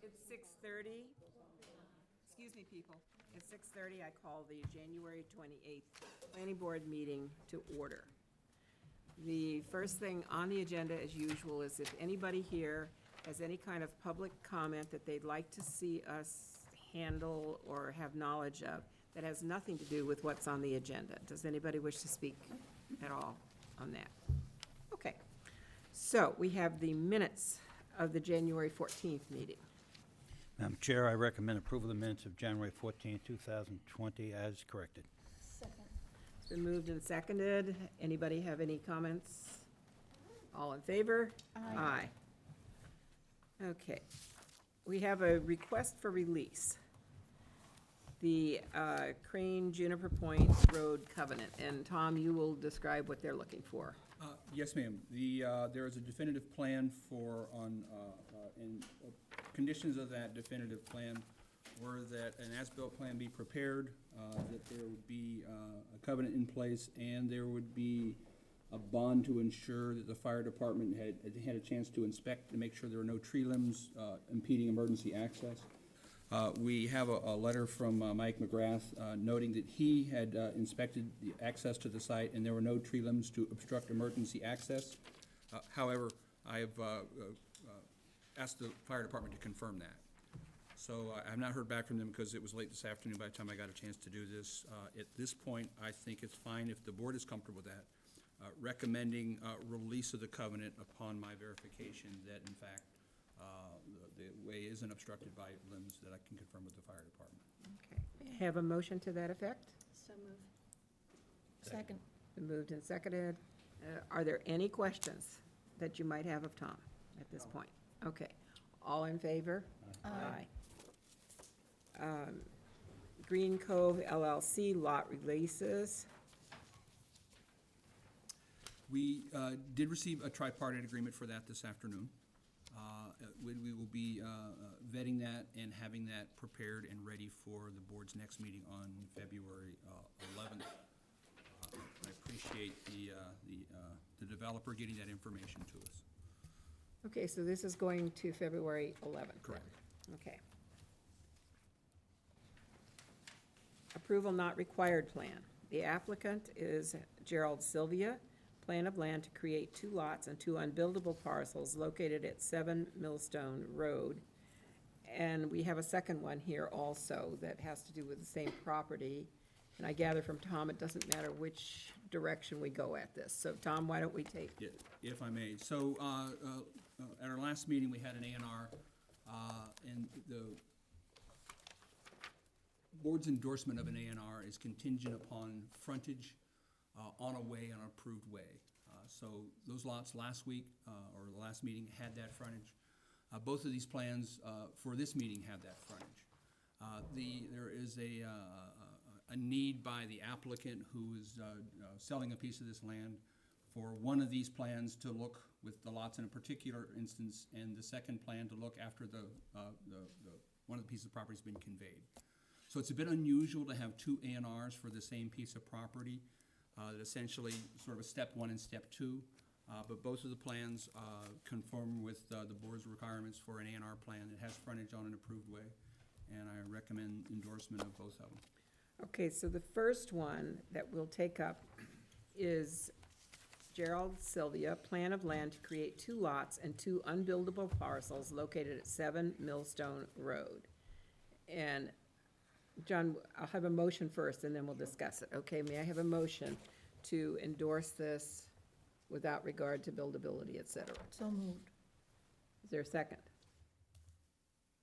It's 6:30. Excuse me, people. It's 6:30. I call the January 28th Planning Board meeting to order. The first thing on the agenda, as usual, is if anybody here has any kind of public comment that they'd like to see us handle or have knowledge of that has nothing to do with what's on the agenda. Does anybody wish to speak at all on that? Okay. So we have the minutes of the January 14th meeting. Madam Chair, I recommend approval of the minutes of January 14, 2020 as corrected. Second. It's been moved and seconded. Anybody have any comments? All in favor? Aye. Okay. We have a request for release. The Crane Juniper Point Road Covenant. And Tom, you will describe what they're looking for. Yes, ma'am. There is a definitive plan conditions of that definitive plan were that an as-built plan be prepared, that there would be a covenant in place, and there would be a bond to ensure that the fire department had a chance to inspect to make sure there were no tree limbs impeding emergency access. We have a letter from Mike McGrath noting that he had inspected the access to the site and there were no tree limbs to obstruct emergency access. However, I have asked the fire department to confirm that. So I have not heard back from them because it was late this afternoon by the time I got a chance to do this. At this point, I think it's fine if the board is comfortable with that. Recommending release of the covenant upon my verification that in fact the way isn't obstructed by limbs that I can confirm with the fire department. Okay. Have a motion to that effect? So move. Second. Been moved and seconded. Are there any questions that you might have of Tom at this point? Okay. All in favor? Aye. Green Cove LLC lot releases. We did receive a tripartite agreement for that this afternoon. We will be vetting that and having that prepared and ready for the board's next meeting on February 11th. I appreciate the developer getting that information to us. Okay, so this is going to February 11th. Correct. Okay. Approval not required plan. The applicant is Gerald Sylvia. Plan of land to create 2 lots and 2 unbuildable parcels located at 7 Millstone Road. And we have a second one here also that has to do with the same property. And I gather from Tom, it doesn't matter which direction we go at this. So Tom, why don't we take? Yeah, if I may. So at our last meeting, we had an A&R, and the board's endorsement of an A&R is contingent upon frontage on a way, on an approved way. So those lots last week, or the last meeting, had that frontage. Both of these plans for this meeting have that frontage. There is a need by the applicant who is selling a piece of this land for one of these plans to look with the lots in a particular instance, and the second plan to look after one of the pieces of property has been conveyed. So it's a bit unusual to have 2 A&Rs for the same piece of property. That essentially sort of a step 1 and step 2, but both of the plans conform with the board's requirements for an A&R plan. It has frontage on an approved way, and I recommend endorsement of both of them. Okay, so the first one that we'll take up is Gerald Sylvia, plan of land to create 2 lots and 2 unbuildable parcels located at 7 Millstone Road. And John, I'll have a motion first and then we'll discuss it. Okay, may I have a motion to endorse this without regard to buildability, et cetera? So moved. Is there a second?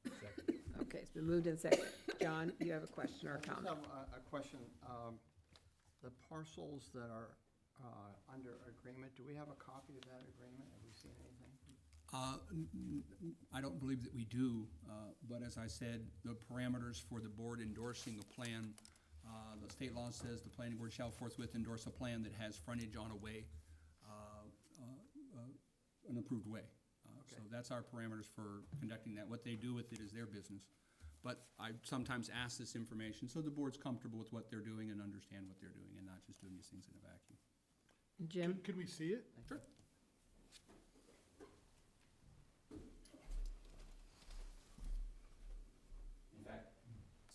Second. Okay, it's been moved and seconded. John, you have a question or a I just comment? have a question. The parcels that are under agreement, do we have a copy of that agreement? Have we seen anything? I don't believe that we do, but as I said, the parameters for the board endorsing a plan, the state law says the planning board shall forthwith endorse a plan that has frontage on a way, an approved way. So that's our parameters for conducting that. What they do with it is their business. But I sometimes ask this information so the board's comfortable with what they're doing and understand what they're doing and not just doing these things in a vacuum. Jim? Could we see it? Sure.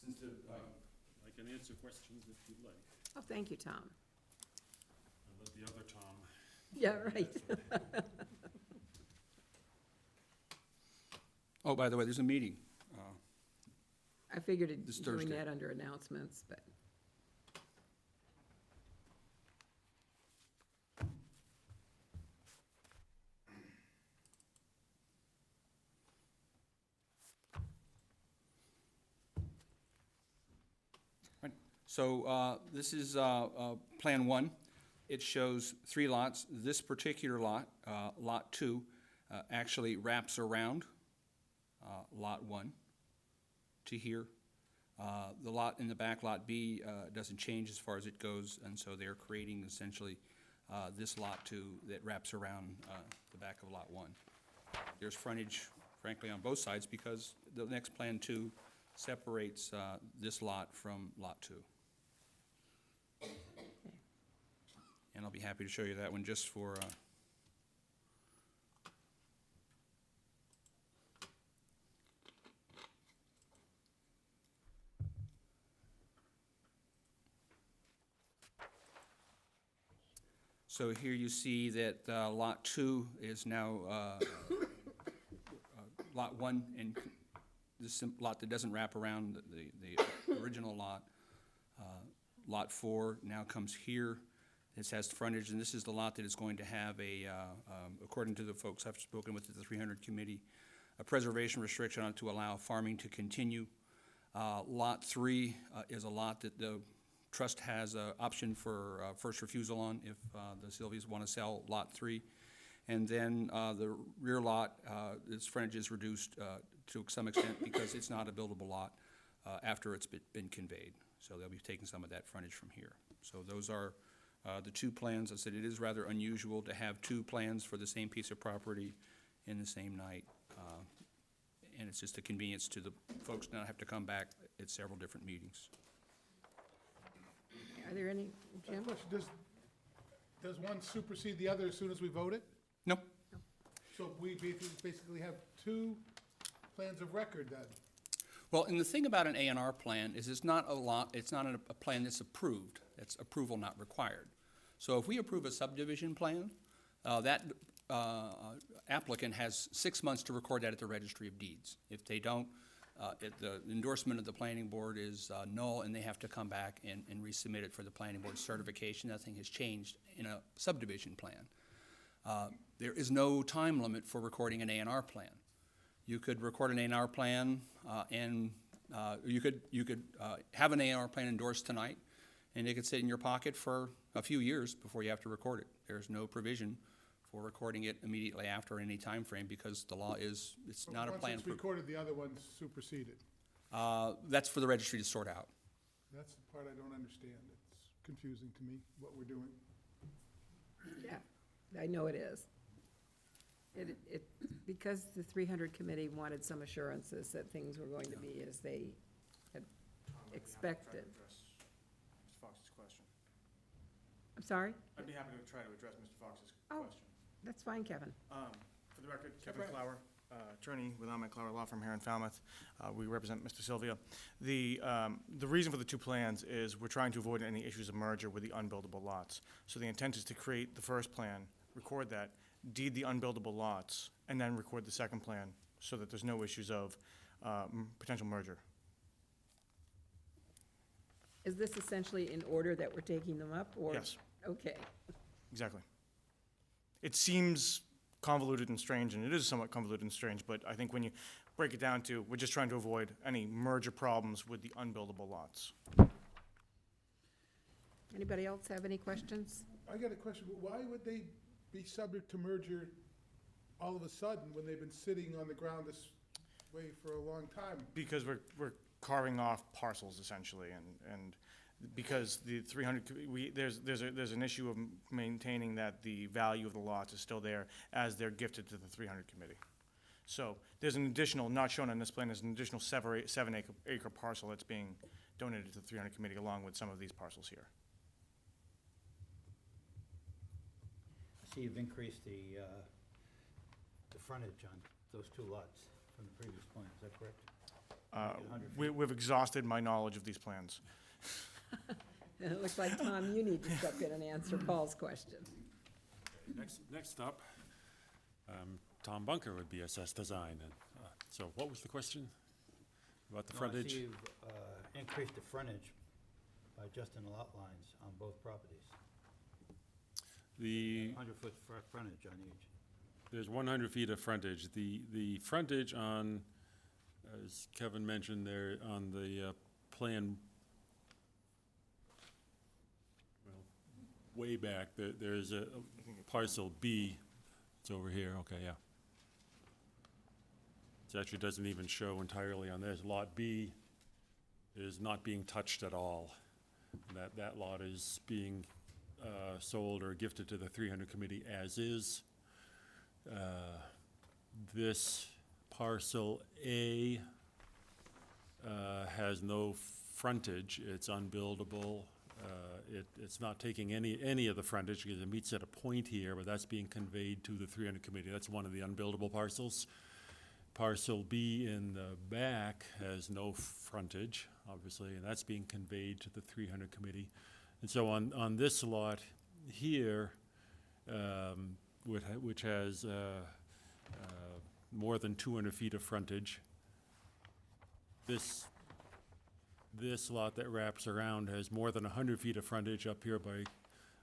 I can answer questions if you'd like. Oh, thank you, Tom. I'll let the other Tom. Yeah, right. Oh, by the way, there's a meeting. I figured This doing Thursday. that under announcements, but. So this is Plan 1. It shows 3 lots. This particular lot, Lot 2, actually wraps around Lot 1 to here. The lot in the back, Lot B, doesn't change as far as it goes, and so they're creating essentially this Lot 2 that wraps around the back of Lot 1. There's frontage, frankly, on both sides because the next Plan 2 separates this lot from Lot 2. And I'll be happy to show you that one just for, so here you see that Lot 2 is now Lot 1, and this lot that doesn't wrap around the original lot. Lot 4 now comes here. This has frontage, and this is the lot that is going to have according to the folks I've spoken with at the 300 committee, a preservation restriction on it to allow farming to continue. Lot 3 is a lot that the trust has an option for first refusal on if the Sylvias want to sell Lot 3. And then the rear lot, its frontage is reduced to some extent because it's not a buildable lot after it's been conveyed. So they'll be taking some of that frontage from here. So those are the 2 plans. I said it is rather unusual to have 2 plans for the same piece of property in the same night. And it's just a convenience to the folks not have to come back at several different meetings. Are there any, Jim? Question, does one supersede the other as soon as we vote it? No, So we basically have 2 plans of record then? well, and the thing about an A&R plan is it's not a plan that's approved. It's approval not required. So if we approve a subdivision plan, that applicant has 6 months to record that at the Registry of Deeds. If they don't, the endorsement of the planning board is null, and they have to come back and resubmit it for the planning board certification. Nothing has changed in a subdivision plan. There is no time limit for recording an A&R plan. You could record an A&R plan, and you could have an A&R plan endorsed tonight, and it could sit in your pocket for a few years before you have to record it. There's no provision for recording it immediately after any time frame because the law is, it's So not a plan. Once it's recorded, the other one's superseded. That's for the registry to sort out. That's the part I don't understand. It's confusing to me, what we're doing. Yeah, I know it is. Because the 300 committee wanted some assurances that things were going to be as they had expected. Mr. Fox's question. I'm sorry? I'd be happy to try to address Mr. Fox's Oh. question. That's fine, Kevin. For the record, Kevin Clower, attorney with Ahmed Clower Law Firm here in Falmouth. We represent Mr. Sylvia. The reason for the 2 plans is we're trying to avoid any issues of merger with the unbuildable lots. So the intent is to create the first plan, record that, deed the unbuildable lots, and then record the second plan so that there's no issues of potential merger. Is this essentially in order that we're taking them up, or? Yes. Okay. Exactly. It seems convoluted and strange, and it is somewhat convoluted and strange, but I think when you break it down to, we're just trying to avoid any merger problems with the unbuildable lots. Anybody else have any questions? I got a question. Why would they be subject to merger all of a sudden when they've been sitting on the ground this way for a long time? Because we're carving off parcels essentially, and because the 300, there's an issue of maintaining that the value of the lots is still there as they're gifted to the 300 committee. So there's an additional, not shown on this plan, there's an additional 7 acre parcel that's being donated to the 300 committee along with some of these parcels here. I see you've increased the frontage on those 2 lots from the previous plan, is that correct? We've exhausted my knowledge of these plans. And it looks like, Tom, you need to step in and answer Paul's question. Next up, Tom Bunker would be assessed design. And, so what was the question about the No, I frontage? see you've increased the frontage by adjusting the lot lines on both properties. The 100-foot frontage on each. There's 100 feet of frontage. The frontage on, as Kevin mentioned there, on the plan, well, way back, there's a parcel B. It's over here, okay, yeah. It actually doesn't even show entirely on this. Lot B is not being touched at all. That lot is being sold or gifted to the 300 committee as is. This parcel A has no frontage. It's unbuildable. It's not taking any of the frontage because it meets at a point here, but that's being conveyed to the 300 committee. That's one of the unbuildable parcels. Parcel B in the back has no frontage, obviously, and that's being conveyed to the 300 committee. And so on this lot here, which has more than 200 feet of frontage, this lot that wraps around has more than 100 feet of frontage up here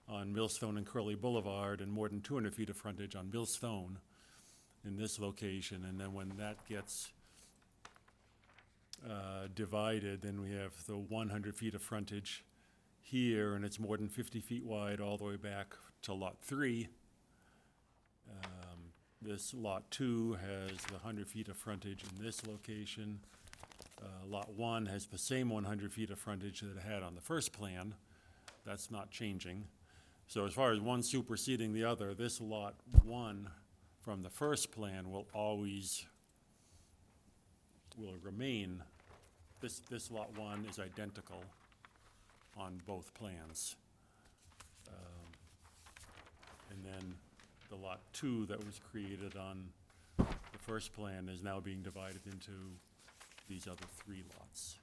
on Millstone and Curly Boulevard, and more than 200 feet of frontage on Millstone in this location. And then when that gets divided, then we have the 100 feet of frontage here, and it's more than 50 feet wide all the way back to Lot 3. This Lot 2 has the 100 feet of frontage in this location. Lot 1 has the same 100 feet of frontage that it had on the first plan. That's not changing. So as far as one superseding the other, this Lot 1 from the first plan will remain. This Lot 1 is identical on both plans. And then the Lot 2 that was created on the first plan is now being divided into these other 3 lots.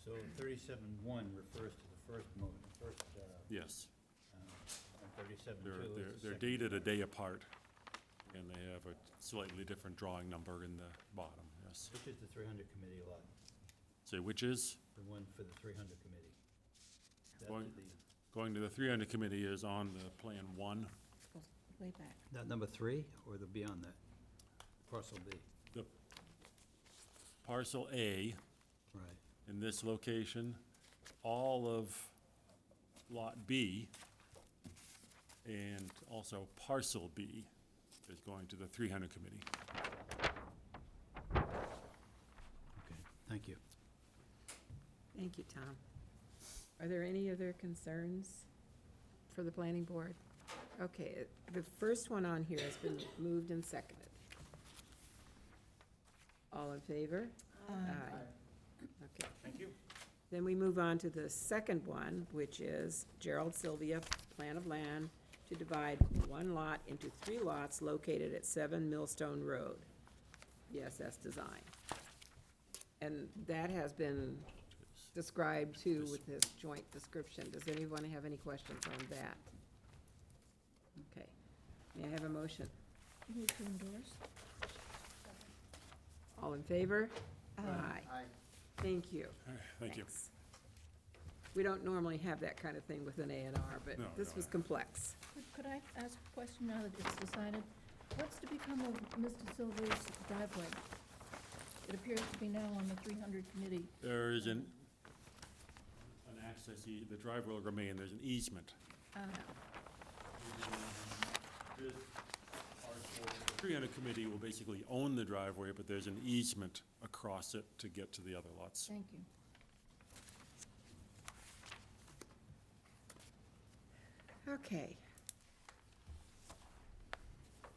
So 37-1 refers to the first Yes, and 37-2 is the they're second. dated a day apart, and they have a slightly different drawing number in the bottom, yes. Which is the 300 committee lot? Say, which is? The one for the 300 committee? That's Going- the- Going to the 300 committee is on the plan 1. Way back. That number 3, or the beyond that? Parcel B? The parcel A Right. in this location, all of Lot B and also parcel B is going to the 300 committee. Okay, thank you. Thank you, Tom. Are there any other concerns for the planning board? Okay, the first one on here has been moved and seconded. All in favor? Okay. Thank you. Then we move on to the second one, which is Gerald Sylvia, plan of land to divide one lot into 3 lots located at 7 Millstone Road, BSS Design. And that has been described too with this joint description. Does anyone have any questions on that? Okay. May I have a motion? Move to endorse. All in favor? Aye. Thank you. Thank you. Thanks. We don't normally have that kind of thing with an A and R, but No, this was complex. Could I ask a question now that it's decided? What's to become of Mr. Silver's driveway? It appears to be now on the 300 committee. There is an access, the driveway will remain, there's an easement. This parcel, the 300 committee will basically own the driveway, but there's an easement across it to get to the other lots. Thank you. Okay.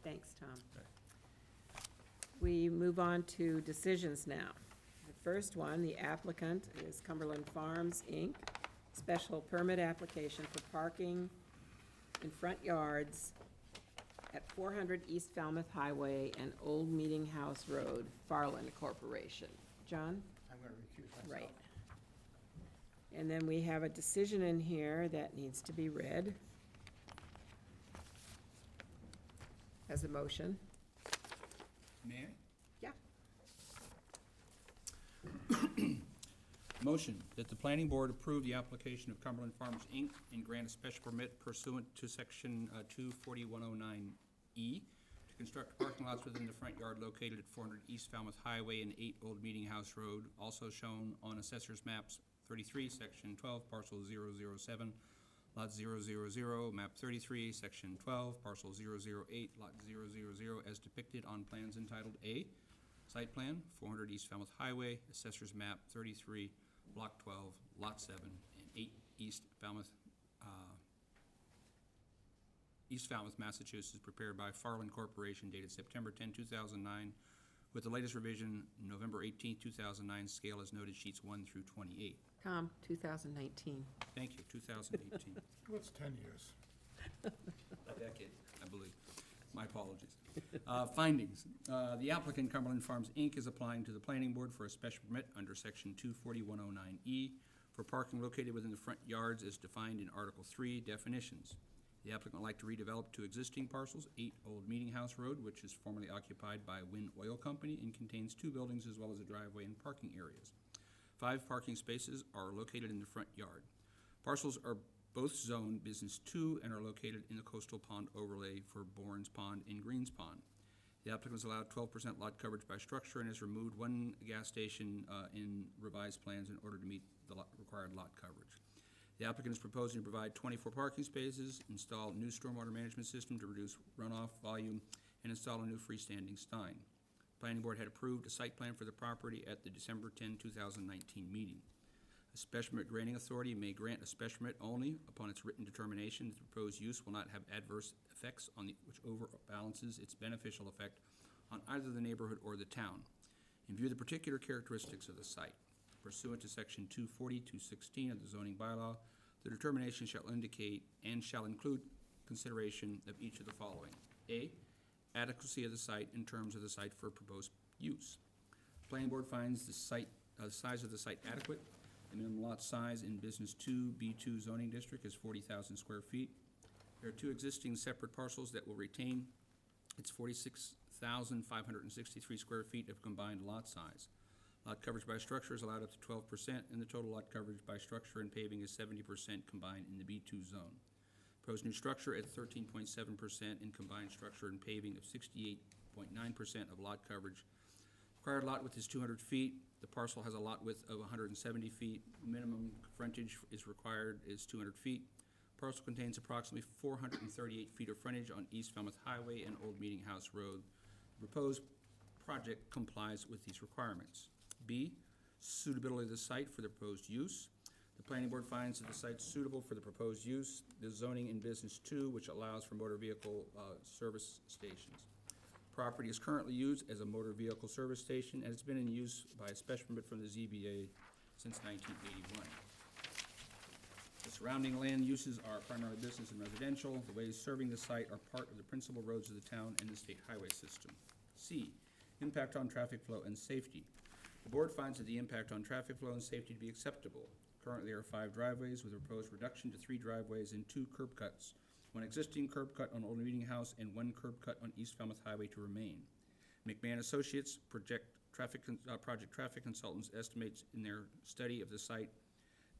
Thanks, Tom. Okay. We move on to decisions now. The first one, the applicant is Cumberland Farms, Inc., special permit application for parking in front yards at 400 East Falmouth Highway and Old Meeting House Road, Farland Corporation. John? I'm going to recuse myself. Right. And then we have a decision in here that needs to be read as a motion. May I? Yeah. Motion that the planning board approve the application of Cumberland Farms, Inc. and grant a special permit pursuant to section 24109E to construct parking lots within the front yard located at 400 East Falmouth Highway and 8 Old Meeting House Road, also shown on Assessor's Maps 33, section 12, parcel 007, lot 000, map 33, section 12, parcel 008, lot 000, as depicted on plans entitled A, Site Plan, 400 East Falmouth Highway, Assessor's Map 33, Block 12, Lot 7, and 8 East Falmouth, Massachusetts, prepared by Farland Corporation, dated September 10, 2009, with the latest revision, November 18, 2009, scale as noted, sheets 1 through 28. Tom, 2019. Thank you, 2018. What's 10 years? A decade, I believe. My apologies. Findings. The applicant, Cumberland Farms, Inc., is applying to the planning board for a special permit under section 24109E for parking located within the front yards as defined in Article 3, definitions. The applicant would like to redevelop two existing parcels, 8 Old Meeting House Road, which is formerly occupied by Wynn Oil Company and contains 2 buildings as well as a driveway and parking areas. 5 parking spaces are located in the front yard. Parcels are both zoned Business 2 and are located in the coastal pond overlay for Bourne's Pond and Greens Pond. The applicant was allowed 12% lot coverage by structure and has removed 1 gas station in revised plans in order to meet the required lot coverage. The applicant is proposing to provide 24 parking spaces, install a new stormwater management system to reduce runoff volume, and install a new freestanding stein. Planning board had approved a site plan for the property at the December 10, 2019 meeting. A special permit granting authority may grant a special permit only upon its written determination that the proposed use will not have adverse effects on which overbalances its beneficial effect on either the neighborhood or the town. In view of the particular characteristics of the site, pursuant to section 240-216 of the zoning bylaw, the determination shall indicate and shall include consideration of each of the following. A, adequacy of the site in terms of the site for proposed use. Planning board finds the size of the site adequate. The minimum lot size in Business 2 B2 zoning district is 40,000 square feet. There are 2 existing separate parcels that will retain its 46,563 square feet of combined lot size. Lot coverage by structure is allowed up to 12%, and the total lot coverage by structure and paving is 70% combined in the B2 zone. Proposed new structure at 13.7% in combined structure and paving of 68.9% of lot coverage. Required lot width is 200 feet. The parcel has a lot width of 170 feet. Minimum frontage is required is 200 feet. Parcel contains approximately 438 feet of frontage on East Falmouth Highway and Old Meeting House Road. The proposed project complies with these requirements. B, suitability of the site for the proposed use. The planning board finds that the site is suitable for the proposed use. The zoning in Business 2, which allows for motor vehicle service stations. Property is currently used as a motor vehicle service station and has been in use by a special permit from the ZBA since 1981. The surrounding land uses are primarily business and residential. The ways serving the site are part of the principal roads of the town and the state highway system. C, impact on traffic flow and safety. The board finds that the impact on traffic flow and safety to be acceptable. Currently, there are 5 driveways with a proposed reduction to 3 driveways and 2 curb cuts. 1 existing curb cut on Old Meeting House and 1 curb cut on East Falmouth Highway to remain. McMahon Associates, project traffic consultants, estimates in their study of the site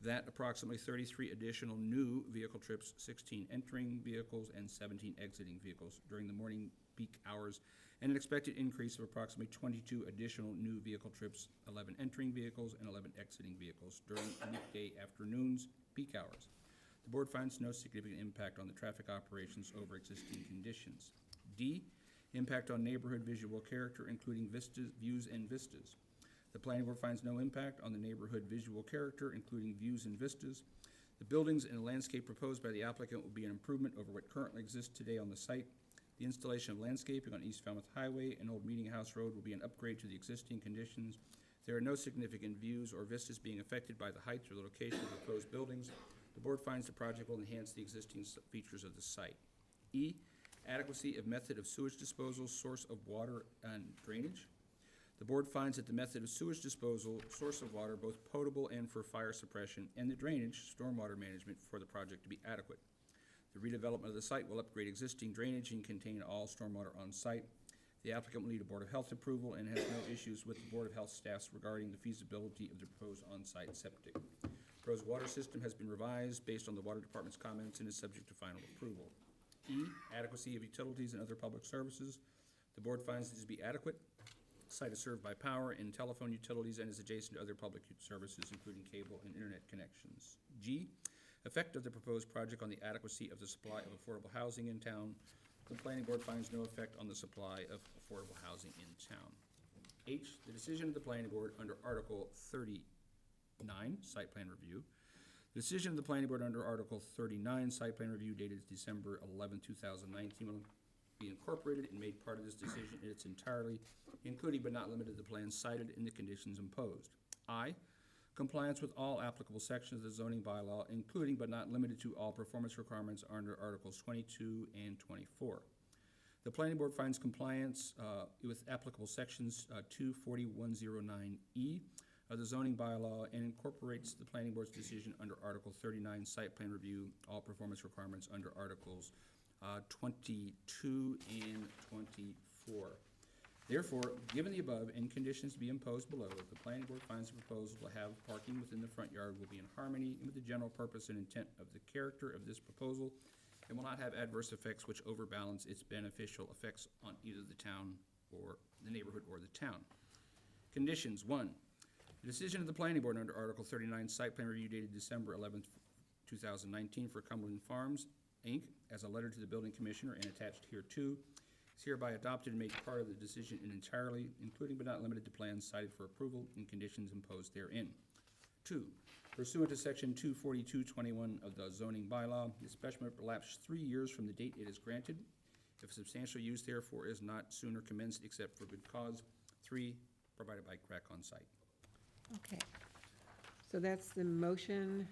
that approximately 33 additional new vehicle trips, 16 entering vehicles and 17 exiting vehicles during the morning peak hours, and an expected increase of approximately 22 additional new vehicle trips, 11 entering vehicles and 11 exiting vehicles during weekday afternoons peak hours. The board finds no significant impact on the traffic operations over existing conditions. D, impact on neighborhood visual character, including vistas, views and vistas. The planning board finds no impact on the neighborhood visual character, including views and vistas. The buildings and the landscape proposed by the applicant will be an improvement over what currently exists today on the site. The installation of landscaping on East Falmouth Highway and Old Meeting House Road will be an upgrade to the existing conditions. There are no significant views or vistas being affected by the height or the location of the proposed buildings. The board finds the project will enhance the existing features of the site. E, Adequacy of method of sewage disposal, source of water, and drainage. The board finds that the method of sewage disposal, source of water, both potable and for fire suppression, and the drainage, stormwater management for the project to be adequate. The redevelopment of the site will upgrade existing drainage and contain all stormwater on site. The applicant will need a Board of Health approval and has no issues with the Board of Health staffs regarding the feasibility of the proposed on-site septic. Proposed water system has been revised based on the Water Department's comments and is subject to final approval. E, adequacy of utilities and other public services. The board finds these to be adequate. Site is served by power and telephone utilities and is adjacent to other public services, including cable and internet connections. G, effect of the proposed project on the adequacy of the supply of affordable housing in town. The planning board finds no effect on the supply of affordable housing in town. H, the decision of the planning board under Article 39, site plan review. The decision of the planning board under Article 39, site plan review dated December 11, 2019, will be incorporated and made part of this decision in its entirety, including but not limited to the plans cited and the conditions imposed. I, compliance with all applicable sections of the zoning bylaw, including but not limited to all performance requirements under Articles 22 and 24. The planning board finds compliance with applicable sections 24109E of the zoning bylaw and incorporates the planning board's decision under Article 39, site plan review, all performance requirements under Articles 22 and 24. Therefore, given the above and conditions to be imposed below, the planning board finds the proposal to have parking within the front yard will be in harmony with the general purpose and intent of the character of this proposal and will not have adverse effects which overbalance its beneficial effects on either the town or the neighborhood or the town. Conditions. 1, the decision of the planning board under Article 39 site plan review dated December 11th, 2019 for Cumberland Farms, Inc., as a letter to the building commissioner and attached hereto, is hereby adopted and made part of the decision in entirely, including but not limited to plans cited for approval and conditions imposed therein. 2, pursuant to section 24221 of the zoning bylaw, the special permit will lapse 3 years from the date it is granted, if substantial use therefore is not sooner commenced except for good cause. 3, provided by crack on site. Okay. So that's the motion.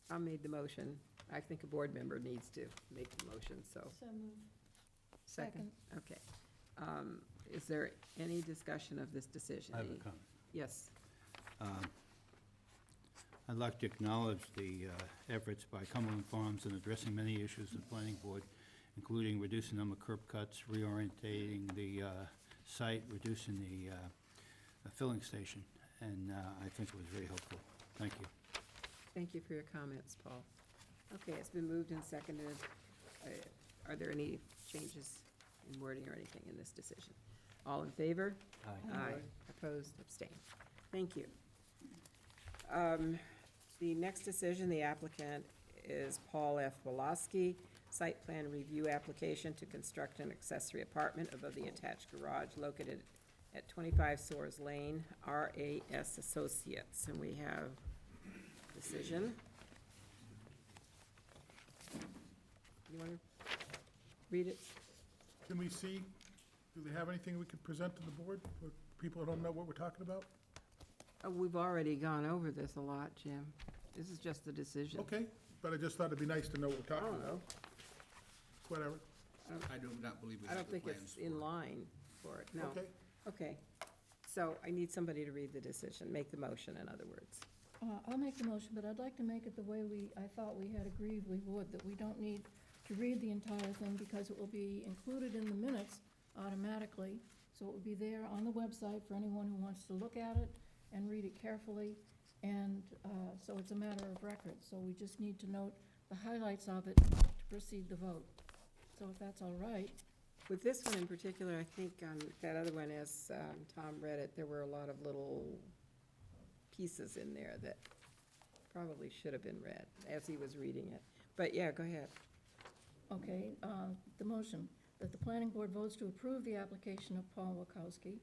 I made the motion. I think a board member needs to make the motion, so. So move. Second? Okay. Is there any discussion of this decision? I have a Any- comment. Yes. I'd like to acknowledge the efforts by Cumberland Farms in addressing many issues of the planning board, including reducing number of curb cuts, reorientating the site, reducing the filling station, and I think it was very helpful. Thank you. Thank you for your comments, Paul. Okay, it's been moved and seconded. Are there any changes in wording or anything in this decision? All in favor? Aye. Aye. Opposed, abstained. Thank you. The next decision, the applicant is Paul F. Woloski, site plan review application to construct an accessory apartment above the attached garage located at 25 Soares Lane, RAS Associates. And we have decision. You want to read it? Can we see, do they have anything we could present to the board? So people don't know what we're talking about? We've already gone over this a lot, Jim. This is just the decision. Okay, but I just thought it'd be nice to know what we're I talking don't about. know. Whatever, I do not believe we I have don't the think plans it's for in it. line for it, no. okay. Okay. So I need somebody to read the decision, make the motion, in other words. I'll make the motion, but I'd like to make it the way I thought we had agreed we would, that we don't need to read the entire thing because it will be included in the minutes automatically. So it will be there on the website for anyone who wants to look at it and read it carefully. And so it's a matter of record. So we just need to note the highlights of it to proceed the vote. So if that's all right. With this one in particular, I think on that other one, as Tom read it, there were a lot of little pieces in there that probably should have been read as he was reading it. But yeah, go ahead. Okay, the motion, that the planning board votes to approve the application of Paul Wachowski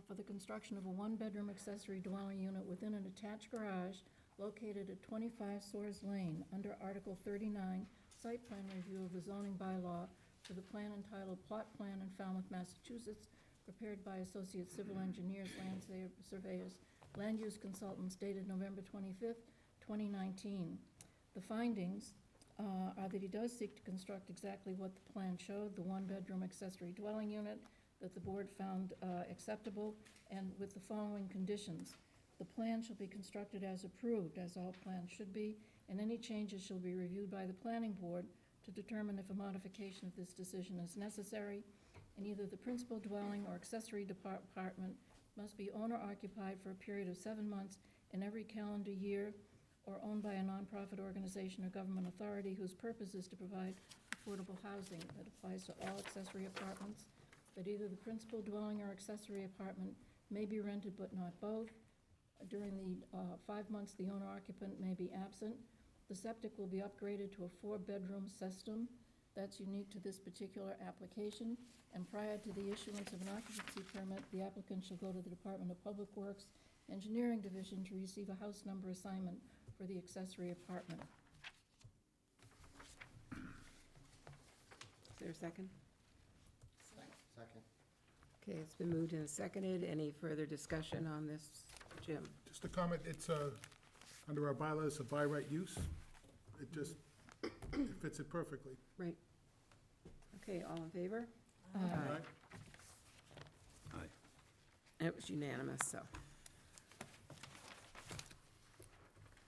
for the construction of a one-bedroom accessory dwelling unit within an attached garage located at 25 Soares Lane under Article 39, site plan review of the zoning bylaw for the plan entitled Plot Plan in Falmouth, Massachusetts, prepared by Associate Civil Engineers, Land Surveyors, Land Use Consultants, dated November 25th, 2019. The findings are that he does seek to construct exactly what the plan showed, the one-bedroom accessory dwelling unit that the board found acceptable, and with the following conditions. The plan shall be constructed as approved, as all plans should be, and any changes shall be reviewed by the planning board to determine if a modification of this decision is necessary, and either the principal dwelling or accessory apartment must be owner-occupied for a period of 7 months in every calendar year, or owned by a nonprofit organization or government authority whose purpose is to provide affordable housing. That applies to all accessory apartments. That either the principal dwelling or accessory apartment may be rented but not both. During the 5 months, the owner-occupant may be absent. The septic will be upgraded to a 4-bedroom system. That's unique to this particular application. And prior to the issuance of an occupancy permit, the applicant shall go to the Department of Public Works Engineering Division to receive a house number assignment for the accessory apartment. Is there a second? Second. Okay, it's been moved and seconded. Any further discussion on this, Jim? Just a comment, it's, under our bylaws of by right use. It just, it fits it perfectly. Right. Okay, all in favor? Right? It was unanimous, so.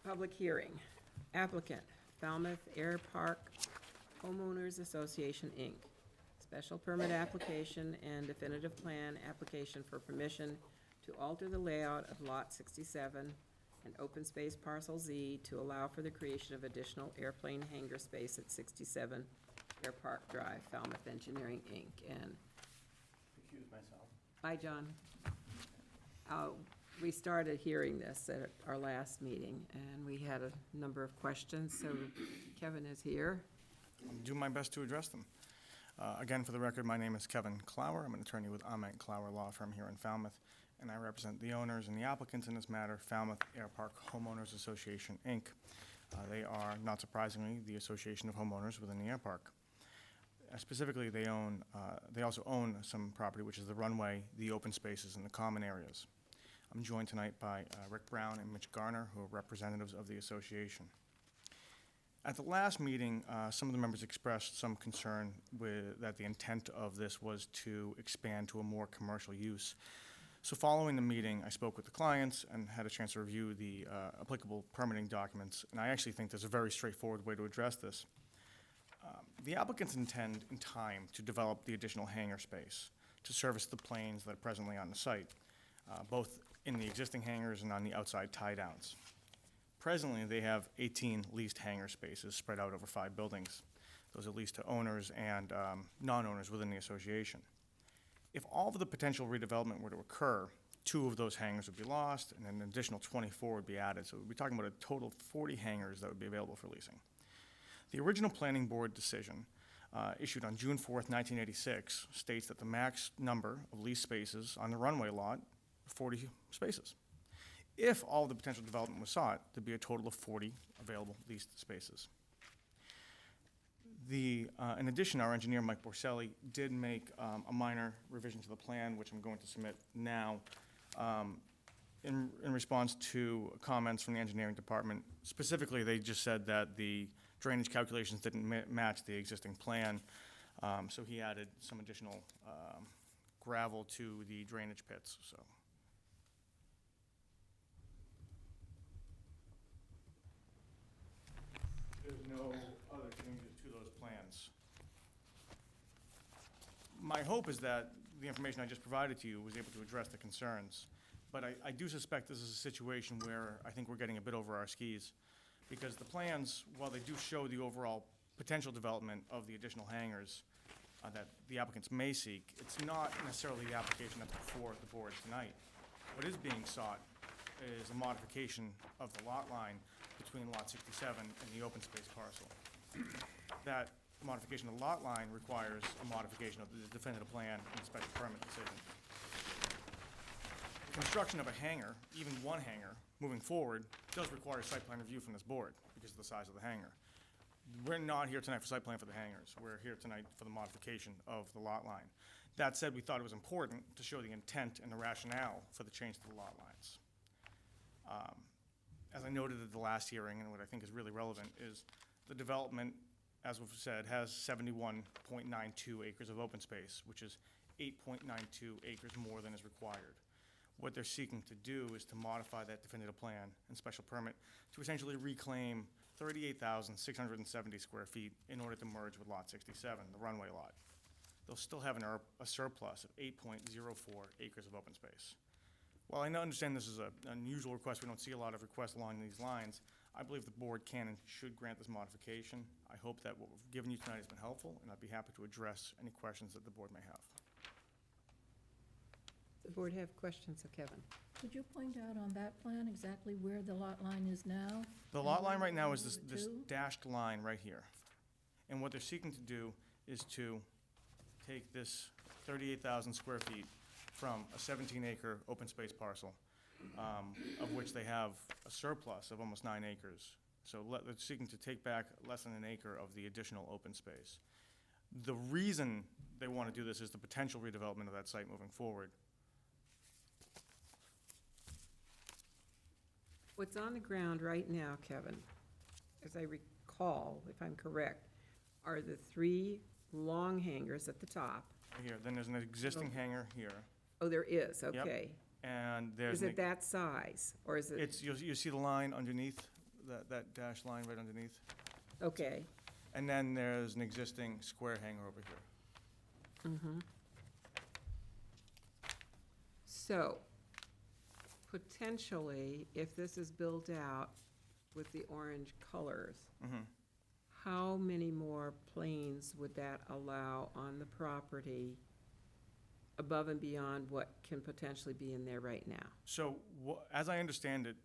Public hearing. Applicant, Falmouth Air Park Homeowners Association, Inc. Special permit application and definitive plan application for permission to alter the layout of Lot 67 and open space parcel Z to allow for the creation of additional airplane hangar space at 67 Air Park Drive, Falmouth Engineering, Inc. And, Recuse myself. hi, John. We started hearing this at our last meeting, and we had a number of questions, so Kevin is here. I'll do my best to address them. Again, for the record, my name is Kevin Clower. I'm an attorney with Clower Law Firm here in Falmouth, and I represent the owners and the applicants in this matter, Falmouth Air Park Homeowners Association, Inc. They are, not surprisingly, the association of homeowners within the air park. Specifically, they also own some property, which is the runway, the open spaces, and the common areas. I'm joined tonight by Rick Brown and Mitch Garner, who are representatives of the association. At the last meeting, some of the members expressed some concern that the intent of this was to expand to a more commercial use. So following the meeting, I spoke with the clients and had a chance to review the applicable permitting documents, and I actually think there's a very straightforward way to address this. The applicants intend in time to develop the additional hangar space to service the planes that are presently on the site, both in the existing hangars and on the outside tie-downs. Presently, they have 18 leased hangar spaces spread out over 5 buildings. Those are leased to owners and non-owners within the association. If all of the potential redevelopment were to occur, 2 of those hangars would be lost, and an additional 24 would be added. So we'd be talking about a total of 40 hangars that would be available for leasing. The original planning board decision, issued on June 4th, 1986, states that the max number of leased spaces on the runway lot, 40 spaces. If all the potential development was sought, there'd be a total of 40 available leased spaces. In addition, our engineer, Mike Borselli, did make a minor revision to the plan, which I'm going to submit now, in response to comments from the engineering department. Specifically, they just said that the drainage calculations didn't match the existing plan, so he added some additional gravel to the drainage pits, so. There's no other changes to those plans. My hope is that the information I just provided to you was able to address the concerns. But I do suspect this is a situation where I think we're getting a bit over our skis, because the plans, while they do show the overall potential development of the additional hangars that the applicants may seek, it's not necessarily the application that's before the board tonight. What is being sought is a modification of the lot line between Lot 67 and the open space parcel. That modification of the lot line requires a modification of the definitive plan and the special permit decision. Construction of a hangar, even one hangar, moving forward, does require site plan review from this board because of the size of the hangar. We're not here tonight for site plan for the hangars. We're here tonight for the modification of the lot line. That said, we thought it was important to show the intent and the rationale for the change to the lot lines. As I noted at the last hearing, and what I think is really relevant, is The development, as we've said, has 71.92 acres of open space, which is 8.92 acres more than is required. What they're seeking to do is to modify that definitive plan and special permit to essentially reclaim 38,670 square feet in order to merge with Lot 67, the runway lot. They'll still have a surplus of 8.04 acres of open space. While I understand this is an unusual request, we don't see a lot of requests along these lines, I believe the board can and should grant this modification. I hope that what we've given you tonight has been helpful, and I'd be happy to address any questions that the board may have. Does the board have questions of Kevin? Could you point out on that plan exactly where the lot line is now? The lot line right now is Number this two? dashed line right here. And what they're seeking to do is to take this 38,000 square feet from a 17-acre open space parcel, of which they have a surplus of almost 9 acres. So they're seeking to take back less than an acre of the additional open space. The reason they want to do this is the potential redevelopment of that site moving forward. What's on the ground right now, Kevin, as I recall, if I'm correct, are the 3 long hangers at the top. Here, then there's an existing hangar here, Oh, there is, okay. and there's. Is it that size, or is it, It's, you see the line underneath, that dashed line right underneath? okay, And then there's an existing square hangar over here. so, potentially, if this is built out with the orange colors, how many more planes would that allow on the property above and beyond what can potentially be in there right now? So, as I understand it,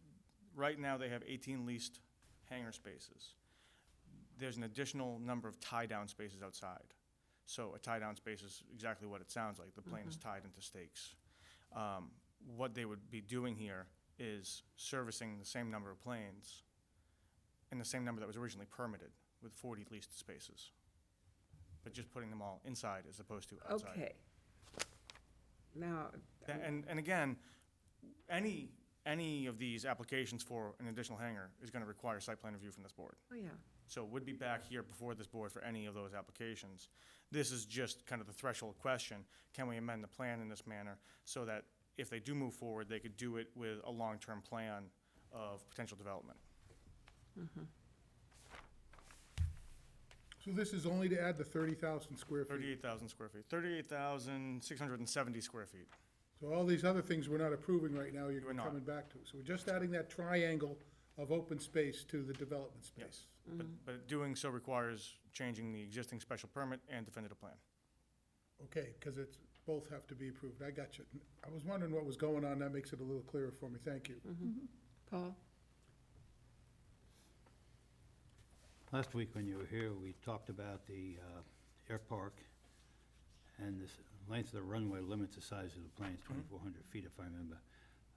right now they have 18 leased hangar spaces. There's an additional number of tie-down spaces outside. So a tie-down space is exactly what it sounds like. The plane is tied into stakes. What they would be doing here is servicing the same number of planes and the same number that was originally permitted with 40 leased spaces, but just putting them all inside as opposed to outside. Okay. Now, And again, any of these applications for an additional hangar is going to require site plan review from this board. oh yeah, So it would be back here before this board for any of those applications. This is just kind of the threshold question. Can we amend the plan in this manner so that if they do move forward, they could do it with a long-term plan of potential development? So this is only to add the 30,000 square feet? 38,000 square feet, 38,670 square feet. So all these other things we're not approving right now, you're We're not. coming back to. So we're just adding that triangle of open space to the development space. Yes, but doing so requires changing the existing special permit and definitive plan. Okay, because it's, both have to be approved. I got you. I was wondering what was going on. That makes it a little clearer for me. Thank you. Paul? Last week when you were here, we talked about the air park, and the length of the runway limits the size of the planes, 2,400 feet if I remember.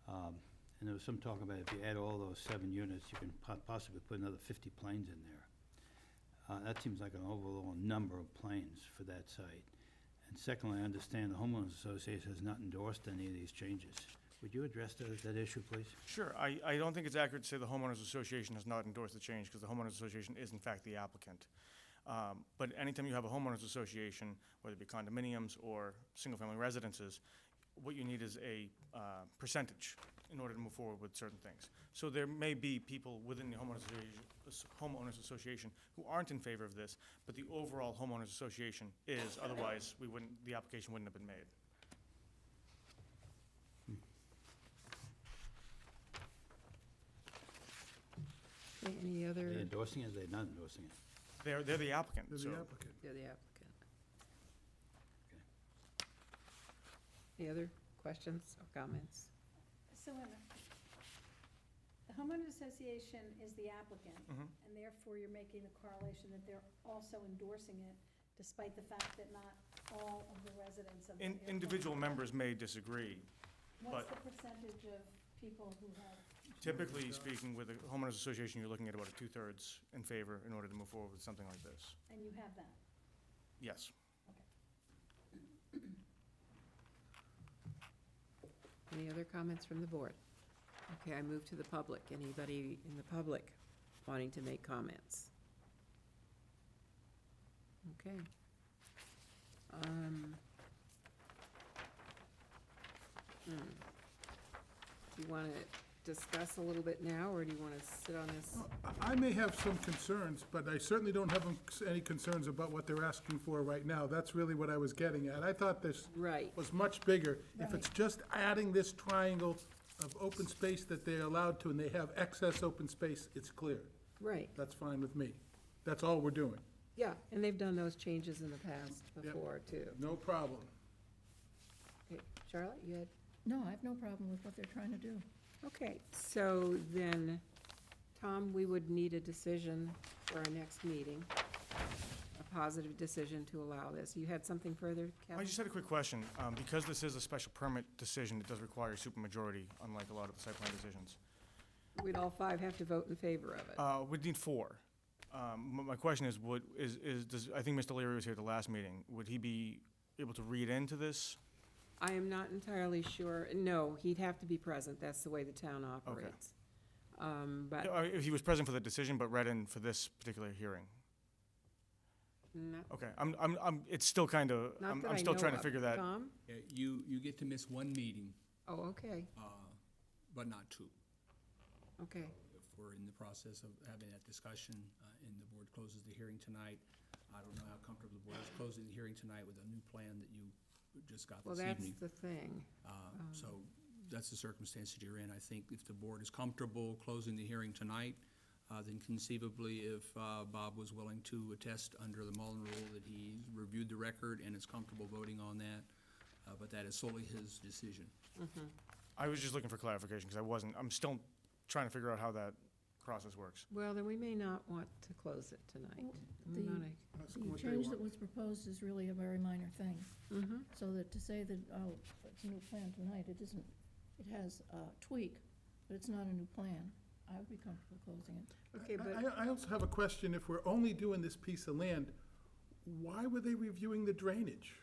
And there was some talk about if you add all those 7 units, you can possibly put another 50 planes in there. That seems like an overall number of planes for that site. And secondly, I understand the homeowners association has not endorsed any of these changes. Would you address that issue, please? Sure, I don't think it's accurate to say the homeowners association has not endorsed the change, because the homeowners association is in fact the applicant. But anytime you have a homeowners association, whether it be condominiums or single-family residences, what you need is a percentage in order to move forward with certain things. So there may be people within the homeowners association who aren't in favor of this, but the overall homeowners association is, otherwise the application wouldn't have been made. Okay, any Are other, they endorsing it, or are they not endorsing it? They're the applicant, They're so. the applicant. you're the applicant. Okay. Any other questions or comments? So the homeowners association is the applicant, and therefore you're making the correlation that they're also endorsing it, despite the fact that not all of the residents of the airport. Individual members may disagree. What's but- the percentage of people who have? Typically speaking, with a homeowners association, you're looking at about a 2/3 in favor in order to move forward with something like this. And you have that? Yes. Any other comments from the board? Okay, I move to the public. Anybody in the public wanting to make comments? Okay. Do you want to discuss a little bit now, or do you want to sit on this? I may have some concerns, but I certainly don't have any concerns about what they're asking for right now. That's really what I was getting at. I thought this Right. was much bigger. If it's Right. just adding this triangle of open space that they're allowed to, and they have excess open space, it's clear. Right, That's fine with me. That's all we're doing. yeah, and they've done those changes in the past Yep. before, too. No problem. Okay, Charlotte, you had? No, I have no problem with what they're trying to do. Okay, so then, Tom, we would need a decision for our next meeting, a positive decision to allow this. You had something further, I Kevin? just had a quick question. Because this is a special permit decision, it does require a supermajority, unlike a lot of the site plan decisions. We'd all five have to vote in favor of it. We'd need 4. My question is, I think Mr. Leary was here at the last meeting. Would he be able to read into this? I am not entirely sure. No, he'd have to be present. That's the way the town operates. But If he was present for the decision, but read in for this particular hearing? not, Okay, it's still kind of, not that I'm I still know trying to of. figure that. Tom? Yeah, you get to miss one meeting, Oh, okay, but not 2. okay. If we're in the process of having that discussion, and the board closes the hearing tonight, I don't know how comfortable the board is closing the hearing tonight with a new plan that you just got Well, this that's evening. the thing. So that's the circumstance that you're in. I think if the board is comfortable closing the hearing tonight, then conceivably, if Bob was willing to attest under the Mullen rule that he reviewed the record and is comfortable voting on that, but that is solely his decision. I was just looking for clarification, because I'm still trying to figure out how that process works. Well, then we may not want to close it tonight. The- We wanna- Ask The them what they change want. that was proposed is really a very minor thing. Mhm. So that to say that, oh, it's a new plan tonight, it isn't, it has a tweak, but it's not a new plan. I would be comfortable closing it. Okay, but, I also have a question. If we're only doing this piece of land, why were they reviewing the drainage?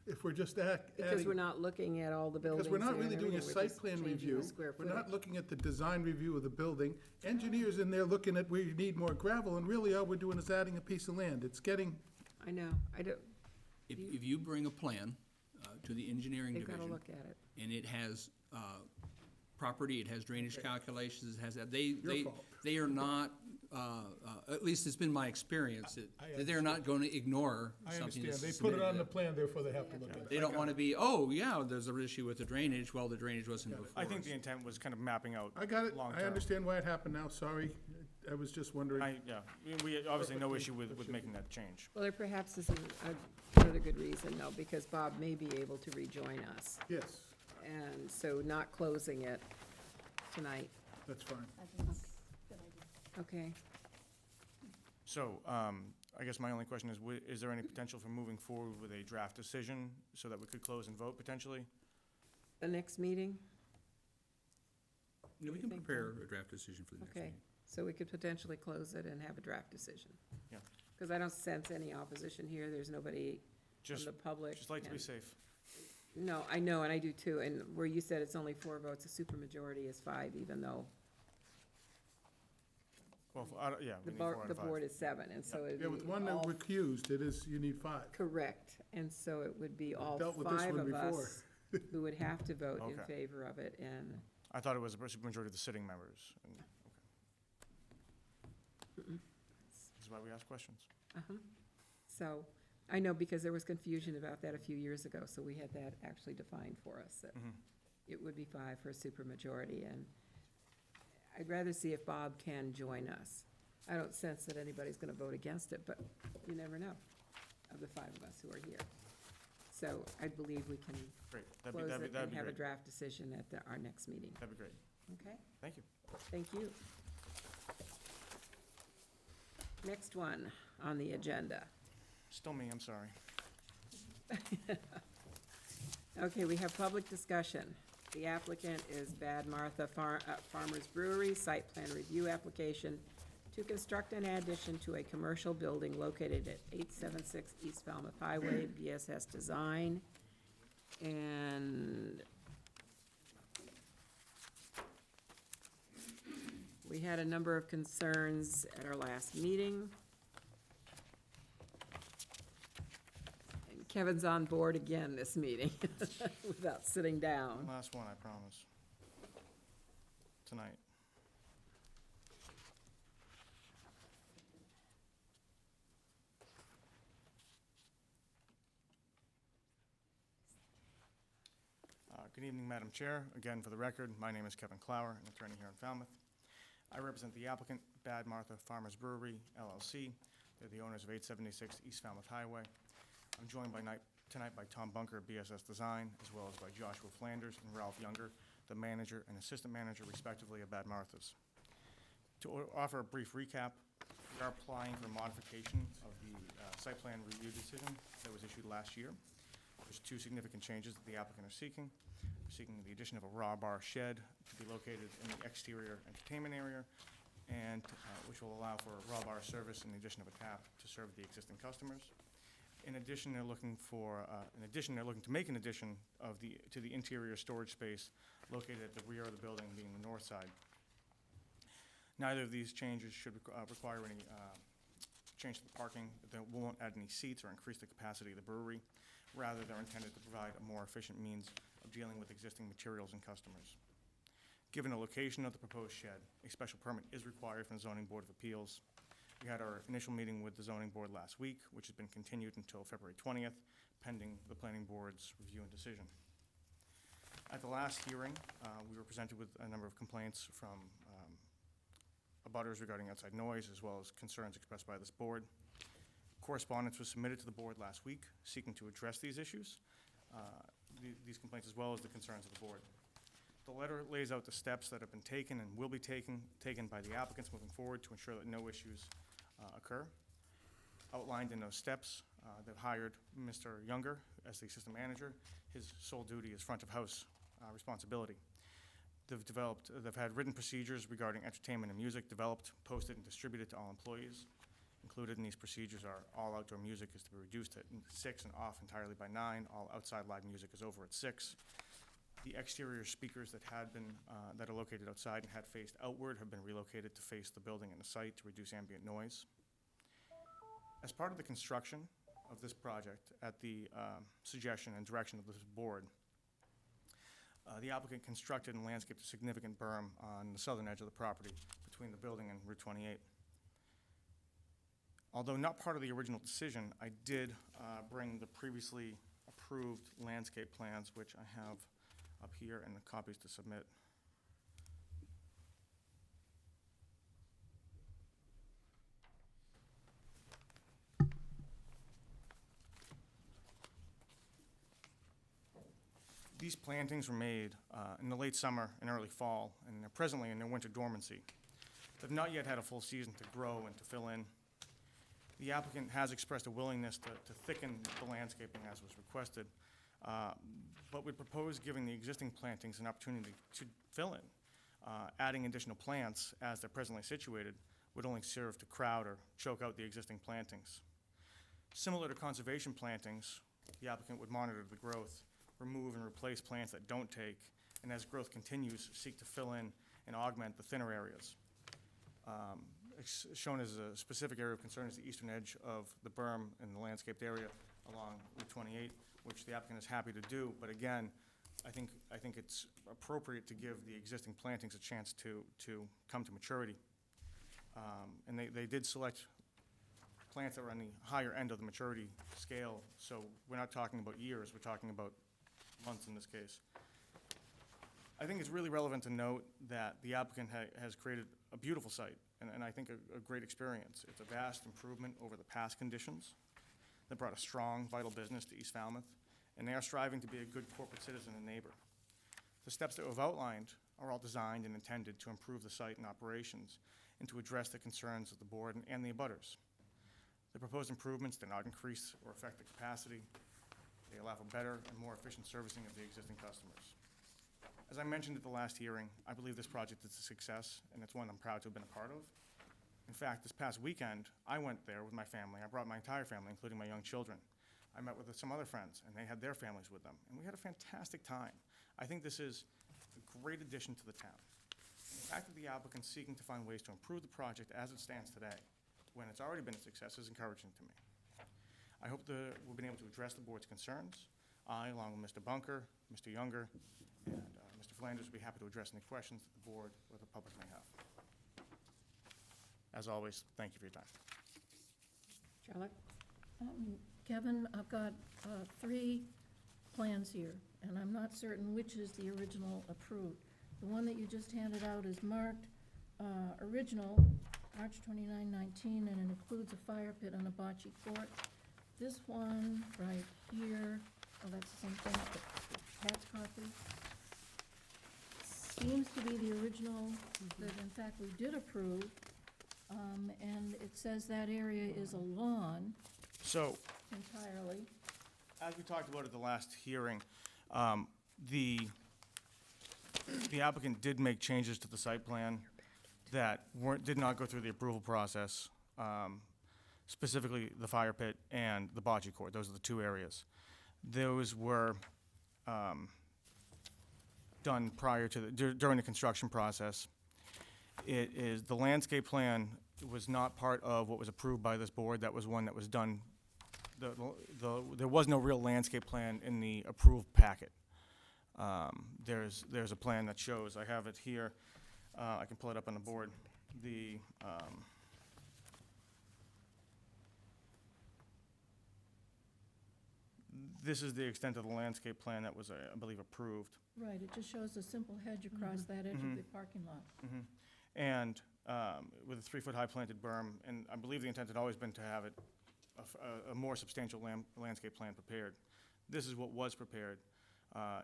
If we're just because adding. we're not looking at all the buildings Because we're not there and really doing a everything, we're site just plan changing the review. square We're not footage. looking at the design review of the building. Engineers in there looking at where you need more gravel, and really all we're doing is adding a piece of land. It's getting, I know, I don't, If you bring a plan to the engineering they've division. gotta look at it. And it has property, it has drainage calculations, it has that, they fault. they are not, at least it's been my experience, I that they're not going to ignore I something understand. that's They put submitted it to on the them. plan, therefore they have to look at it. They don't want to be, oh, yeah, there's an issue with the drainage, well, the drainage wasn't before I think us. the intent was kind of mapping out I got it. long I term. understand why it happened now. Sorry. I was just wondering. We obviously no issue with making that change. Well, there perhaps is another good reason, though, because Bob may be able to rejoin us. Yes, And so not closing it tonight, that's fine. I think it's a good idea. okay? So, I guess my only question is there any potential for moving forward with a draft decision so that we could close and vote potentially? The next meeting? Yeah, we you can think, prepare Tom? a draft decision for the next Okay, meeting. so we could potentially close it and have a draft decision. Yeah. Because I don't sense any opposition here, there's nobody from Just, the public. just like to be and- safe. No, I know, and I do too, and where you said it's only 4 votes, a supermajority is 5, even though Well, we need 4 out the of 5. board is 7, and so it'd Yeah, with be one that all recused, it is, you need 5. correct, and so it would be all Dealt with this 5 one of before. us who would have to vote in Okay. favor of it, and, I thought it was a supermajority of the sitting members. This is why we ask questions. so, I know because there was confusion about that a few years ago, so we had that actually defined for us, that it would be 5 for a supermajority, and I'd rather see if Bob can join us. I don't sense that anybody's gonna vote against it, but you never know, of the 5 of us who are here. So I believe we can Great, close it that'd and be have a great. draft decision at our next meeting, That'd be great. okay? Thank you. Thank you. Next one on the agenda. Still me, I'm sorry. Okay, we have public discussion. The applicant is Bad Martha Farmers Brewery, site plan review application to construct an addition to a commercial building located at 876 East Falmouth Highway, BSS Design. And we had a number of concerns at our last meeting. Kevin's on board again this meeting without sitting down. Last one, I promise. Tonight. Good evening, Madam Chair. Again, for the record, my name is Kevin Clower, an attorney here in Falmouth. I represent the applicant, Bad Martha Farmers Brewery, LLC. They're the owners of 876 East Falmouth Highway. I'm joined tonight by Tom Bunker, BSS Design, as well as by Joshua Flanders and Ralph Younger, the manager and assistant manager, respectively, of Bad Martha's. To offer a brief recap, we are applying for modification of the site plan review decision that was issued last year. There's two significant changes that the applicant are seeking. We're seeking the addition of a raw bar shed to be located in the exterior entertainment area, and which will allow for raw bar service in the addition of a tap to serve the existing customers. In addition, they're looking to make an addition to the interior storage space located at the rear of the building, being the north side. Neither of these changes should require any change to the parking. They won't add any seats or increase the capacity of the brewery. Rather, they're intended to provide a more efficient means of dealing with existing materials and customers. Given the location of the proposed shed, a special permit is required from the Zoning Board of Appeals. We had our initial meeting with the Zoning Board last week, which has been continued until February 20th, pending the Planning Board's review and decision. At the last hearing, we were presented with a number of complaints from abutters regarding outside noise, as well as concerns expressed by this board. Correspondence was submitted to the board last week, seeking to address these issues, these complaints, as well as the concerns of the board. The letter lays out the steps that have been taken and will be taken by the applicants moving forward to ensure that no issues occur. Outlined in those steps, they've hired Mr. Younger as the assistant manager. His sole duty is front of house responsibility. They've had written procedures regarding entertainment and music developed, posted, and distributed to all employees. Included in these procedures are all outdoor music is to be reduced at 6 and off entirely by 9. All outside live music is over at 6. The exterior speakers that are located outside and had faced outward have been relocated to face the building and the site to reduce ambient noise. As part of the construction of this project, at the suggestion and direction of this board, the applicant constructed and landscaped a significant berm on the southern edge of the property between the building and Route 28. Although not part of the original decision, I did bring the previously approved landscape plans, which I have up here, and the copies to submit. These plantings were made in the late summer and early fall, and they're presently in their winter dormancy. They've not yet had a full season to grow and to fill in. The applicant has expressed a willingness to thicken the landscaping as was requested, but would propose giving the existing plantings an opportunity to fill in. Adding additional plants as they're presently situated would only serve to crowd or choke out the existing plantings. Similar to conservation plantings, the applicant would monitor the growth, remove and replace plants that don't take, and as growth continues, seek to fill in and augment the thinner areas. Shown as a specific area of concern is the eastern edge of the berm in the landscaped area along Route 28, which the applicant is happy to do. But again, I think it's appropriate to give the existing plantings a chance to come to maturity. And they did select plants that were on the higher end of the maturity scale, so we're not talking about years, we're talking about months in this case. I think it's really relevant to note that the applicant has created a beautiful site, and I think a great experience. It's a vast improvement over the past conditions that brought a strong, vital business to East Falmouth, and they are striving to be a good corporate citizen and neighbor. The steps that we've outlined are all designed and intended to improve the site and operations and to address the concerns of the board and the abutters. The proposed improvements do not increase or affect the capacity. They allow for better and more efficient servicing of the existing customers. As I mentioned at the last hearing, I believe this project is a success, and it's one I'm proud to have been a part of. In fact, this past weekend, I went there with my family. I brought my entire family, including my young children. I met with some other friends, and they had their families with them, and we had a fantastic time. I think this is a great addition to the town. The fact that the applicant's seeking to find ways to improve the project as it stands today, when it's already been a success, is encouraging to me. I hope we've been able to address the board's concerns. I, along with Mr. Bunker, Mr. Younger, and Mr. Flanders, will be happy to address any questions that the board or the public may have. As always, thank you for your time. Charlotte? Kevin, I've got 3 plans here, and I'm not certain which is the original approved. The one that you just handed out is marked original, March 29, 19, and it includes a fire pit and a bocce court. This one right here, oh, that's the same thing, but Pat's copy, seems to be the original that in fact we did approve, and it says that area is a lawn So, entirely. as we talked about at the last hearing, the applicant did make changes to the site plan that did not go through the approval process, specifically the fire pit and the bocce court. Those are the 2 areas. Those were done prior to during the construction process. The landscape plan was not part of what was approved by this board. That was one that was done. There was no real landscape plan in the approved packet. There's a plan that shows, I have it here, I can pull it up on the board. This is the extent of the landscape plan that was, I believe, approved. Right, it just shows a simple hedge across that edge of the parking lot. And with a 3-foot-high planted berm, and I believe the intent had always been to have it, a more substantial landscape plan prepared. This is what was prepared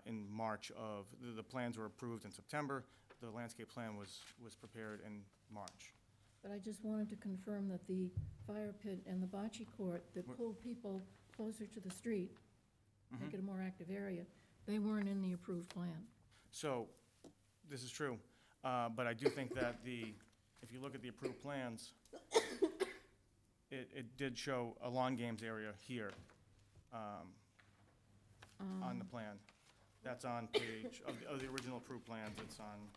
in March of, the plans were approved in September, the landscape plan was prepared in March. But I just wanted to confirm that the fire pit and the bocce court that pulled people closer to the street, make it a more active area, they weren't in the approved plan. So, this is true, but I do think that if you look at the approved plans, it did show a lawn games area here on the plan. That's on page, of the original approved plans, it's on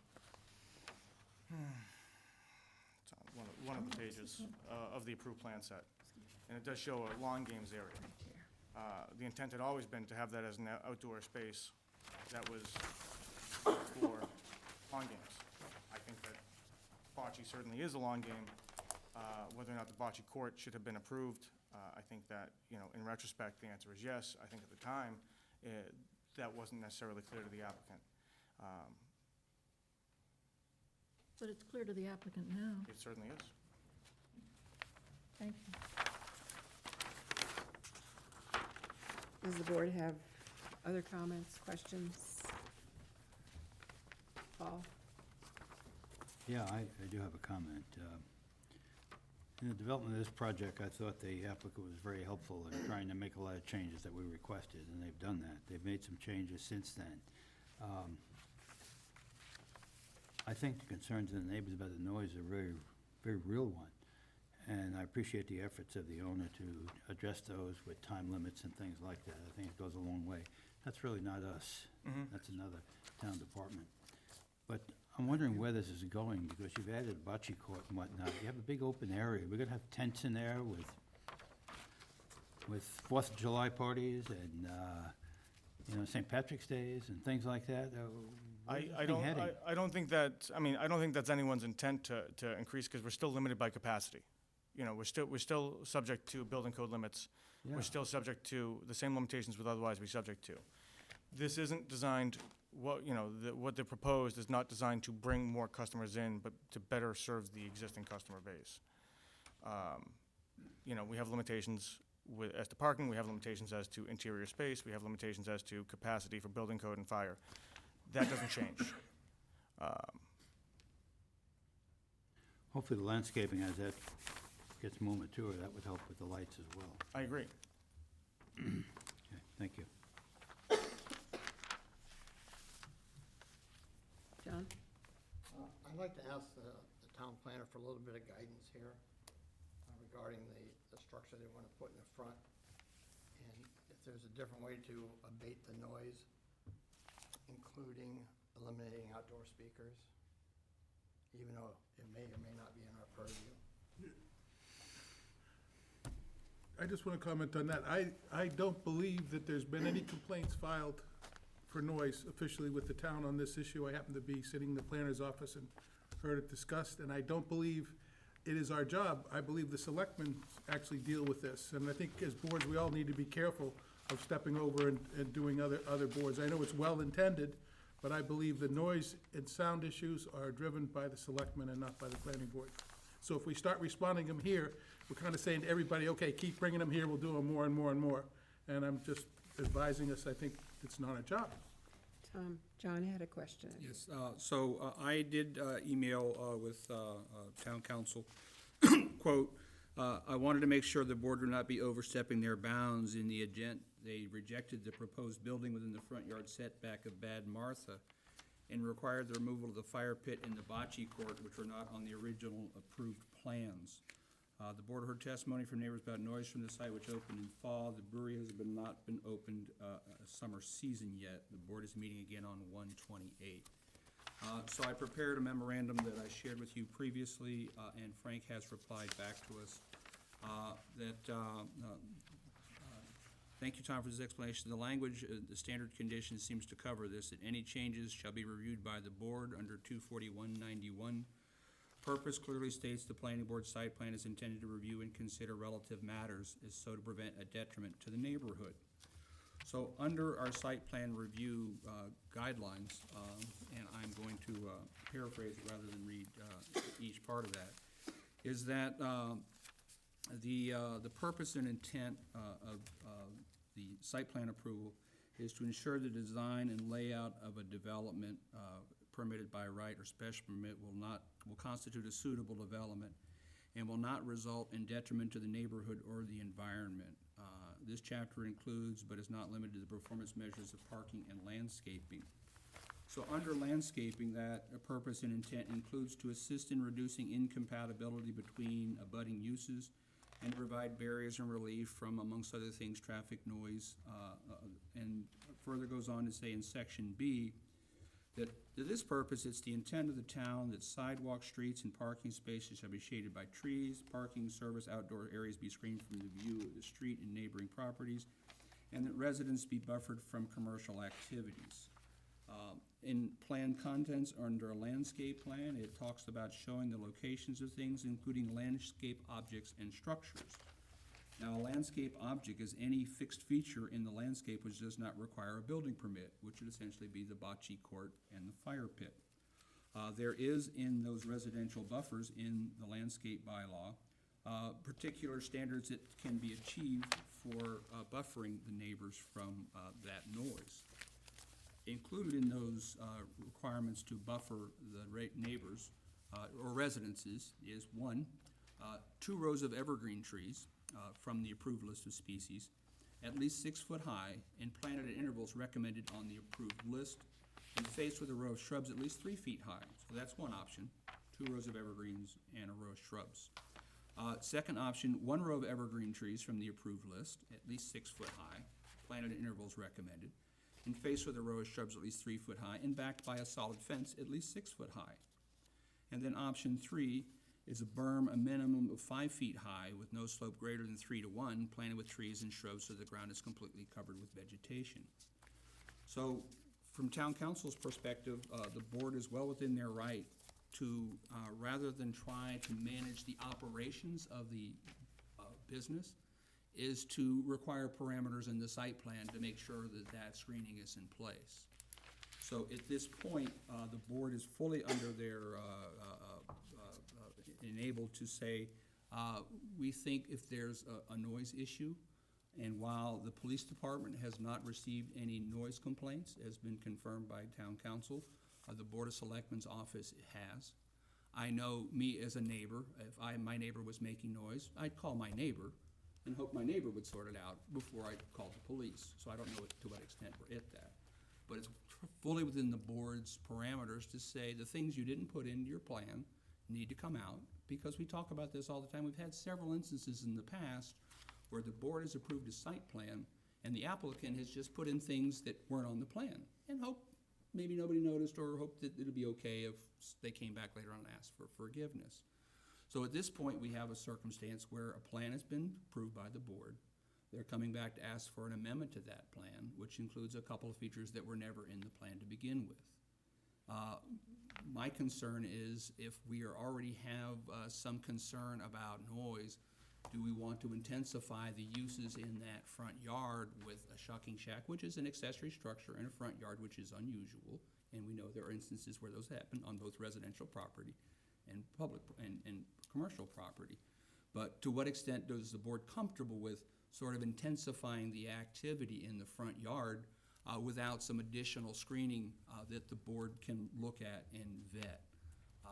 one of the pages of the approved plan set. And it does show a lawn games area. The intent had always been to have that as an outdoor space that was for lawn games. I think that bocce certainly is a lawn game. Whether or not the bocce court should have been approved, I think that, in retrospect, the answer is yes. I think at the time, that wasn't necessarily clear to the applicant. But it's clear to the applicant now. It certainly is. Thank you. Does the board have other comments, questions? Paul? Yeah, I do have a comment. In the development of this project, I thought the applicant was very helpful in trying to make a lot of changes that we requested, and they've done that. They've made some changes since then. I think the concerns of the neighbors about the noise are a very, very real one. And I appreciate the efforts of the owner to address those with time limits and things like that. I think it goes a long way. That's really not us. That's another town department. But I'm wondering where this is going, because you've added a bocce court and whatnot. You have a big open area. We're gonna have tents in there with 4th of July parties and, St. Patrick's Days and things like that. Where's this thing heading? I don't think that, I don't think that's anyone's intent to increase, because we're still limited by capacity. We're still subject to building code limits. Yeah. We're still subject to the same limitations we'd otherwise be subject to. This isn't designed, what they proposed is not designed to bring more customers in, but to better serve the existing customer base. We have limitations as to parking, we have limitations as to interior space, we have limitations as to capacity for building code and fire. That doesn't change. Hopefully the landscaping, as that gets more mature, that would help with the lights as well. I agree. Okay, thank you. John? I'd like to ask the town planner for a little bit of guidance here regarding the structure they want to put in the front, and if there's a different way to abate the noise, including eliminating outdoor speakers, even though it may or may not be in our purview. I just want to comment on that. I don't believe that there's been any complaints filed for noise officially with the town on this issue. I happen to be sitting in the planner's office and heard it discussed, and I don't believe it is our job. I believe the selectmen actually deal with this, and I think as boards, we all need to be careful of stepping over and doing other boards. I know it's well-intended, but I believe the noise and sound issues are driven by the selectmen and not by the planning board. So if we start responding them here, we're kind of saying to everybody, okay, keep bringing them here, we'll do them more and more and more. And I'm just advising us, I think it's not our job. Tom, John had a question. Yes, so I did email with town council, quote, I wanted to make sure the board would not be overstepping their bounds in the event they rejected the proposed building within the front yard setback of Bad Martha and required the removal of the fire pit and the bocce court, which were not on the original approved plans. The board heard testimony from neighbors about noise from the site, which opened in fall. The brewery has not been opened summer season yet. The board is meeting again on 1/28. So I prepared a memorandum that I shared with you previously, and Frank has replied back to us thank you, Tom, for this explanation. The language, the standard conditions seems to cover this, that any changes shall be reviewed by the board under 24191. Purpose clearly states the planning board site plan is intended to review and consider relative matters as so to prevent a detriment to the neighborhood. So under our site plan review guidelines, and I'm going to paraphrase it rather than read each part of that, is that the purpose and intent of the site plan approval is to ensure the design and layout of a development permitted by right or special permit will constitute a suitable development and will not result in detriment to the neighborhood or the environment. This chapter includes, but is not limited to, the performance measures of parking and landscaping. So under landscaping, that purpose and intent includes to assist in reducing incompatibility between abutting uses and provide barriers and relief from, amongst other things, traffic noise, and further goes on to say in section B, that to this purpose, it's the intent of the town that sidewalks, streets, and parking spaces shall be shaded by trees, parking, service, outdoor areas be screened from the view of the street and neighboring properties, and that residents be buffered from commercial activities. In plan contents under a landscape plan, it talks about showing the locations of things, including landscape objects and structures. Now, a landscape object is any fixed feature in the landscape which does not require a building permit, which would essentially be the bocce court and the fire pit. There is in those residential buffers in the landscape bylaw particular standards that can be achieved for buffering the neighbors from that noise. Included in those requirements to buffer the neighbors or residences is one, 2 rows of evergreen trees from the approved list of species, at least 6 foot high and planted at intervals recommended on the approved list, and faced with a row of shrubs at least 3 feet high. So that's one option, 2 rows of evergreens and a row of shrubs. Second option, 1 row of evergreen trees from the approved list, at least 6 foot high, planted at intervals recommended, and faced with a row of shrubs at least 3 foot high and backed by a solid fence at least 6 foot high. And then option 3 is a berm a minimum of 5 feet high with no slope greater than 3 to 1, planted with trees and shrubs so the ground is completely covered with vegetation. So from town council's perspective, the board is well within their right to, rather than try to manage the operations of the business, is to require parameters in the site plan to make sure that that screening is in place. So at this point, the board is fully under their, enabled to say, we think if there's a noise issue, and while the police department has not received any noise complaints, as been confirmed by town council, the Board of Selectmen's office has. I know me as a neighbor, if my neighbor was making noise, I'd call my neighbor and hope my neighbor would sort it out before I called the police. So I don't know to what extent we're at that. But it's fully within the board's parameters to say the things you didn't put into your plan need to come out, because we talk about this all the time. We've had several instances in the past where the board has approved a site plan and the applicant has just put in things that weren't on the plan and hope maybe nobody noticed, or hope that it'll be okay if they came back later on and asked for forgiveness. So at this point, we have a circumstance where a plan has been approved by the board. They're coming back to ask for an amendment to that plan, which includes a couple of features that were never in the plan to begin with. My concern is if we already have some concern about noise, do we want to intensify the uses in that front yard with a shucking shack, which is an accessory structure in a front yard, which is unusual, and we know there are instances where those happen on both residential property and public and commercial property. But to what extent is the board comfortable with sort of intensifying the activity in the front yard without some additional screening that the board can look at and vet?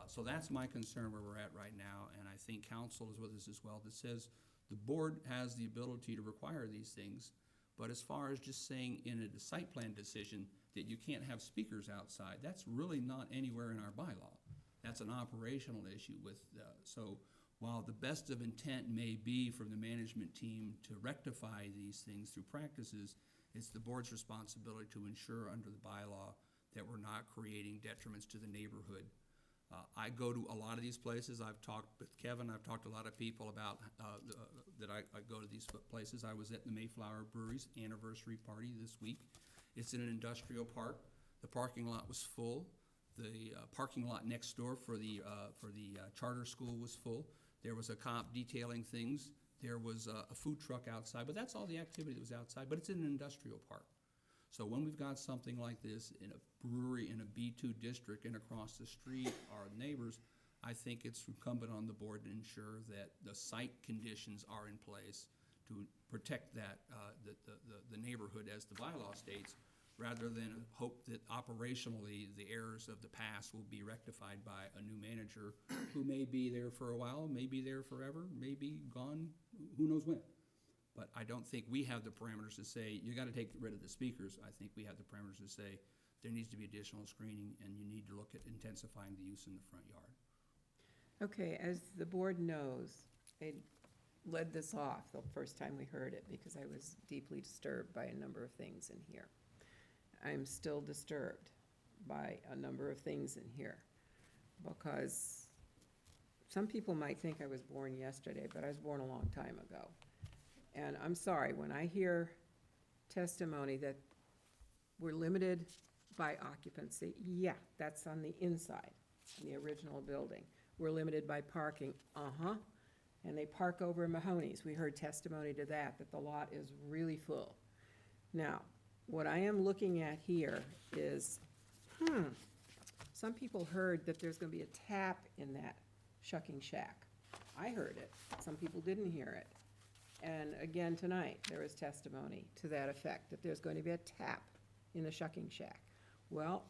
So that's my concern where we're at right now, and I think council is with us as well, that says the board has the ability to require these things, but as far as just saying in a site plan decision that you can't have speakers outside, that's really not anywhere in our bylaw. That's an operational issue with, so while the best of intent may be from the management team to rectify these things through practices, it's the board's responsibility to ensure under the bylaw that we're not creating detriments to the neighborhood. I go to a lot of these places. I've talked with Kevin. I've talked to a lot of people about that I go to these places. I was at the Mayflower Brewery's anniversary party this week. It's in an industrial park. The parking lot was full. The parking lot next door for the charter school was full. There was a cop detailing things. There was a food truck outside, but that's all the activity that was outside, but it's in an industrial park. So when we've got something like this in a brewery in a B2 district and across the street are neighbors, I think it's incumbent on the board to ensure that the site conditions are in place to protect that, the neighborhood as the bylaw states, rather than hope that operationally the errors of the past will be rectified by a new manager who may be there for a while, may be there forever, may be gone, who knows when. But I don't think we have the parameters to say, you gotta take rid of the speakers. I think we have the parameters to say, there needs to be additional screening and you need to look at intensifying the use in the front yard. Okay, as the board knows, they led this off the first time we heard it because I was deeply disturbed by a number of things in here. I'm still disturbed by a number of things in here because some people might think I was born yesterday, but I was born a long time ago. And I'm sorry, when I hear testimony that we're limited by occupancy, yeah, that's on the inside, in the original building. We're limited by parking, and they park over in Mahoney's. We heard testimony to that the lot is really full. Now, what I am looking at here is, some people heard that there's gonna be a tap in that shucking shack. I heard it, some people didn't hear it. And again, tonight, there was testimony to that effect, that there's going to be a tap in the shucking shack. Well,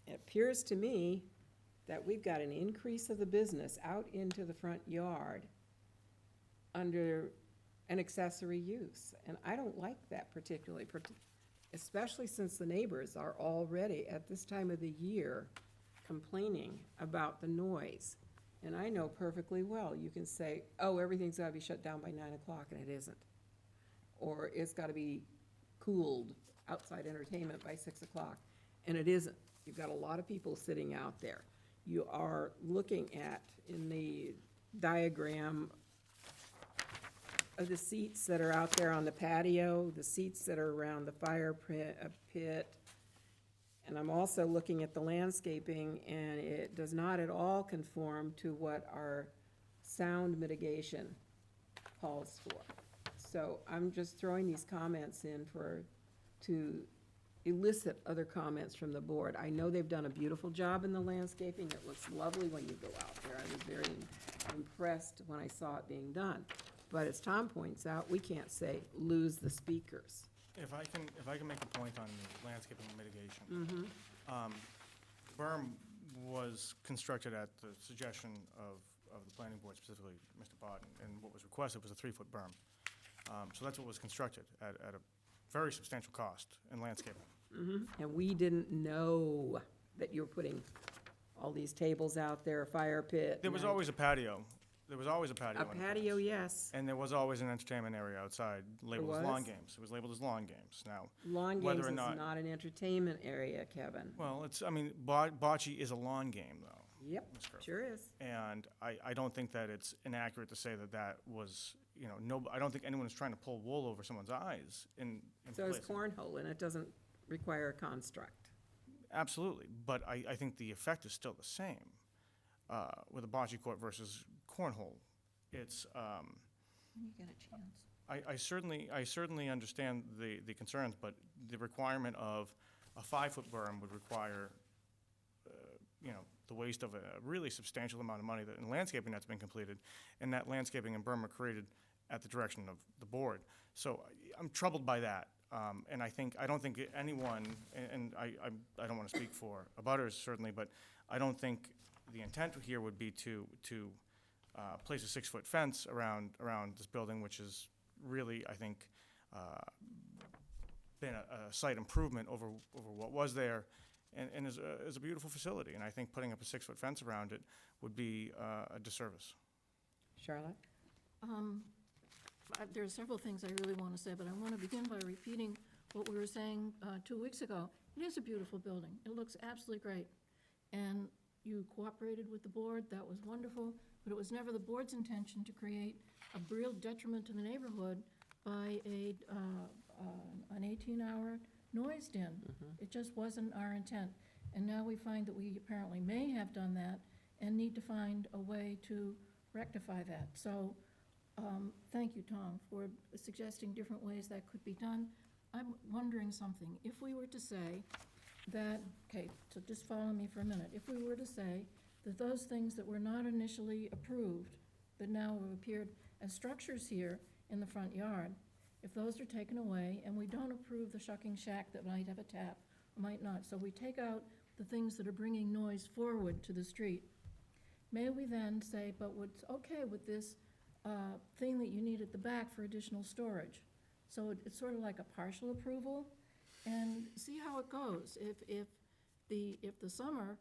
it appears to me that we've got an increase of the business out into the front yard under an accessory use. And I don't like that particularly, especially since the neighbors are already, at this time of the year, complaining about the noise. And I know perfectly well, you can say, oh, everything's gotta be shut down by 9 o'clock, and it isn't. Or it's gotta be cooled, outside entertainment by 6 o'clock, and it isn't. You've got a lot of people sitting out there. You are looking at, in the diagram, of the seats that are out there on the patio, the seats that are around the fire pit, and I'm also looking at the landscaping, and it does not at all conform to what our sound mitigation calls for. So I'm just throwing these comments in to elicit other comments from the board. I know they've done a beautiful job in the landscaping. It looks lovely when you go out there. I was very impressed when I saw it being done. But as Tom points out, we can't say, lose the speakers. If I can make a point on the landscaping mitigation. Berm was constructed at the suggestion of the planning board, specifically Mr. Bodden, and what was requested was a 3-foot berm. So that's what was constructed at a very substantial cost in landscaping. And we didn't know that you were putting all these tables out there, a fire pit. There was always a patio. There was always a patio. A in patio, place. yes. And there was always an entertainment area outside labeled as was? lawn games. It was labeled as lawn games. Now, Lawn whether games or is not an entertainment area, Kevin. well, bocce is a lawn game, though. Yep, Ms. Kerr. sure is. And I don't think that it's inaccurate to say that that was, no, I don't think anyone is trying to pull wool over someone's eyes in So is placing- cornhole, and it doesn't require a construct. Absolutely, but I think the effect is still the same with a bocce court versus cornhole. It's, When you get a chance. I certainly understand the concerns, but the requirement of a 5-foot berm would require, the waste of a really substantial amount of money in landscaping that's been completed, and that landscaping and berm are created at the direction of the board. So I'm troubled by that, and I don't think anyone, and I don't want to speak for abutters certainly, but I don't think the intent here would be to place a 6-foot fence around this building, which is really, I think, been a slight improvement over what was there, and is a beautiful facility. And I think putting up a 6-foot fence around it would be a disservice. Charlotte? There are several things I really want to say, but I want to begin by repeating what we were saying 2 weeks ago. It is a beautiful building. It looks absolutely great. And you cooperated with the board, that was wonderful, but it was never the board's intention to create a real detriment to the neighborhood by an 18-hour noise den. It just wasn't our intent. And now we find that we apparently may have done that and need to find a way to rectify that. So, thank you, Tom, for suggesting different ways that could be done. I'm wondering something. If we were to say that, okay, so just follow me for a minute. If we were to say that those things that were not initially approved, that now have appeared as structures here in the front yard, if those are taken away, and we don't approve the shucking shack that might have a tap, or might not, so we take out the things that are bringing noise forward to the street, may we then say, but what's okay with this thing that you need at the back for additional storage? So it's sort of like a partial approval, and see how it goes. If the summer,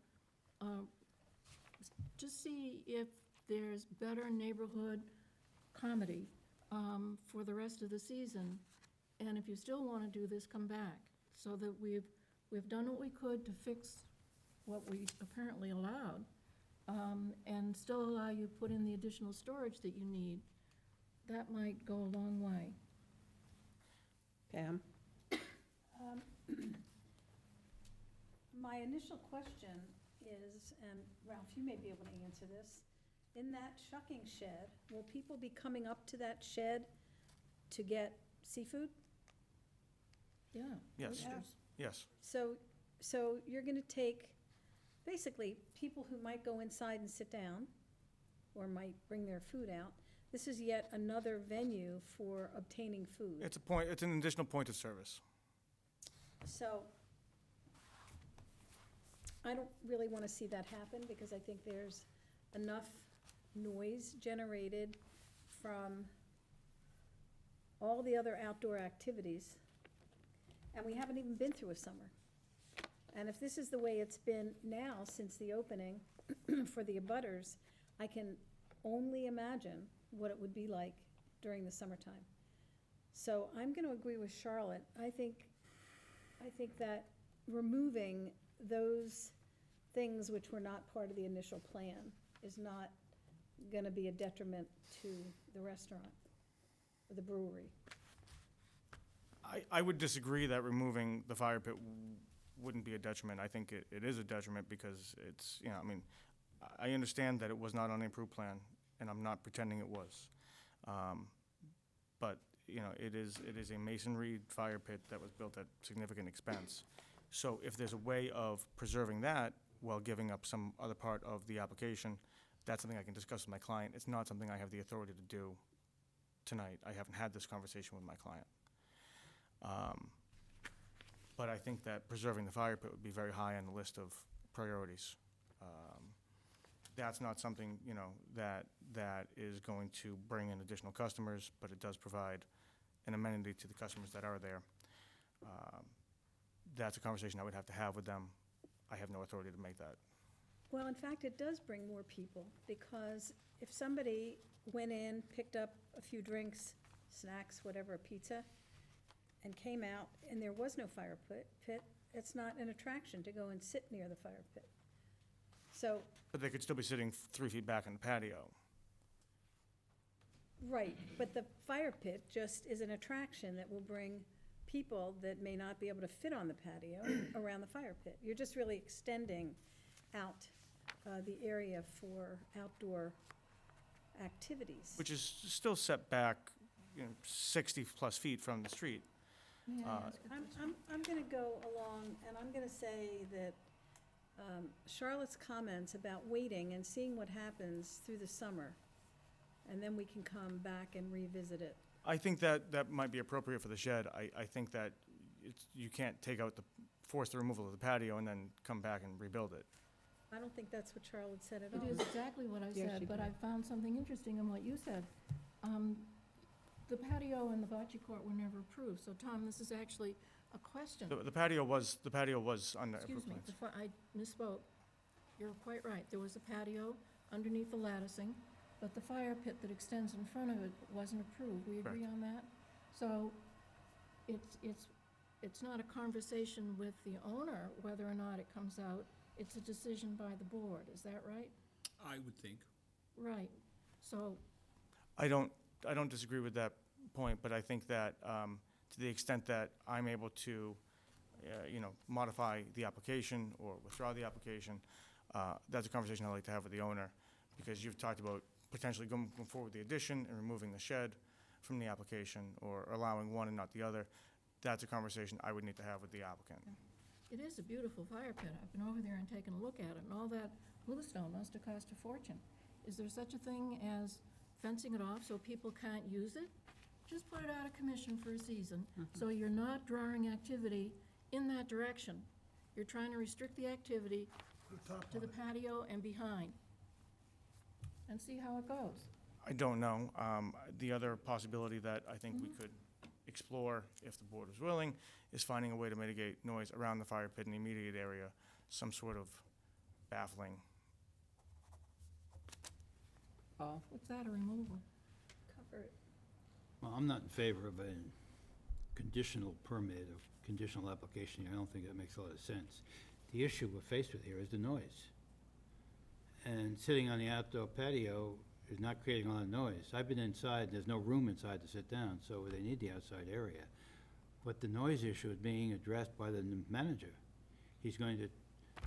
just see if there's better neighborhood comedy for the rest of the season, and if you still want to do this, come back, so that we've done what we could to fix what we apparently allowed, and still allow you to put in the additional storage that you need. That might go a long way. Pam? My initial question is, and Ralph, you may be able to answer this, in that shucking shed, will people be coming up to that shed to get seafood? Yeah. Yes. oysters. Yes. So you're gonna take, basically, people who might go inside and sit down, or might bring their food out, this is yet another venue for obtaining food. It's an additional point of service. So, I don't really wanna see that happen, because I think there's enough noise generated from all the other outdoor activities, and we haven't even been through a summer. And if this is the way it's been now since the opening for the abutters, I can only imagine what it would be like during the summertime. So I'm gonna agree with Charlotte. I think that removing those things which were not part of the initial plan is not gonna be a detriment to the restaurant or the brewery. I would disagree that removing the fire pit wouldn't be a detriment. I think it is a detriment because it's, I understand that it was not on the approved plan, and I'm not pretending it was. But, it is a masonry fire pit that was built at significant expense. So if there's a way of preserving that while giving up some other part of the application, that's something I can discuss with my client. It's not something I have the authority to do tonight. I haven't had this conversation with my client. But I think that preserving the fire pit would be very high on the list of priorities. That's not something, that is going to bring in additional customers, but it does provide an amenity to the customers that are there. That's a conversation I would have to have with them. I have no authority to make that. Well, in fact, it does bring more people, because if somebody went in, picked up a few drinks, snacks, whatever, a pizza, and came out, and there was no fire pit, it's not an attraction to go and sit near the fire pit. So, But they could still be sitting 3 feet back in the patio. right, but the fire pit just is an attraction that will bring people that may not be able to fit on the patio around the fire pit. You're just really extending out the area for outdoor activities. Which is still set back, 60-plus feet from the street. May I ask a question? I'm gonna go along, and I'm gonna say that Charlotte's comments about waiting and seeing what happens through the summer, and then we can come back and revisit it. I think that might be appropriate for the shed. I think that you can't force the removal of the patio and then come back and rebuild it. I don't think that's what Charlotte said at It all. is exactly what I Yes, said, she but did. I found something interesting in what you said. The patio and the bocce court were never approved, so Tom, this is actually a question. The patio was on the Excuse approved me, plans. I misspoke. You're quite right. There was a patio underneath the latticing, but the fire pit that extends in front of it wasn't approved. We agree on that? So it's not a conversation with the owner whether or not it comes out. It's a decision by the board. Is that right? I would think. Right. So, I don't disagree with that point, but I think that to the extent that I'm able to, modify the application or withdraw the application, that's a conversation I'd like to have with the owner, because you've talked about potentially going forward with the addition and removing the shed from the application, or allowing one and not the other. That's a conversation I would need to have with the applicant. it is a beautiful fire pit. I've been over there and taken a look at it, and all that bluestone must have cost a fortune. Is there such a thing as fencing it off so people can't use it? Just put it out of commission for a season, so you're not drawing activity in that direction. You're trying to restrict the activity to the patio and behind, and see how it goes. I don't know. The other possibility that I think we could explore, if the board is willing, is finding a way to mitigate noise around the fire pit in the immediate area, some sort of baffling. Paul? What's that, a removal? Cover it. Well, I'm not in favor of a conditional permit or conditional application here. I don't think that makes a lot of sense. The issue we're faced with here is the noise. And sitting on the outdoor patio is not creating a lot of noise. I've been inside, there's no room inside to sit down, so they need the outside area. But the noise issue is being addressed by the manager. He's going to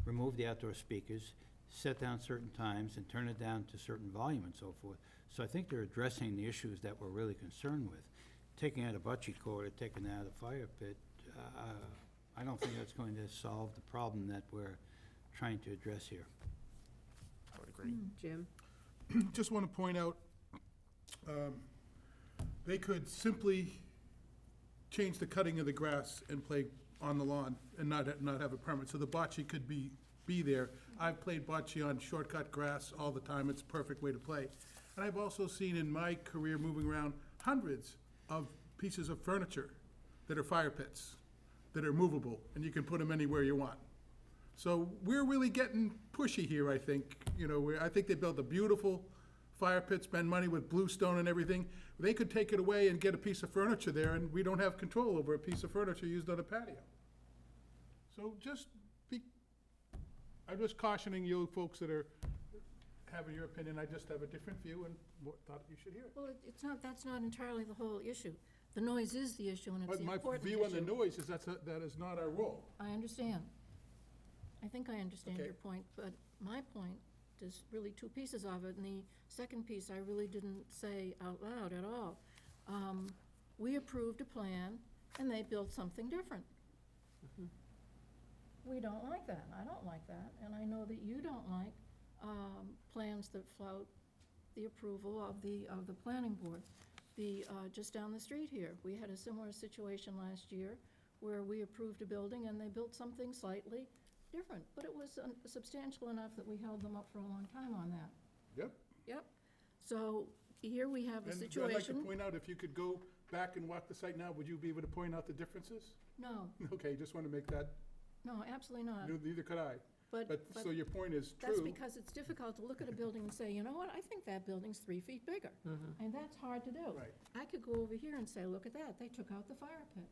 remove the outdoor speakers, set down certain times, and turn it down to certain volume and so forth. So I think they're addressing the issues that we're really concerned with. Taking out a bocce court or taking out a fire pit, I don't think that's going to solve the problem that we're trying to address here. I would agree. Jim? Just want to point out, they could simply change the cutting of the grass and play on the lawn and not have a permit. So the bocce could be there. I've played bocce on shortcut grass all the time. It's a perfect way to play. And I've also seen in my career moving around hundreds of pieces of furniture that are fire pits, that are movable, and you can put them anywhere you want. So we're really getting pushy here, I think. I think they built a beautiful fire pit, spend money with bluestone and everything. They could take it away and get a piece of furniture there, and we don't have control over a piece of furniture used on a patio. So I'm just cautioning you folks that are having your opinion. I just have a different view and thought you should hear it. Well, that's not entirely the whole issue. The noise is the issue, and it's But the my important view on the issue. noise is that is not our role. I understand. I think I understand Okay. your point, but my point, there's really two pieces of it, and the second piece I really didn't say out loud at all. We approved a plan, and they built something different. We don't like that, I don't like that, and I know that you don't like plans that flout the approval of the planning board. Just down the street here, we had a similar situation last year where we approved a building and they built something slightly different, but it was substantial enough that we held them up for a long time on that. Yep. Yep. So here we have a And I'd like to situation. point out, if you could go back and walk the site now, would you be able to point out the differences? No, Okay, just want to make that, no, absolutely not. neither could I. But, so your point is That's true. because it's difficult to look at a building and say, you know what, I think that building's 3 feet bigger. And that's hard to do. Right. I could go over here and say, look at that, they took out the fire pit.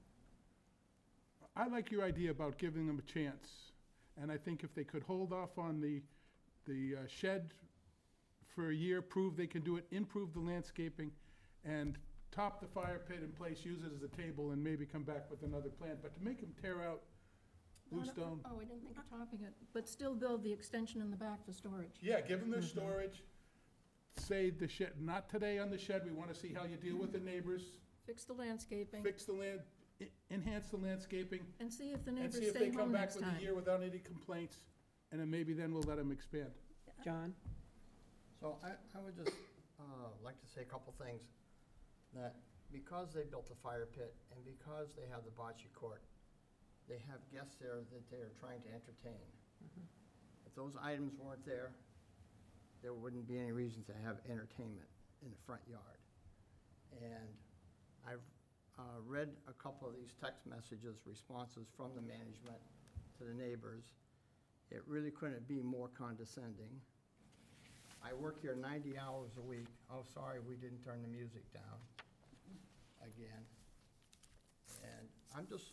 I like your idea about giving them a chance. And I think if they could hold off on the shed for a year, prove they can do it, improve the landscaping, and top the fire pit in place, use it as a table, and maybe come back with another plan. But to make them tear out bluestone, Oh, I didn't think of topping it, but still build the extension in the back for storage. yeah, give them their storage. Say the shed, not today on the shed, we want to see how you deal with the neighbors, Fix the landscaping, fix the land, enhance the landscaping, and see if the and neighbors see if stay they come home back next with time. a year without any complaints, and then maybe then we'll let them expand. John? So I would just like to say a couple things, that because they built the fire pit and because they have the bocce court, they have guests there that they are trying to entertain. If those items weren't there, there wouldn't be any reason to have entertainment in the front yard. And I've read a couple of these text messages, responses from the management to the neighbors. It really couldn't be more condescending. I work here 90 hours a week. Oh, sorry, we didn't turn the music down again. And I'm just,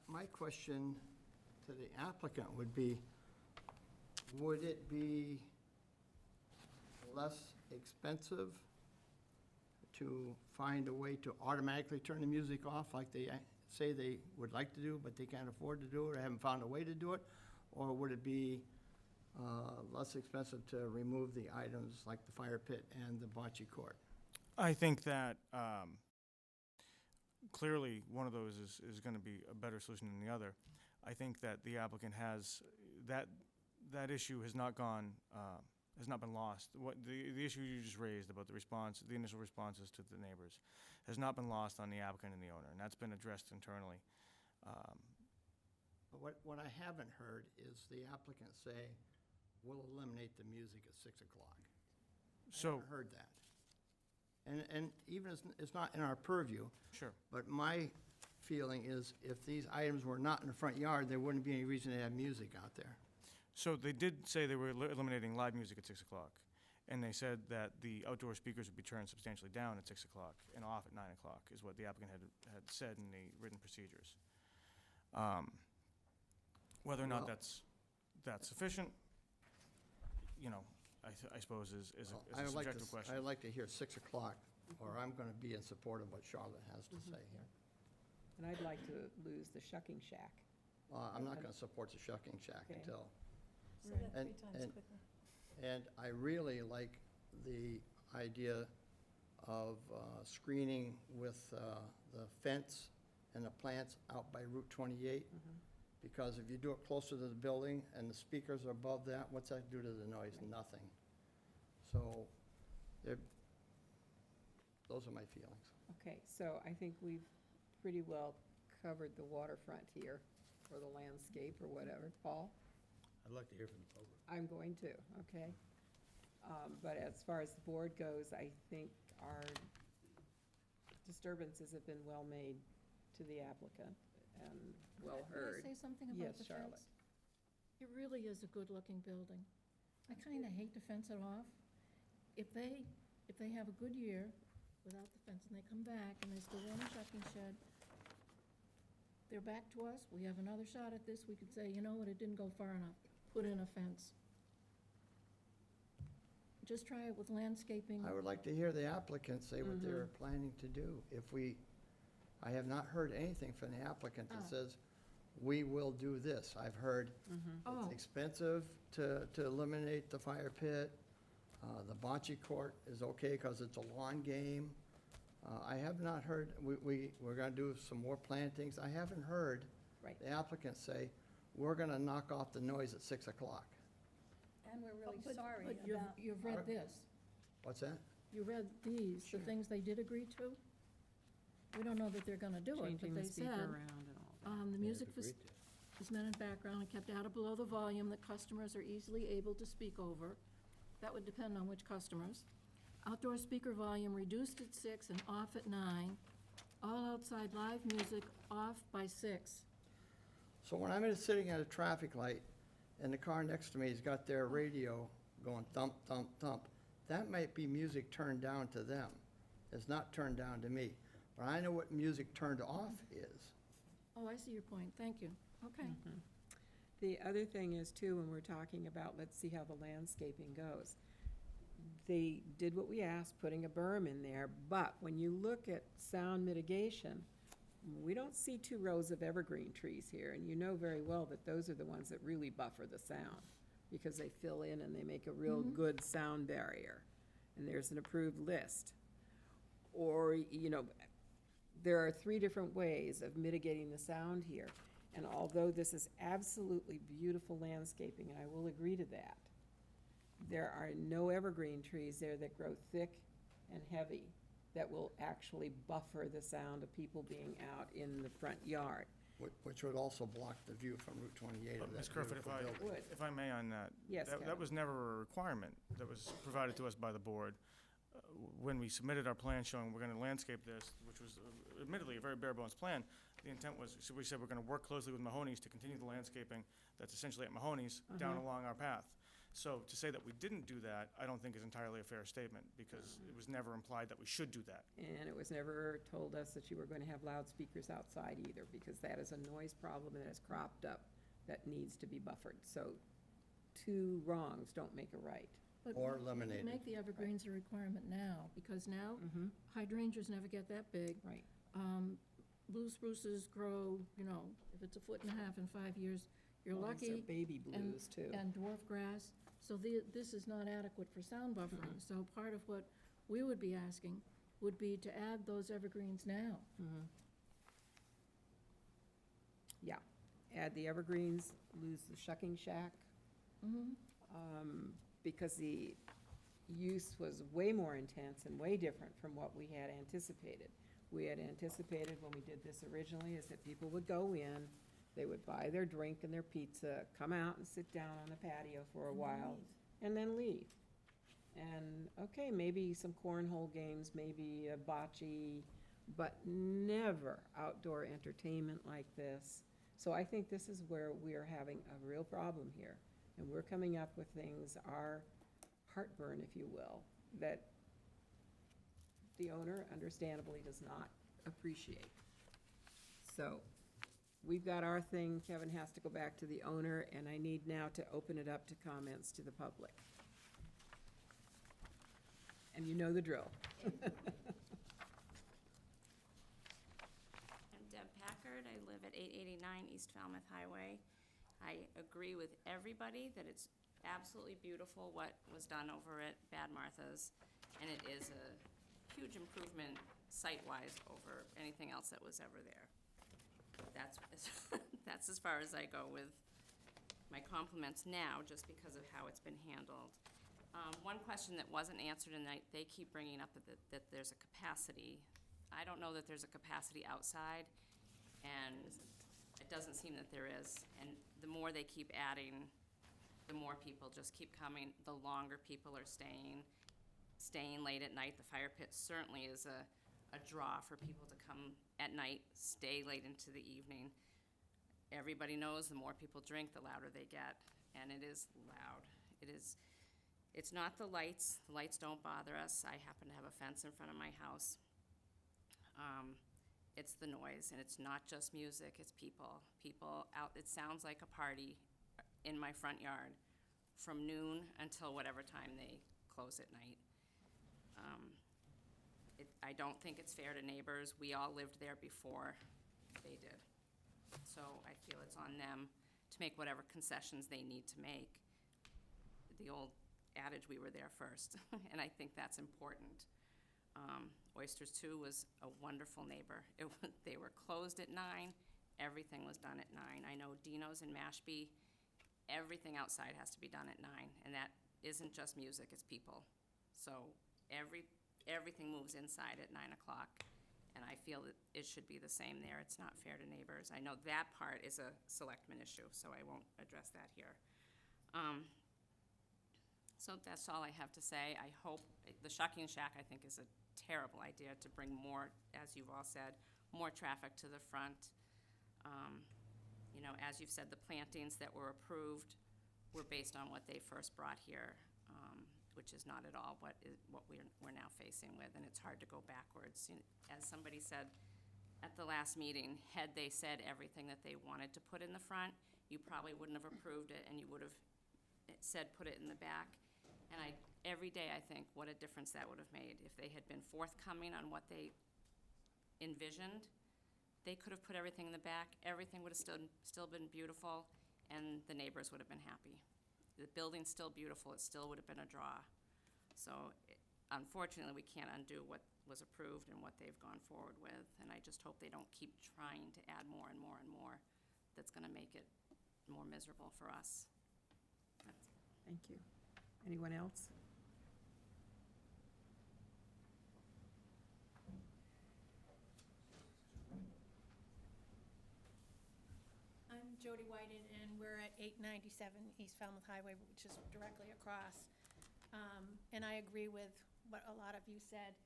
my question to the applicant would be, would it be less expensive to find a way to automatically turn the music off like they say they would like to do, but they can't afford to do it or haven't found a way to do it? Or would it be less expensive to remove the items like the fire pit and the bocce court? I think that clearly one of those is going to be a better solution than the other. I think that the applicant has, that issue has not gone, has not been lost. What the issue you just raised about the response, the initial responses to the neighbors, has not been lost on the applicant and the owner, and that's been addressed internally. But what I haven't heard is the applicant say, we'll eliminate the music at 6 o'clock. I So, haven't heard that. And even it's not in our purview, sure. but my feeling is if these items were not in the front yard, there wouldn't be any reason to have music out there. So they did say they were eliminating live music at 6 o'clock, and they said that the outdoor speakers would be turned substantially down at 6 o'clock and off at 9 o'clock, is what the applicant had said in the written procedures. Whether or not Well- that's sufficient, you know, I suppose is Well, a subjective question. I'd like to hear 6 o'clock, or I'm going to be in support of what Charlotte has to say here. And I'd like to lose the shucking shack. I'm not going to support the shucking shack Okay. until, Say that And- 3 times and- quickly. and I really like the idea of screening with the fence and the plants out by Route 28. Because if you do it closer to the building and the speakers are above that, what's that do to the noise? Nothing. So, those are my feelings. Okay, so I think we've pretty well covered the waterfront here, or the landscape, or whatever. Paul? I'd like to hear from the public. I'm going to, okay? But as far as the board goes, I think our disturbances have been well made to the applicant and well heard. Can I say something about Yes, the Charlotte. fence? It really is a good-looking building. I kind of hate to fence it off. If they have a good year without the fence and they come back and they still want a shucking shed, they're back to us, we have another shot at this, we could say, you know what, it didn't go far enough, put in a fence. Just try it with landscaping. I would like to hear the applicant say what they're planning to do. I have not heard anything from the applicant that Oh. says, we will do this. I've heard Oh. it's expensive to eliminate the fire pit. The bocce court is okay because it's a lawn game. I have not heard, we're gonna do some more plantings. I haven't heard Right. the applicant say, we're gonna knock off the noise at 6 o'clock. And we're really But- sorry but about, you've read this. What's that? You read these, the things they did agree to? We don't know that they're gonna do it, but Changing the they speaker said, around and all that. the music is meant in background and kept out of below the volume that customers are easily able to speak over. That would depend on which customers. Outdoor speaker volume reduced at 6 and off at 9. All outside live music off by 6. So when I'm sitting at a traffic light and the car next to me has got their radio going thump, thump, thump, that might be music turned down to them. It's not turned down to me. But I know what music turned off is. Oh, I see your point, thank you. Okay. The other thing is too, when we're talking about, let's see how the landscaping goes. They did what we asked, putting a berm in there, but when you look at sound mitigation, we don't see 2 rows of evergreen trees here, and you know very well that those are the ones that really buffer the sound, because they fill in and they make a real good sound barrier. And there's an approved list. Or, you know, there are 3 different ways of mitigating the sound here. And although this is absolutely beautiful landscaping, and I will agree to that, there are no evergreen trees there that grow thick and heavy that will actually buffer the sound of people being out in the front yard. Which would also block the view from Route 28 of that Ms. Kerfoot, beautiful building. Would. if I may on that. Yes, That Kevin. was never a requirement that was provided to us by the board. When we submitted our plan showing we're gonna landscape this, which was admittedly a very bare bones plan, the intent was, so we said we're gonna work closely with Mahoney's to continue the landscaping that's essentially at Mahoney's down along our path. So to say that we didn't do that, I don't think is entirely a fair statement, because it was never implied that we should do that. And it was never told us that you were going to have loudspeakers outside either, because that is a noise problem that has cropped up that needs to be buffered. So 2 wrongs don't make a right. But Or we eliminated. Make the evergreens a requirement now, because now hydrangeas never get that big. Right. Blue spruces grow, you know, if it's 1.5 feet in 5 years, you're Well, these are lucky. baby blues too. And dwarf grass. So this is not adequate for sound buffering. So part of what we would be asking would be to add those evergreens now. Yeah, add the evergreens, lose the shucking shack. Because the use was way more intense and way different from what we had anticipated. We had anticipated when we did this originally is that people would go in, they would buy their drink and their pizza, come out and sit down on the patio for a while, and then leave. And, okay, maybe some cornhole games, maybe a bocce, but never outdoor entertainment like this. So I think this is where we are having a real problem here. And we're coming up with things, our heartburn, if you will, that the owner understandably does not appreciate. So, we've got our thing, Kevin has to go back to the owner, and I need now to open it up to comments to the public. And you know the drill. I'm Deb Packard. I live at 889 East Falmouth Highway. I agree with everybody that it's absolutely beautiful what was done over at Bad Martha's, and it is a huge improvement site-wise over anything else that was ever there. That's as far as I go with my compliments now, just because of how it's been handled. One question that wasn't answered, and they keep bringing up that there's a capacity. I don't know that there's a capacity outside, and it doesn't seem that there is. And the more they keep adding, the more people just keep coming, the longer people are staying late at night. The fire pit certainly is a draw for people to come at night, stay late into the evening. Everybody knows the more people drink, the louder they get, and it is loud. It's not the lights. The lights don't bother us. I happen to have a fence in front of my house. It's the noise, and it's not just music, it's people. People out, it sounds like a party in my front yard from noon until whatever time they close at night. I don't think it's fair to neighbors. We all lived there before they did. So I feel it's on them to make whatever concessions they need to make. The old adage, we were there first, and I think that's important. Oysters 2 was a wonderful neighbor. They were closed at 9, everything was done at 9. I know Dino's in Mashpee, everything outside has to be done at 9, and that isn't just music, it's people. So everything moves inside at 9 o'clock, and I feel that it should be the same there. It's not fair to neighbors. I know that part is a selectman issue, so I won't address that here. So that's all I have to say. I hope, the Shucking Shack, I think, is a terrible idea to bring more, as you've all said, more traffic to the front. You know, as you've said, the plantings that were approved were based on what they first brought here, which is not at all what we're now facing with, and it's hard to go backwards. As somebody said at the last meeting, had they said everything that they wanted to put in the front, you probably wouldn't have approved it, and you would have said, put it in the back. And every day I think, what a difference that would have made. If they had been forthcoming on what they envisioned, they could have put everything in the back, everything would have still been beautiful, and the neighbors would have been happy. The building's still beautiful, it still would have been a draw. So unfortunately, we can't undo what was approved and what they've gone forward with, and I just hope they don't keep trying to add more and more and more. That's gonna make it more miserable for us. Thank you. Anyone else? I'm Jody Whiten, and we're at 897 East Falmouth Highway, which is directly across. And I agree with what a lot of you said,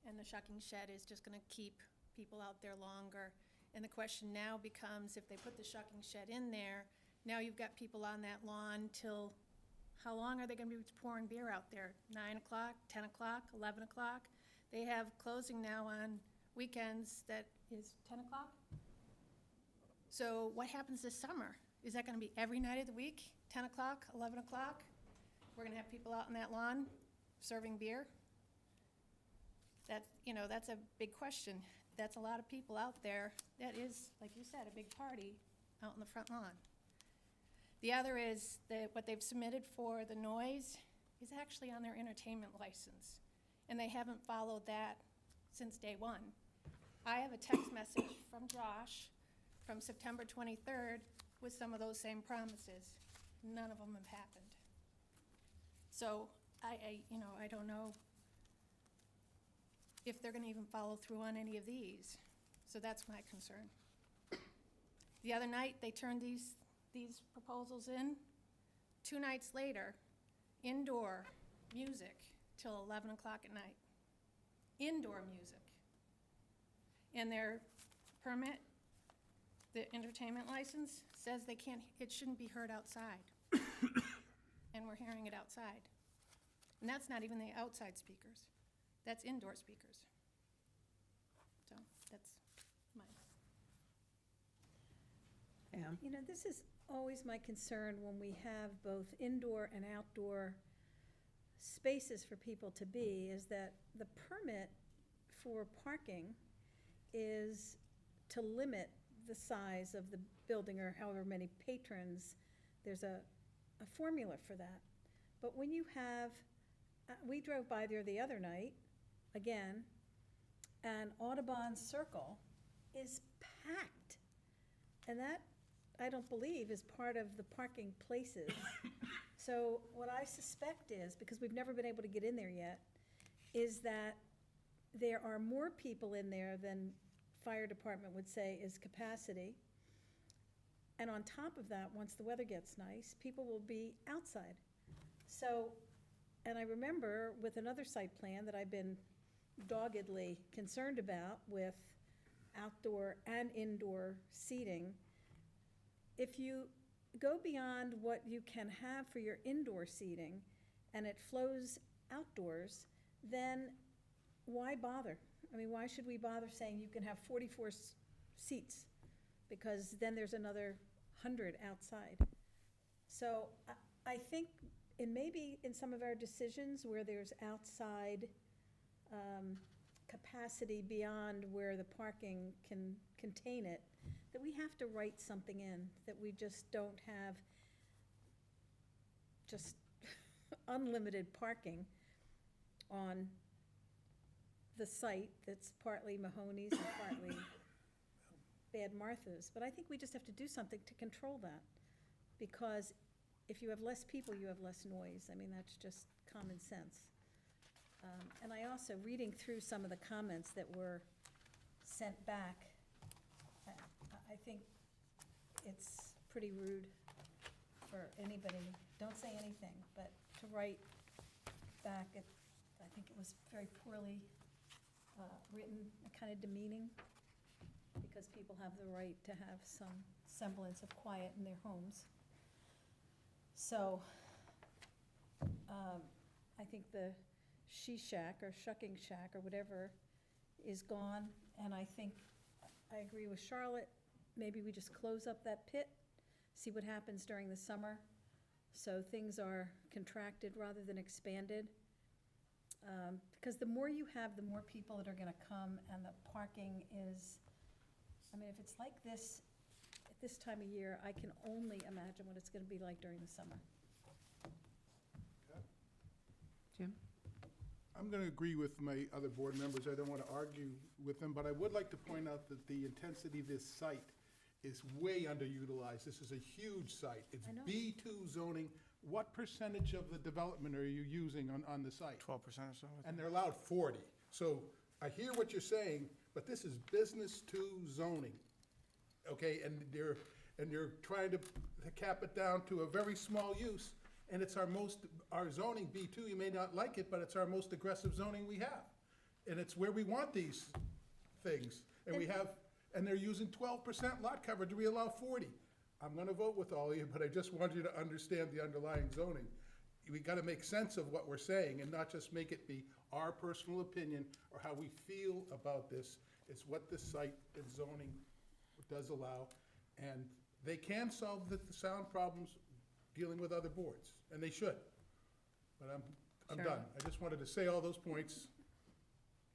and the shucking shed is just gonna keep people out there longer. And the question now becomes, if they put the shucking shed in there, now you've got people on that lawn till, how long are they gonna be pouring beer out there? 9 o'clock, 10 o'clock, 11 o'clock? They have closing now on weekends that is 10 o'clock? So what happens this summer? Is that gonna be every night of the week, 10 o'clock, 11 o'clock? We're gonna have people out on that lawn serving beer? That's a big question. That's a lot of people out there. That is, like you said, a big party out in the front lawn. The other is that what they've submitted for the noise is actually on their entertainment license, and they haven't followed that since day one. I have a text message from Josh from September 23rd with some of those same promises. None of them have happened. So I don't know if they're gonna even follow through on any of these. So that's my concern. The other night, they turned these proposals in. 2 nights later, indoor music till 11 o'clock at night. Indoor music. And their permit, the entertainment license, says it shouldn't be heard outside. And we're hearing it outside. And that's not even the outside speakers. That's indoor speakers. So that's my. Pam? This is always my concern when we have both indoor and outdoor spaces for people to be, is that the permit for parking is to limit the size of the building or however many patrons. There's a formula for that. But when you have, we drove by there the other night, again, and Audubon Circle is packed. And that, I don't believe, is part of the parking places. So what I suspect is, because we've never been able to get in there yet, is that there are more people in there than fire department would say is capacity. And on top of that, once the weather gets nice, people will be outside. So, and I remember with another site plan that I've been doggedly concerned about with outdoor and indoor seating, if you go beyond what you can have for your indoor seating and it flows outdoors, then why bother? I mean, why should we bother saying you can have 44 seats? Because then there's another 100 outside. So I think, and maybe in some of our decisions where there's outside capacity beyond where the parking can contain it, that we have to write something in, that we just don't have just unlimited parking on the site that's partly Mahoney's and partly Bad Martha's. But I think we just have to do something to control that, because if you have less people, you have less noise. I mean, that's just common sense. And I also, reading through some of the comments that were sent back, I think it's pretty rude for anybody, don't say anything, but to write back, I think it was very poorly written, kind of demeaning, because people have the right to have some semblance of quiet in their homes. So, I think the she-shack or shucking shack or whatever is gone, and I think, I agree with Charlotte, maybe we just close up that pit see what happens during the summer. So things are contracted rather than expanded. Because the more you have, the more people that are gonna come, and the parking is, I mean, if it's like this at this time of year, I can only imagine what it's gonna be like during the summer. Jim? I'm going to agree with my other board members. I don't want to argue with them, but I would like to point out that the intensity of this site is way underutilized. This is a huge site. It's I know. B2 zoning. What percentage of the development are you using on the site? 12% or so, I think. And they're allowed 40. So I hear what you're saying, but this is business to zoning. Okay, and you're trying to cap it down to a very small use, and it's our zoning B2, you may not like it, but it's our most aggressive zoning we have. And it's where we want these things. And they're using 12% lot coverage, we allow 40. I'm gonna vote with all of you, but I just want you to understand the underlying zoning. We gotta make sense of what we're saying and not just make it be our personal opinion or how we feel about this. It's what this site and zoning does allow. And they can solve the sound problems dealing with other boards, and they should. But I'm done. I just wanted to say all those points.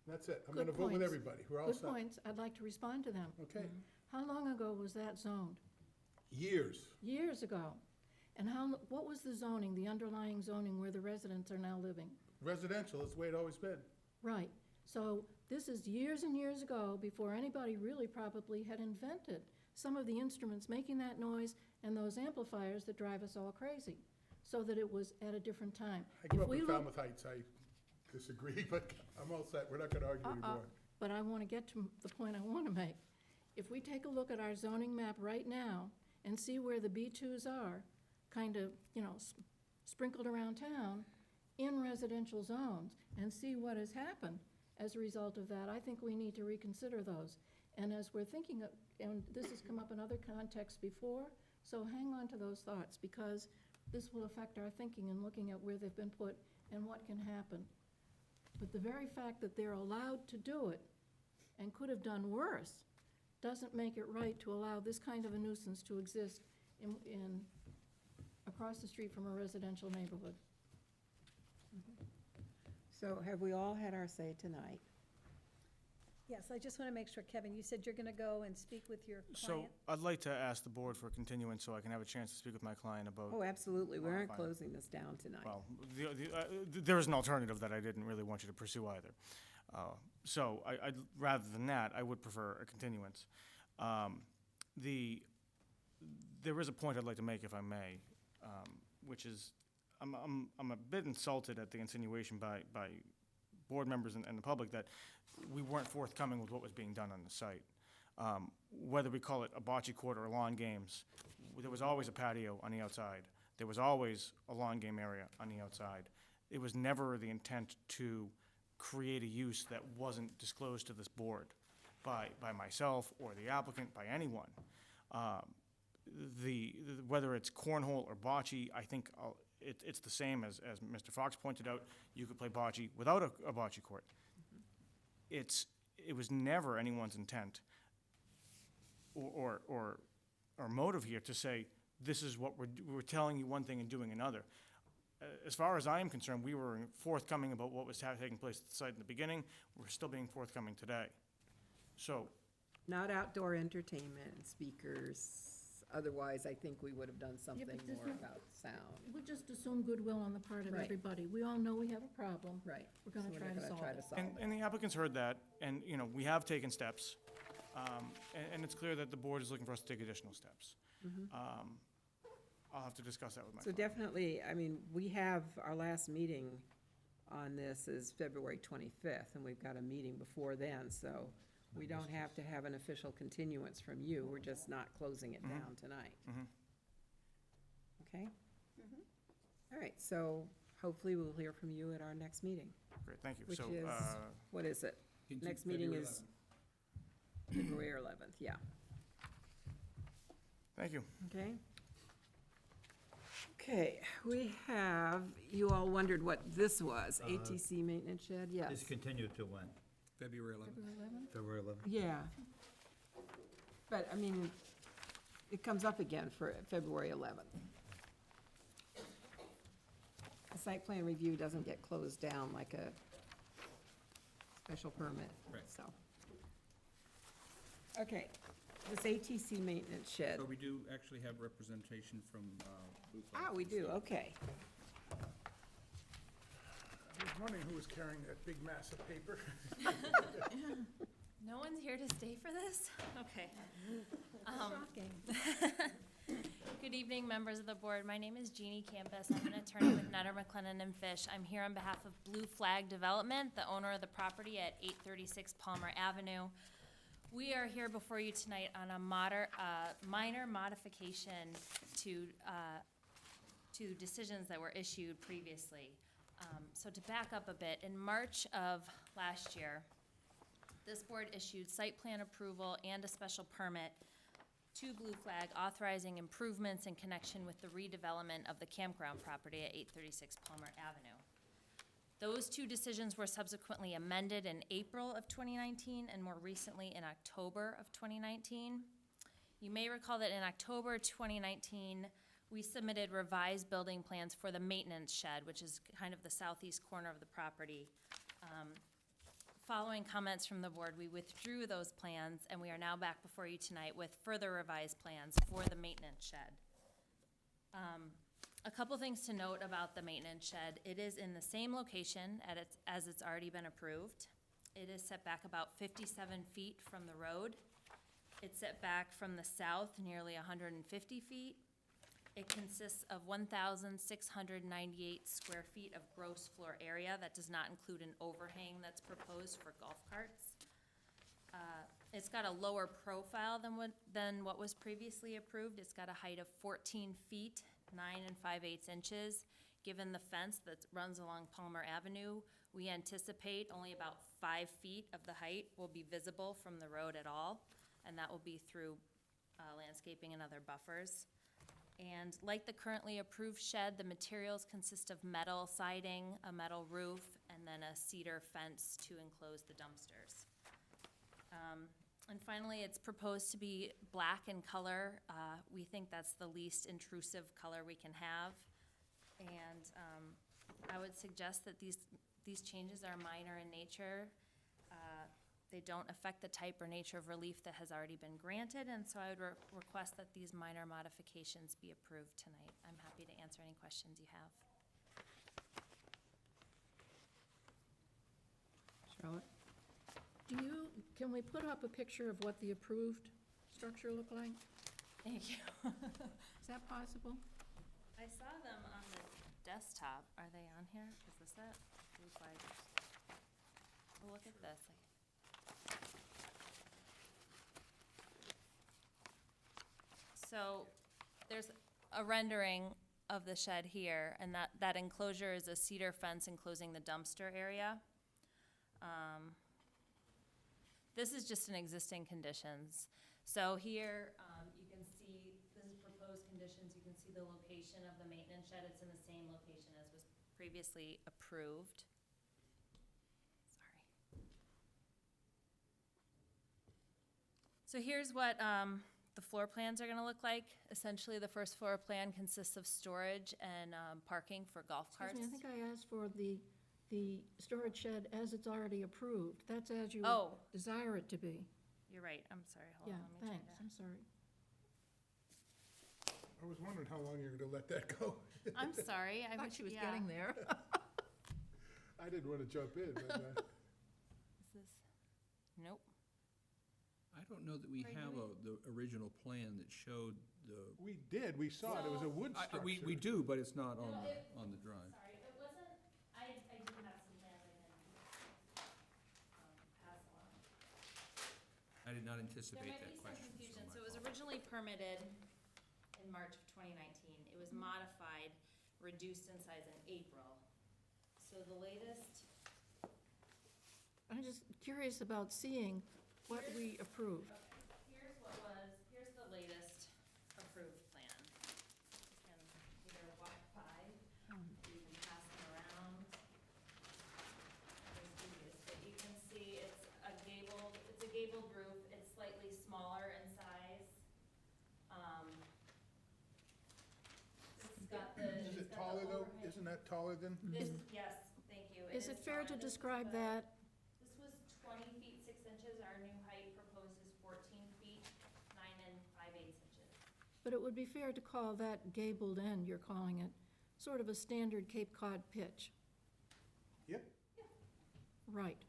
That's it. I'm Good gonna vote with points. everybody. We're all Good set. points. I'd like to respond to them. Okay. How long ago was that zoned? Years. Years ago. And what was the zoning, the underlying zoning where the residents are now living? Residential is the way it always been. Right. So this is years and years ago, before anybody really probably had invented some of the instruments making that noise and those amplifiers that drive us all crazy, so that it was at a different time. I grew If up we in look- Falmouth Heights. I disagree, but I'm all set. We're not gonna argue anymore. But I want to get to the point I want to make. If we take a look at our zoning map right now and see where the B2s are, kind of, sprinkled around town in residential zones, and see what has happened as a result of that, I think we need to reconsider those. And as we're thinking of, and this has come up in other contexts before, so hang on to those thoughts, because this will affect our thinking and looking at where they've been put and what can happen. But the very fact that they're allowed to do it, and could have done worse, doesn't make it right to allow this kind of a nuisance to exist across the street from a residential neighborhood. So have we all had our say tonight? Yes, I just want to make sure, Kevin, you said you're going to go and speak with your So client? I'd like to ask the board for a continuance so I can have a chance to speak with my client about, Oh, absolutely. We aren't Fine. closing this down tonight. well, there is an alternative that I didn't really want you to pursue either. So rather than that, I would prefer a continuance. There is a point I'd like to make, if I may, which is, I'm a bit insulted at the insinuation by board members and the public that we weren't forthcoming with what was being done on the site. Whether we call it a bocce court or lawn games, there was always a patio on the outside. There was always a lawn game area on the outside. It was never the intent to create a use that wasn't disclosed to this board by myself or the applicant, by anyone. Whether it's cornhole or bocce, I think it's the same as Mr. Fox pointed out. You could play bocce without a bocce court. It was never anyone's intent or motive here to say, this is what we're telling you one thing and doing another. As far as I am concerned, we were forthcoming about what was taking place at the site in the beginning. We're still being forthcoming today. So, Not outdoor entertainment and speakers. Otherwise, I think we would have done something but there's more no- about sound. We just assume goodwill on the part of Right. everybody. We all know we have a problem. Right. We're gonna So try to gonna solve try it. to solve it. and the applicants heard that, and, we have taken steps. And it's clear that the board is looking for us to take additional steps. I'll have to discuss that with my So client. definitely, I mean, we have, our last meeting on this is February 25th, and we've got a meeting before then, so we don't have to have an official continuance from you. We're just not closing it down tonight. Okay? All right, so hopefully we'll hear from you at our next meeting, Great, thank you. which So, is, what is it? Next meeting is February 11th, yeah. thank you. Okay. Okay, we have, you all wondered what this was, ATC maintenance shed, yes. Discontinued to when? February 11th. February 11th? February 11th? Yeah. But, I mean, it comes up again for February 11th. The site plan review doesn't get closed down like a special permit, Right. so. Okay, this ATC maintenance shed. So we do actually have representation from Blue Flag. Ah, we do, okay. I was wondering who was carrying that big mass of paper. No one's here to stay for this? Okay. Shocking. Good evening, members of the board. My name is Jeannie Campus. I'm an attorney with Nutter, McLennan and Fish. I'm here on behalf of Blue Flag Development, the owner of the property at 836 Palmer Avenue. We are here before you tonight on a minor modification to decisions that were issued previously. So to back up a bit, in March of last year, this board issued site plan approval and a special permit to Blue Flag authorizing improvements in connection with the redevelopment of the campground property at 836 Palmer Avenue. Those two decisions were subsequently amended in April of 2019 and more recently in October of 2019. You may recall that in October 2019, we submitted revised building plans for the maintenance shed, which is kind of the southeast corner of the property. Following comments from the board, we withdrew those plans, and we are now back before you tonight with further revised plans for the maintenance shed. A couple things to note about the maintenance shed. It is in the same location as it's already been approved. It is set back about 57 feet from the road. It's set back from the south nearly 150 feet. It consists of 1,698 square feet of gross floor area. That does not include an overhang that's proposed for golf carts. It's got a lower profile than what was previously approved. It's got a height of 14 feet, 9 5/8 inches. Given the fence that runs along Palmer Avenue, we anticipate only about 5 feet of the height will be visible from the road at all, and that will be through landscaping and other buffers. And like the currently approved shed, the materials consist of metal siding, a metal roof, and then a cedar fence to enclose the dumpsters. And finally, it's proposed to be black in color. We think that's the least intrusive color we can have. And I would suggest that these changes are minor in nature. They don't affect the type or nature of relief that has already been granted, and so I would request that these minor modifications be approved tonight. I'm happy to answer any questions you have. Charlotte? Can we put up a picture of what the approved structure looked like? Thank you. Is that possible? I saw them on the desktop. Are they on here? Is this it? Blue Flag. Oh, look at this. So there's a rendering of the shed here, and that enclosure is a cedar fence enclosing the dumpster area. This is just an existing conditions. So here, you can see, this is proposed conditions. You can see the location of the maintenance shed. It's in the same location as was previously approved. Sorry. So here's what the floor plans are gonna look like. Essentially, the first floor plan consists of storage and parking for golf carts. Excuse me, I think I asked for the storage shed as it's already approved. That's as you Oh. desire it to be. You're right, I'm sorry, hold Yeah, on, let me try thanks, to. I'm sorry. I was wondering how long you were gonna let that go. I'm sorry, I thought she was yeah. getting there. I didn't wanna jump in, but, Is this, nope. I don't know that we Are you have the original plan that showed the. we did, we saw it, it was a wood structure. We do, but it's not on No, on the drive. Sorry, it wasn't, I do have some plans I can, pass along. I did not There anticipate might that be some question. confusion, so it was originally permitted in March of 2019. It was modified, reduced in size in April. So the latest, I'm just curious about seeing what we approved. here's the latest approved plan. You can either walk by, you can pass them around. There's previous, but you can see it's a gabled roof. It's slightly smaller in size. taller though? Isn't that taller than? This, yes, thank you. Is it fair to taller. describe that? This was 20 feet 6 inches. Our new height proposed is 14 feet 9 5/8 inches. But it would be fair to call that gabled end, you're calling it, sort of a standard Cape Cod pitch. Yep. Right,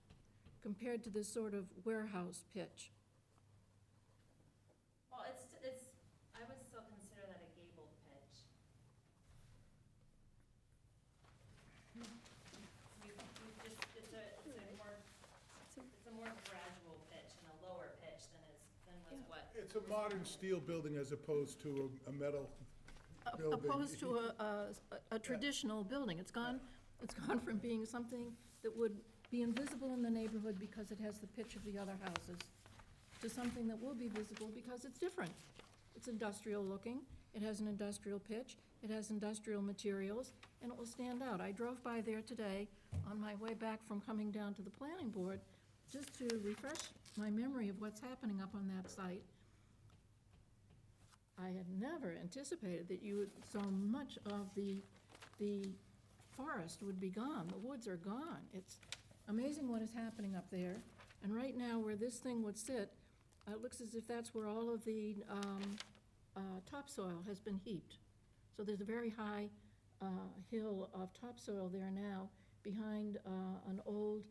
compared to this sort of warehouse pitch. Well, I would still consider that a gabled pitch. It's a more gradual pitch and a lower pitch than was what. It's a modern steel building as opposed to a metal building. Opposed to a traditional building. It's gone from being something that would be invisible in the neighborhood because it has the pitch of the other houses, to something that will be visible because it's different. It's industrial looking, it has an industrial pitch, it has industrial materials, and it will stand out. I drove by there today on my way back from coming down to the planning board, just to refresh my memory of what's happening up on that site. I had never anticipated that so much of the forest would be gone, the woods are gone. It's amazing what is happening up there. And right now, where this thing would sit, it looks as if that's where all of the topsoil has been heaped. So there's a very high hill of topsoil there now behind an old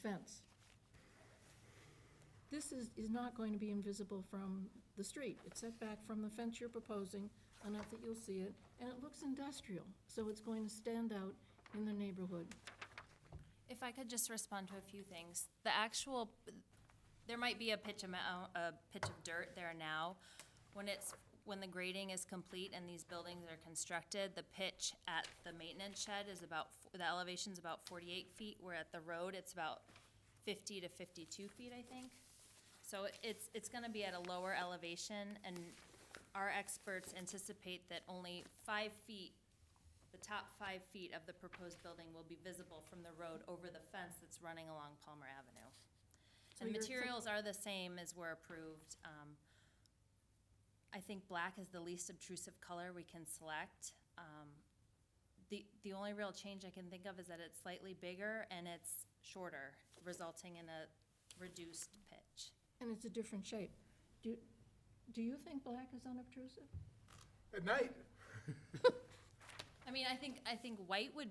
fence. This is not going to be invisible from the street. It's set back from the fence you're proposing, enough that you'll see it, and it looks industrial, so it's going to stand out in the neighborhood. If I could just respond to a few things. There might be a pitch of dirt there now. When the grading is complete and these buildings are constructed, the pitch at the maintenance shed is the elevation's about 48 feet, where at the road, it's about 50 to 52 feet, I think. So it's gonna be at a lower elevation, and our experts anticipate that only 5 feet, the top 5 feet of the proposed building will be visible from the road over the fence that's running along Palmer Avenue. So And you're materials are the same as were approved. I think black is the least obtrusive color we can select. The only real change I can think of is that it's slightly bigger and it's shorter, resulting in a reduced pitch. And it's a different shape. Do you think black is unobtrusive? At night, I mean, I think white would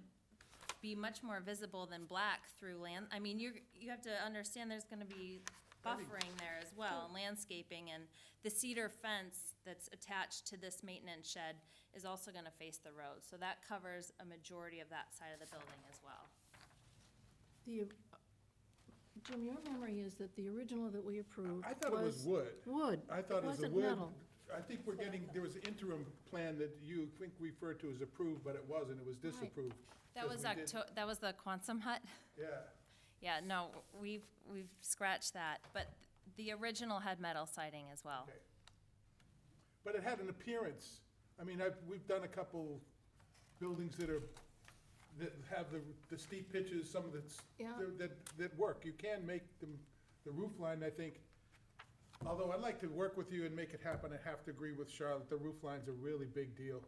be much more visible than black through I mean, you have to understand there's gonna be buffering there as well, and landscaping, and the cedar fence that's attached to this maintenance shed is also gonna face the road, so that covers a majority of that side of the building as well. Jim, your memory is that the original that we approved I thought it was wood. Wood. I thought it was a wasn't wood. metal. I think we're getting, there was an interim plan that you think referred to as approved, but it wasn't, it was disapproved. That was that was the Quonset hut? Yeah. Yeah, no, we've scratched that, but the original had metal siding as well. Okay. But it had an appearance, I mean, we've done a couple buildings that have the steep pitches, some of Yeah. that work. You can make them, the roof line, I think, although I'd like to work with you and make it happen, I have to agree with Charlotte, the roof line's a really big deal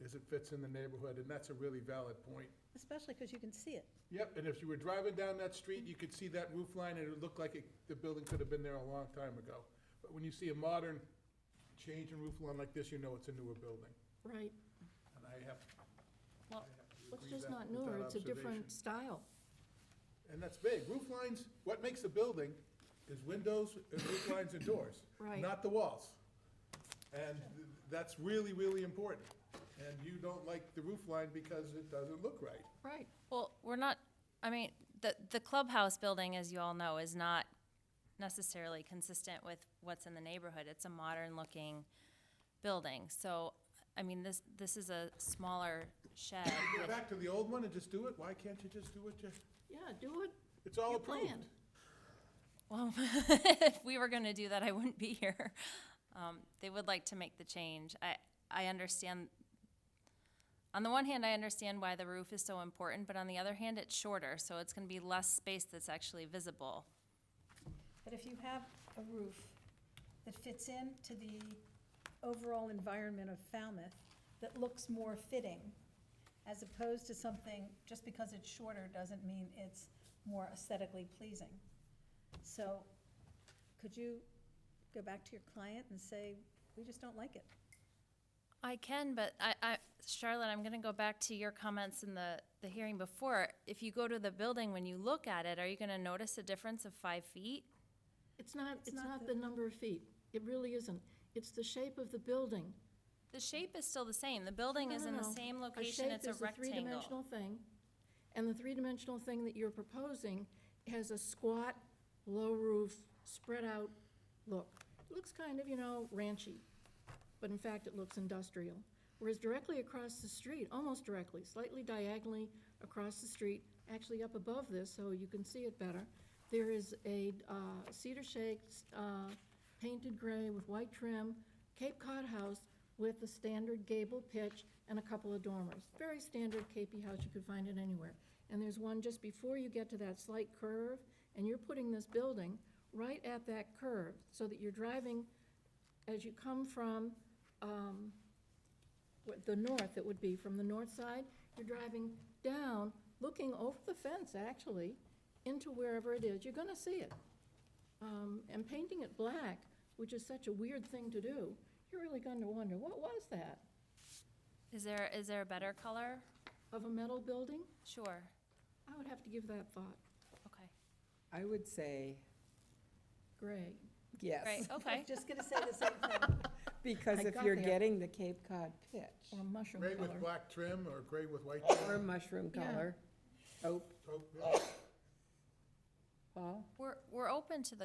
as it fits in the neighborhood, and that's a really valid point. Especially because you can see it. Yep, and if you were driving down that street, you could see that roof line, and it looked like the building could have been there a long time ago. But when you see a modern change in roof line like this, you know it's a newer building. Right. And I have Well, to It's agree just that- not with newer, that it's a different observation. style. And that's big. Roof lines, what makes a building is windows, and roof lines and doors. Right. Not the walls. And that's really, really important. And you don't like the roof line because it doesn't look right. Right. well, the clubhouse building, as you all know, is not necessarily consistent with what's in the neighborhood. It's a modern-looking building, so, I mean, this is a smaller shed. Go back to the old one and just do it? Why can't you just do it? Yeah, do it. It's all Your approved. plan. Well, if we were gonna do that, I wouldn't be here. They would like to make the change. I understand, on the one hand, I understand why the roof is so important, but on the other hand, it's shorter, so it's gonna be less space that's actually visible. But if you have a roof that fits into the overall environment of Falmouth, that looks more fitting, as opposed to something, just because it's shorter doesn't mean it's more aesthetically pleasing. So, could you go back to your client and say, we just don't like it? I can, but Charlotte, I'm gonna go back to your comments in the hearing before. If you go to the building, when you look at it, are you gonna notice a difference of 5 feet? It's not the number of feet. It really isn't. It's the shape of the building. The shape is still the same. The building is in the same location, it's a A shape is a rectangle. three-dimensional thing, and the three-dimensional thing that you're proposing has a squat, low roof, spread-out look. It looks kind of, ranchy, but in fact, it looks industrial. Whereas directly across the street, almost directly, slightly diagonally across the street, actually up above this, so you can see it better, there is a cedar shake, painted gray with white trim, Cape Cod house with the standard gable pitch and a couple of dormers. Very standard Capey house, you could find it anywhere. And there's one just before you get to that slight curve, and you're putting this building right at that curve, so that you're driving, as you come from the north, it would be from the north side, you're driving down, looking over the fence, actually, into wherever it is. You're gonna see it. And painting it black, which is such a weird thing to do, you're really going to wonder, what was that? Is there a better color? Of a metal building? Sure, I would have to give that thought. okay. I would say Gray. yes. Great, okay. Just gonna say the same thing. Because I if got you're there. getting the Cape Cod pitch, Or mushroom Gray color. with black trim or gray with white or trim? mushroom Yeah. color, taupe, Oh, yeah. Paul? We're open to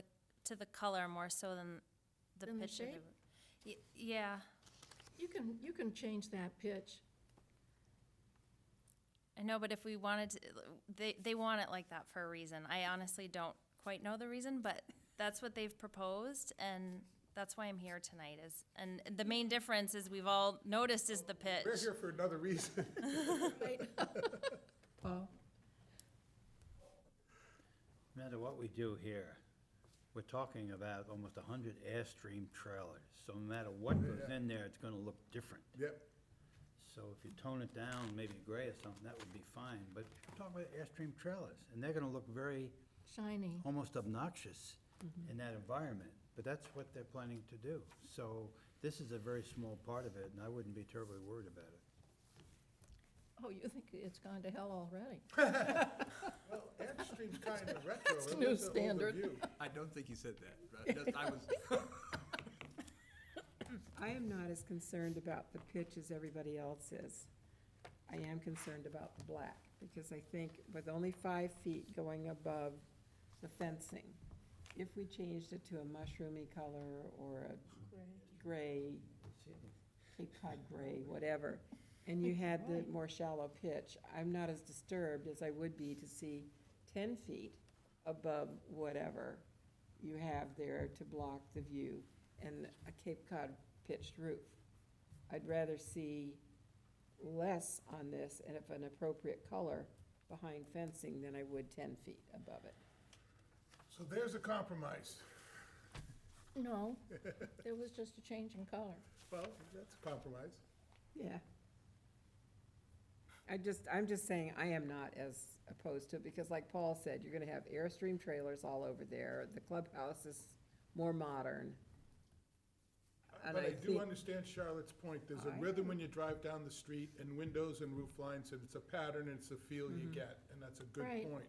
the color more so than the Than the pitch of shape? yeah, You can change that pitch. I know, but if we wanted to, they want it like that for a reason. I honestly don't quite know the reason, but that's what they've proposed, and that's why I'm here tonight and the main difference is we've all noticed is the pitch. We're here for another reason. Paul? No matter what we do here, we're talking about almost 100 Airstream trailers. So no matter what goes in there, it's gonna look different. Yep. So if you tone it down, maybe gray or something, that would be fine. But you're talking about Airstream trailers, and they're gonna look very, Shiny. almost obnoxious in that environment. But that's what they're planning to do. So this is a very small part of it, and I wouldn't be terribly worried about it. Oh, you think it's gone to hell already? Well, Airstream's kind of retro. It's It new is an older standard. view. I don't think he said that. I was. I am not as concerned about the pitch as everybody else is. I am concerned about the black, because I think with only 5 feet going above the fencing, if we changed it to a mushroomy color or a gray, Cape Cod gray, whatever, and you had the more shallow pitch, I'm not as disturbed as I would be to see 10 feet above whatever you have there to block the view and a Cape Cod pitched roof. I'd rather see less on this and if an appropriate color behind fencing than I would 10 feet above it. So there's a compromise. No, there was just a change in color. Well, that's a compromise. Yeah. I'm just saying, I am not as opposed to it, because like Paul said, you're gonna have Airstream trailers all over there. The clubhouse is more modern. And But I do think- understand Charlotte's point. There's a I rhythm when you drive down the street, and windows and roof lines, and it's a pattern, and it's a feel you get, and that's a good Right. point.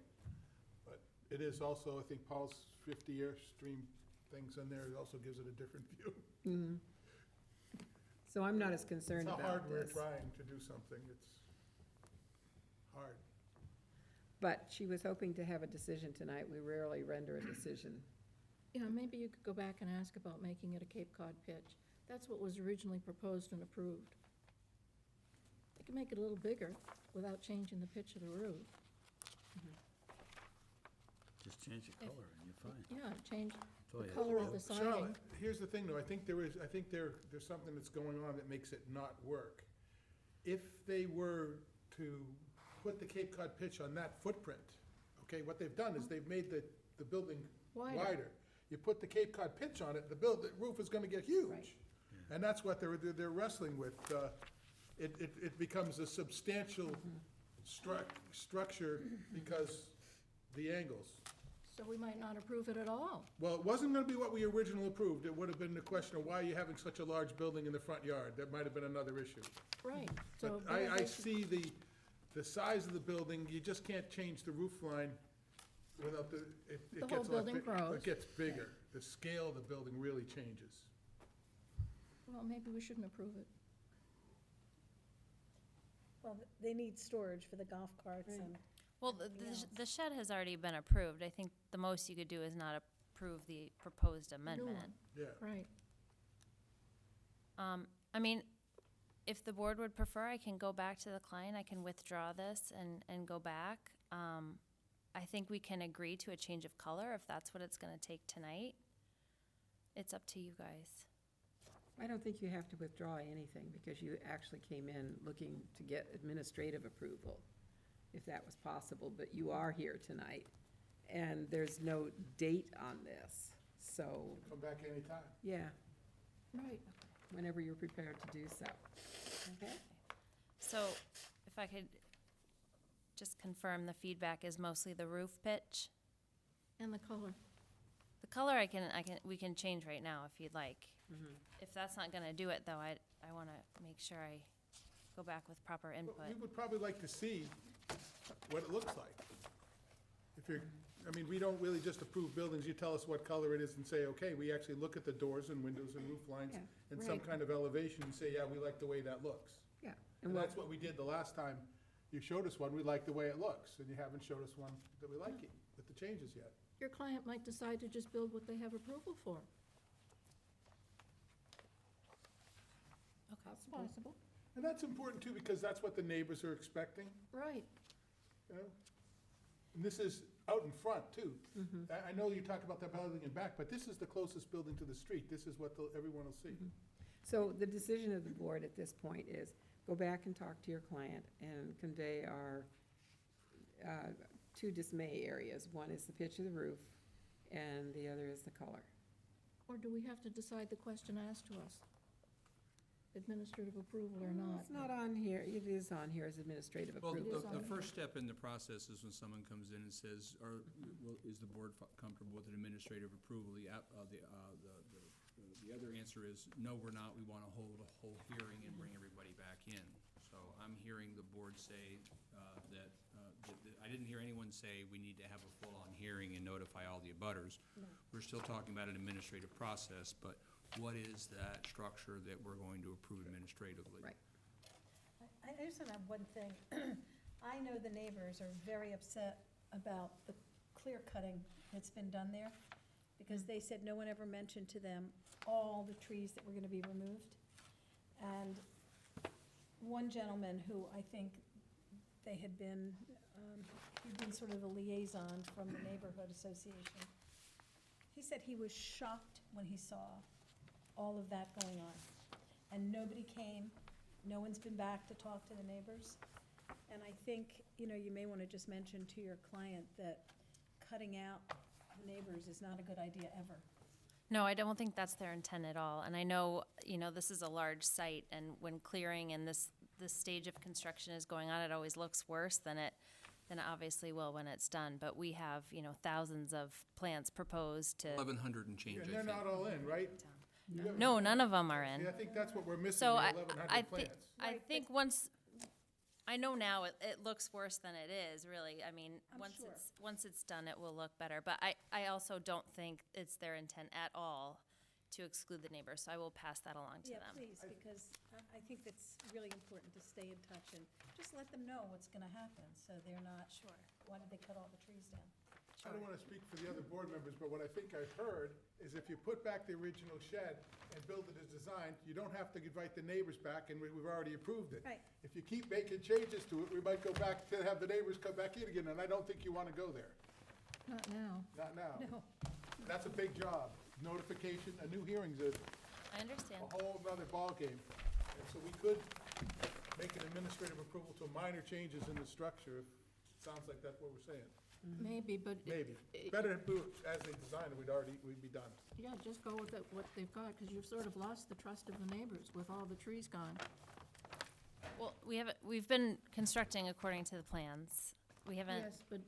But it is also, I think Paul's 50 Airstream things in there, it also gives it a different view. So I'm not as concerned It's how about hard we're this. trying to do something. It's hard. But she was hoping to have a decision tonight. We rarely render a decision. Yeah, maybe you could go back and ask about making it a Cape Cod pitch. That's what was originally proposed and approved. They could make it a little bigger without changing the pitch of the roof. Just change the color and you're fine. Yeah, change That's all the you have color to of do. the siding. Charlotte, here's the thing, though, I think there's something that's going on that makes it not work. If they were to put the Cape Cod pitch on that footprint, okay, what they've done is they've made the building Wider. wider. You put the Cape Cod pitch on it, the roof is gonna get huge. Right. And that's what they're wrestling with. it becomes a substantial structure because the angles. So we might not approve it at all. Well, it wasn't gonna be what we originally approved. It would have been the question of why are you having such a large building in the front yard? That might have been another issue. Right, so. But I see the size of the building, you just can't change the roof line without it The gets whole a lot building big- grows. It gets bigger. The scale of the building really changes. Well, maybe we shouldn't approve it. Well, they need storage for the golf carts and, Well, Everything else. the shed has already been approved. I think the most you could do is not approve the proposed amendment. Yeah. Right. I mean, if the board would prefer, I can go back to the client, I can withdraw this and go back. I think we can agree to a change of color if that's what it's gonna take tonight. It's up to you guys. I don't think you have to withdraw anything, because you actually came in looking to get administrative approval, if that was possible, but you are here tonight, and there's no date on this, so, Come back anytime. yeah, Right. whenever you're prepared to do so. Okay? So if I could just confirm, the feedback is mostly the roof pitch? And the color. The color we can change right now if you'd like. If that's not gonna do it, though, I wanna make sure I go back with proper But input. we would probably like to see what it looks like. If you're, I mean, we don't really just approve buildings, you tell us what color it is and say, okay, we actually look at the doors and windows and roof lines Yeah, and some right. kind of elevation and say, yeah, we like the way that looks. Yeah. And what- that's what we did the last time you showed us one, we like the way it looks, and you haven't showed us one that we like it with the changes yet. Your client might decide to just build what they have approval for. Okay. That's possible. And that's important too, because that's what the neighbors are expecting, Right. you know? And this is out in front too. I know you talk about the building in back, but this is the closest building to the street. This is what everyone will see. So the decision of the board at this point is, go back and talk to your client and convey our two dismay areas. One is the pitch of the roof, and the other is the color. Or do we have to decide the question asked to us? Administrative approval or not? It's not on here, it is on here as administrative Well, approval. is on the there. first step in the process is when someone comes in and says, is the board comfortable with an administrative approval? The other answer is, no, we're not, we want to hold a whole hearing and bring everybody back in. So I'm hearing the board say that I didn't hear anyone say we need to have a full-on hearing and notify all the abutters. We're still talking about an administrative process, but what is that structure that we're going to approve administratively? Right. I just have one thing. I know the neighbors are very upset about the clear cutting that's been done there, because they said no one ever mentioned to them all the trees that were gonna be removed. And one gentleman who I think they had been, he'd been sort of the liaison from the neighborhood association. He said he was shocked when he saw all of that going on. And nobody came, no one's been back to talk to the neighbors. And I think, you may wanna just mention to your client that cutting out the neighbors is not a good idea ever. No, I don't think that's their intent at all. And I know, this is a large site, and when clearing and this stage of construction is going on, it always looks worse than it obviously will when it's done. But we have, thousands of plants proposed to, 1,100 and change, I And think. they're not all in, right? no, none of them are in. Yeah, I think that's what we're missing, So the I 1,100 think, plants. I think once, I know now it looks worse than it is, really. I mean, I'm sure. once it's done, it will look better. But I also don't think it's their intent at all to exclude the neighbors, so I will pass that along to Yeah, them. please, because I think it's really important to stay in touch and just let them know what's gonna happen, so they're not, Sure. why did they cut all the trees down? I don't want to speak for the other board members, but what I think I've heard is if you put back the original shed and build it as designed, you don't have to invite the neighbors back, and we've already approved it. Right. If you keep making changes to it, we might go back to have the neighbors come back in again, and I don't think you want to go there. Not now. Not now. No, That's a big job. Notification, a new hearing's a I understand. whole nother ballgame. And so we could make an administrative approval to minor changes in the structure. Sounds like that's what we're saying. Maybe, but. Maybe. Better to do it as they designed it, we'd be done. Yeah, just go with what they've got, because you've sort of lost the trust of the neighbors with all the trees gone. Well, we've been constructing according to the plans. We haven't, Yes, but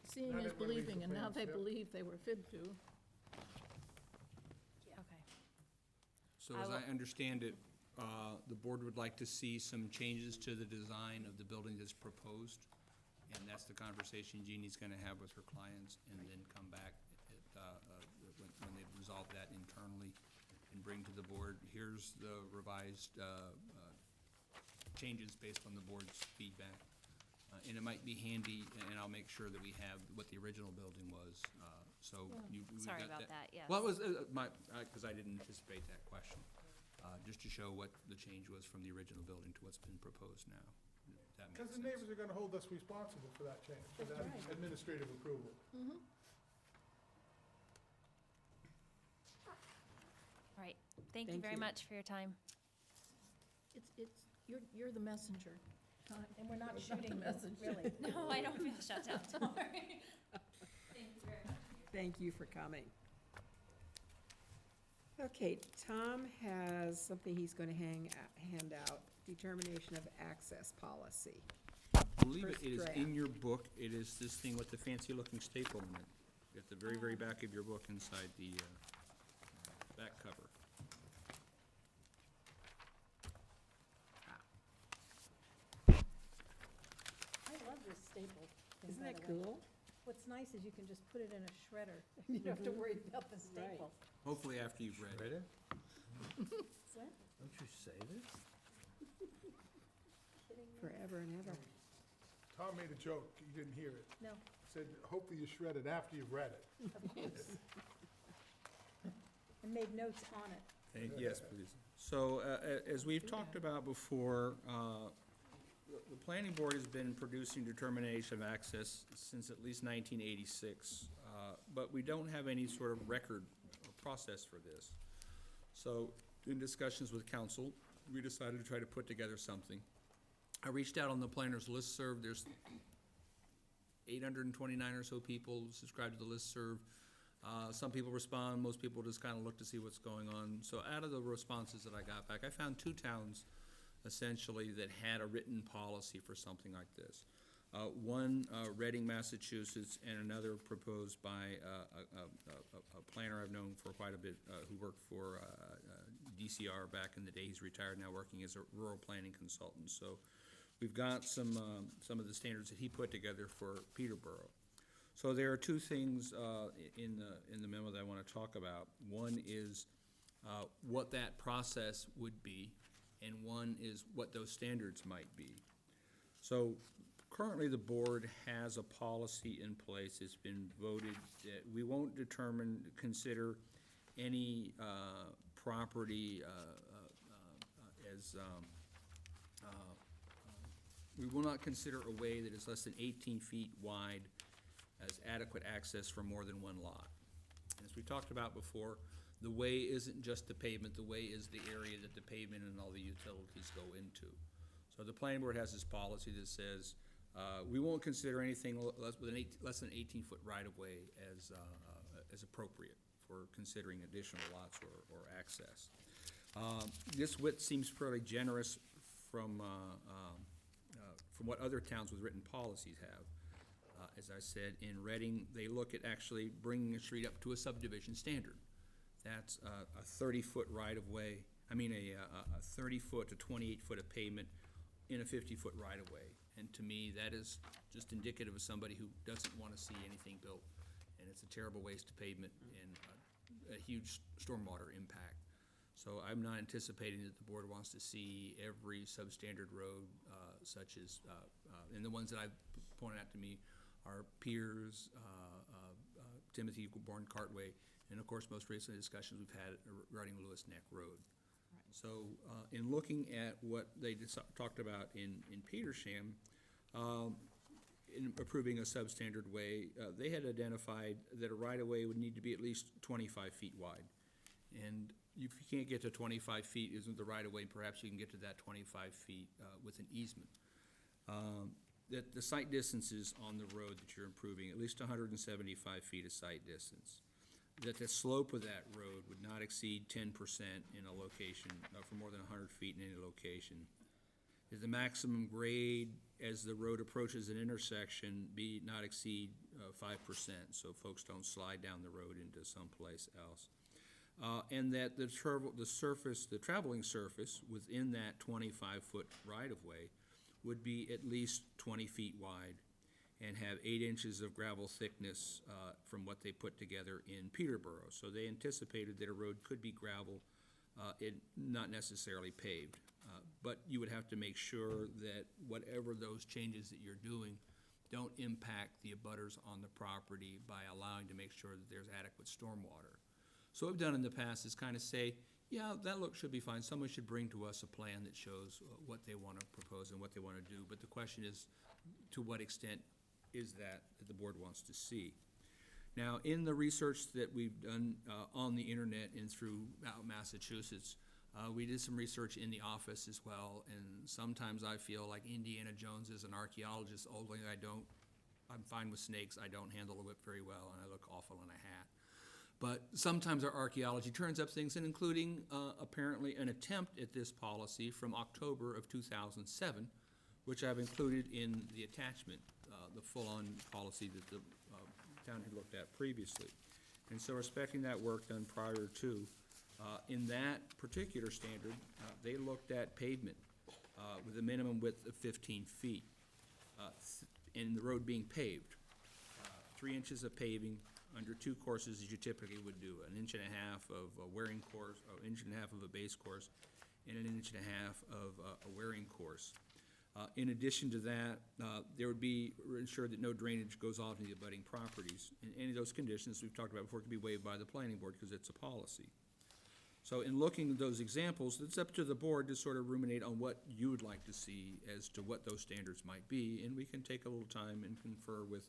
seeing Not is everyone reads the believing, and now plans, they yep. believe they were fibbed to. okay. So I as will- I understand it, the board would like to see some changes to the design of the building that's proposed. And that's the conversation Jeannie's gonna have with her clients, and then come back when they've resolved that internally and bring to the board, here's the revised changes based on the board's feedback. And it might be handy, and I'll make sure that we have what the original building was, so we've Sorry got about that, yes. Well, it was, because I didn't anticipate that question, just to show what the change was from the original building to what's been proposed now. That makes Because the sense. neighbors are gonna hold us responsible for that change, for that That's right. administrative approval. All right, thank you Thank very you. much for your time. You're the messenger. And we're not shooting you, Message. really. No, I don't feel shut down, don't worry. Thank you very much. Thank you for coming. Okay, Tom has something he's going to hand out, determination of access policy. I believe First it is draft. in your book, it is this thing with the fancy-looking staple in it, at the very, very back of your book inside the back cover. I love this staple thing, Isn't by that the way. cool? What's nice is you can just put it in a shredder. You don't have to worry about the Right. staple. Hopefully after you've read it. What? Don't you say this? Kidding me? Forever and ever. Tom made a joke, you didn't hear it. No, Said, hopefully you shred it after you've read it. of course. And made notes on it. Yes, please. So, as we've talked about before, the planning board has been producing determination of access since at least 1986, but we don't have any sort of record or process for this. So, in discussions with council, we decided to try to put together something. I reached out on the planners listserv. There's 829 or so people subscribed to the listserv. Some people respond, most people just kind of look to see what's going on. So out of the responses that I got back, I found 2 towns essentially that had a written policy for something like this. One, Reading, Massachusetts, and another proposed by a planner I've known for quite a bit, who worked for DCR back in the day. He's retired now, working as a rural planning consultant. So we've got some of the standards that he put together for Peterborough. So there are 2 things in the memo that I want to talk about. One is what that process would be, and one is what those standards might be. So currently, the board has a policy in place. It's been voted that we won't consider any property as we will not consider a way that is less than 18 feet wide as adequate access for more than one lot. As we talked about before, the way isn't just the pavement, the way is the area that the pavement and all the utilities go into. So the planning board has this policy that says, we won't consider anything less than 18-foot right-of-way as appropriate for considering additional lots or access. This width seems fairly generous from what other towns with written policies have. As I said, in Reading, they look at actually bringing a street up to a subdivision standard. That's a 30-foot right-of-way, a 30-foot to 28-foot of pavement in a 50-foot right-of-way. And to me, that is just indicative of somebody who doesn't want to see anything built. And it's a terrible waste of pavement and a huge stormwater impact. So I'm not anticipating that the board wants to see every substandard road such as, and the ones that I've pointed out to me are Piers, Timothy Born Cartway, and of course, most recent discussions we've had regarding Lewis Neck Road. So, in looking at what they talked about in Petersham, in approving a substandard way, they had identified that a right-of-way would need to be at least 25 feet wide. And if you can't get to 25 feet, isn't the right-of-way, perhaps you can get to that 25 feet with an easement. That the site distances on the road that you're improving, at least 175 feet of site distance. That the slope of that road would not exceed 10% in a location, for more than 100 feet in any location. that the maximum grade as the road approaches an intersection be not exceed 5%, so folks don't slide down the road into someplace else. And that the traveling surface within that 25-foot right-of-way would be at least 20 feet wide and have 8 inches of gravel thickness from what they put together in Peterborough. So they anticipated that a road could be gravel, not necessarily paved. But you would have to make sure that whatever those changes that you're doing don't impact the abutters on the property by allowing to make sure that there's adequate stormwater. So what we've done in the past is kind of say, yeah, that look should be fine. Someone should bring to us a plan that shows what they want to propose and what they want to do. But the question is, to what extent is that the board wants to see? Now, in the research that we've done on the internet and throughout Massachusetts, we did some research in the office as well, and sometimes I feel like Indiana Jones is an archaeologist, only I'm fine with snakes, I don't handle a whip very well, and I look awful in a hat. But sometimes our archaeology turns up things, and including apparently an attempt at this policy from October of 2007, which I've included in the attachment, the full-on policy that the town had looked at previously. And so respecting that work done prior to, in that particular standard, they looked at pavement with a minimum width of 15 feet, and the road being paved. 3 inches of paving under 2 courses as you typically would do, 1.5 inches of a wearing course, 1.5 inches of a base course, and 1.5 inches of a wearing course. In addition to that, there would be ensured that no drainage goes off into the abutting properties. And any of those conditions we've talked about before can be waived by the planning board because it's a policy. So in looking at those examples, it's up to the board to sort of ruminate on what you would like to see as to what those standards might be, and we can take a little time and confer with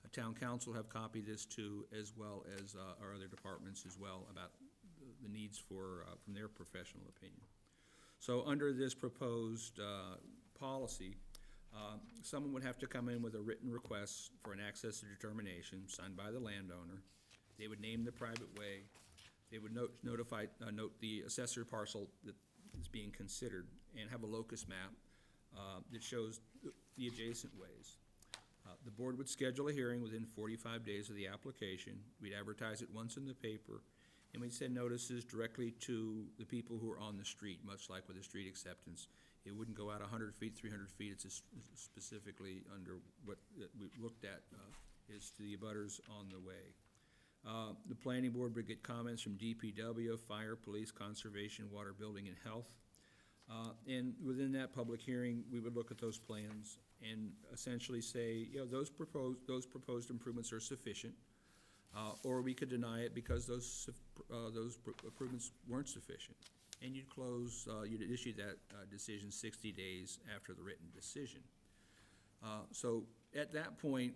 a town council, have copied this too, as well as our other departments as well about the needs for from their professional opinion. So under this proposed policy, someone would have to come in with a written request for an access determination signed by the landowner. They would name the private way. They would note the assessor parcel that is being considered and have a locus map that shows the adjacent ways. The board would schedule a hearing within 45 days of the application. We'd advertise it once in the paper, and we'd send notices directly to the people who are on the street, much like with a street acceptance. It wouldn't go out 100 feet, 300 feet. It's just specifically under what we looked at is to the abutters on the way. The planning board would get comments from DPW, fire, police, conservation, water, building, and health. And within that public hearing, we would look at those plans and essentially say, you know, those proposed improvements are sufficient, or we could deny it because those improvements weren't sufficient. And you'd you'd issue that decision 60 days after the written decision. So at that point,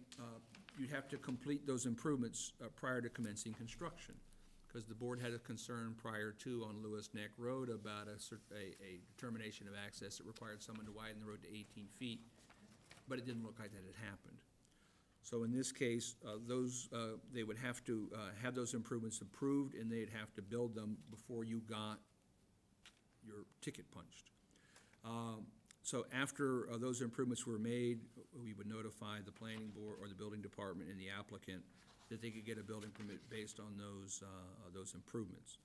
you'd have to complete those improvements prior to commencing construction, because the board had a concern prior to on Lewis Neck Road about a determination of access that required someone to widen the road to 18 feet, but it didn't look like that had happened. So in this case, they would have to have those improvements approved, and they'd have to build them before you got your ticket punched. So after those improvements were made, we would notify the planning board or the building department and the applicant that they could get a building permit based on those improvements.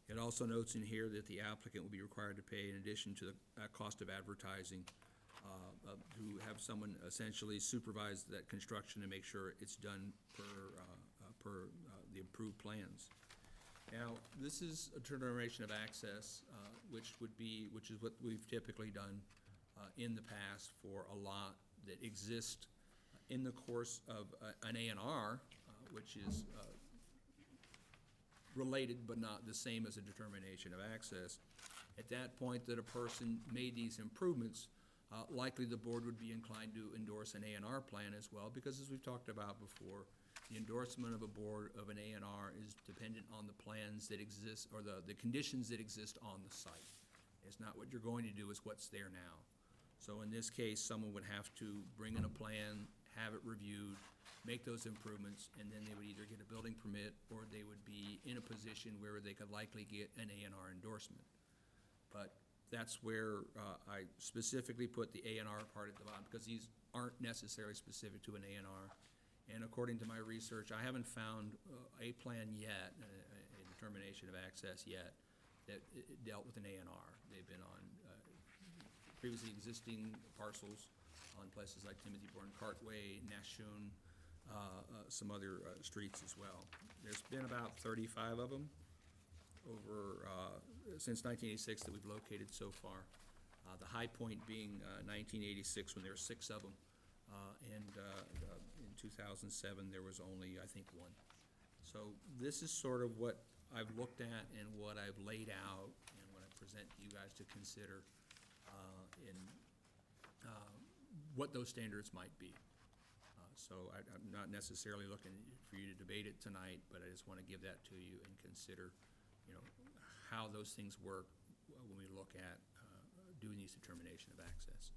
It also notes in here that the applicant will be required to pay, in addition to the cost of advertising, to have someone essentially supervise that construction and make sure it's done per the approved plans. Now, this is a determination of access, which is what we've typically done in the past for a lot that exists in the course of an A&R, which is related but not the same as a determination of access. At that point that a person made these improvements, likely the board would be inclined to endorse an A&R plan as well, because as we've talked about before, the endorsement of a board of an A&R is dependent on the plans that exist, or the conditions that exist on the site. It's not what you're going to do, it's what's there now. So in this case, someone would have to bring in a plan, have it reviewed, make those improvements, and then they would either get a building permit or they would be in a position where they could likely get an A&R endorsement. But That's where I specifically put the A and R part at the bottom, because these aren't necessarily specific to an A and R. And according to my research, I haven't found a plan yet, a determination of access yet, that dealt with an A and R. They've been on previously existing parcels on places like Timothy Bourne Cartway, Nashun, some other streets as well. There's been about 35 of them over, since 1986 that we've located so far. The high point being 1986, when there were 6 of them. And in 2007, there was only, I think, 1. So this is sort of what I've looked at and what I've laid out and what I present to you guys to consider in what those standards might be. So I'm not necessarily looking for you to debate it tonight, but I just want to give that to you and consider, you know, how those things work when we look at doing these determination of access.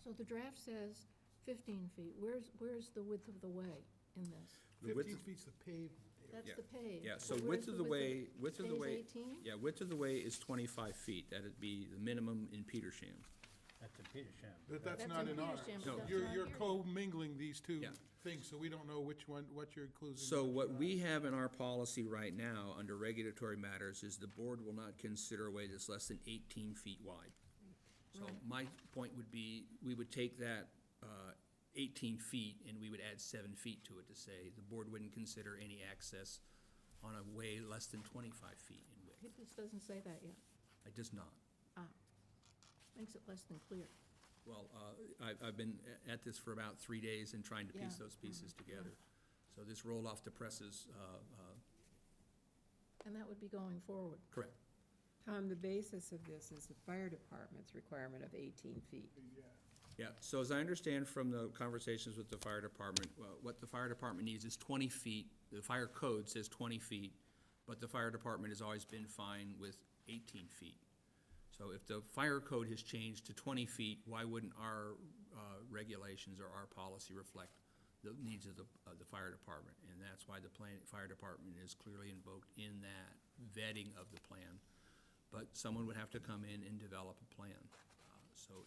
So the draft says 15 feet. Where's the width of the way in this? The width 15 of- feet's the paved area. That's Yeah. the paved. Yeah, so where's width of the way, Stays 18? yeah, width of the way is 25 feet. That'd be the minimum in Petersham. That's a Petersham. But that's That's not in in ours. Petersham, but No, that's you're, not you're here. co-mingling these two Yeah. things, so we don't know which one, what you're including. So what we have in our policy right now, under regulatory matters, is the board will not consider a way that's less than 18 feet wide. So Right. my point would be, we would take that 18 feet and we would add 7 feet to it to say the board wouldn't consider any access on a way less than 25 feet in width. This doesn't say that yet. It does not. Makes it less than clear. Well, I've been at this for about 3 days and trying to piece Yeah. those pieces together. So this rolled off the presses, And that would be going forward. correct. Tom, the basis of this is the fire department's requirement of 18 feet. Yeah, so as I understand from the conversations with the fire department, what the fire department needs is 20 feet. The fire code says 20 feet, but the fire department has always been fine with 18 feet. So if the fire code has changed to 20 feet, why wouldn't our regulations or our policy reflect the needs of the fire department? And that's why the fire department is clearly invoked in that vetting of the plan. But someone would have to come in and develop a plan. So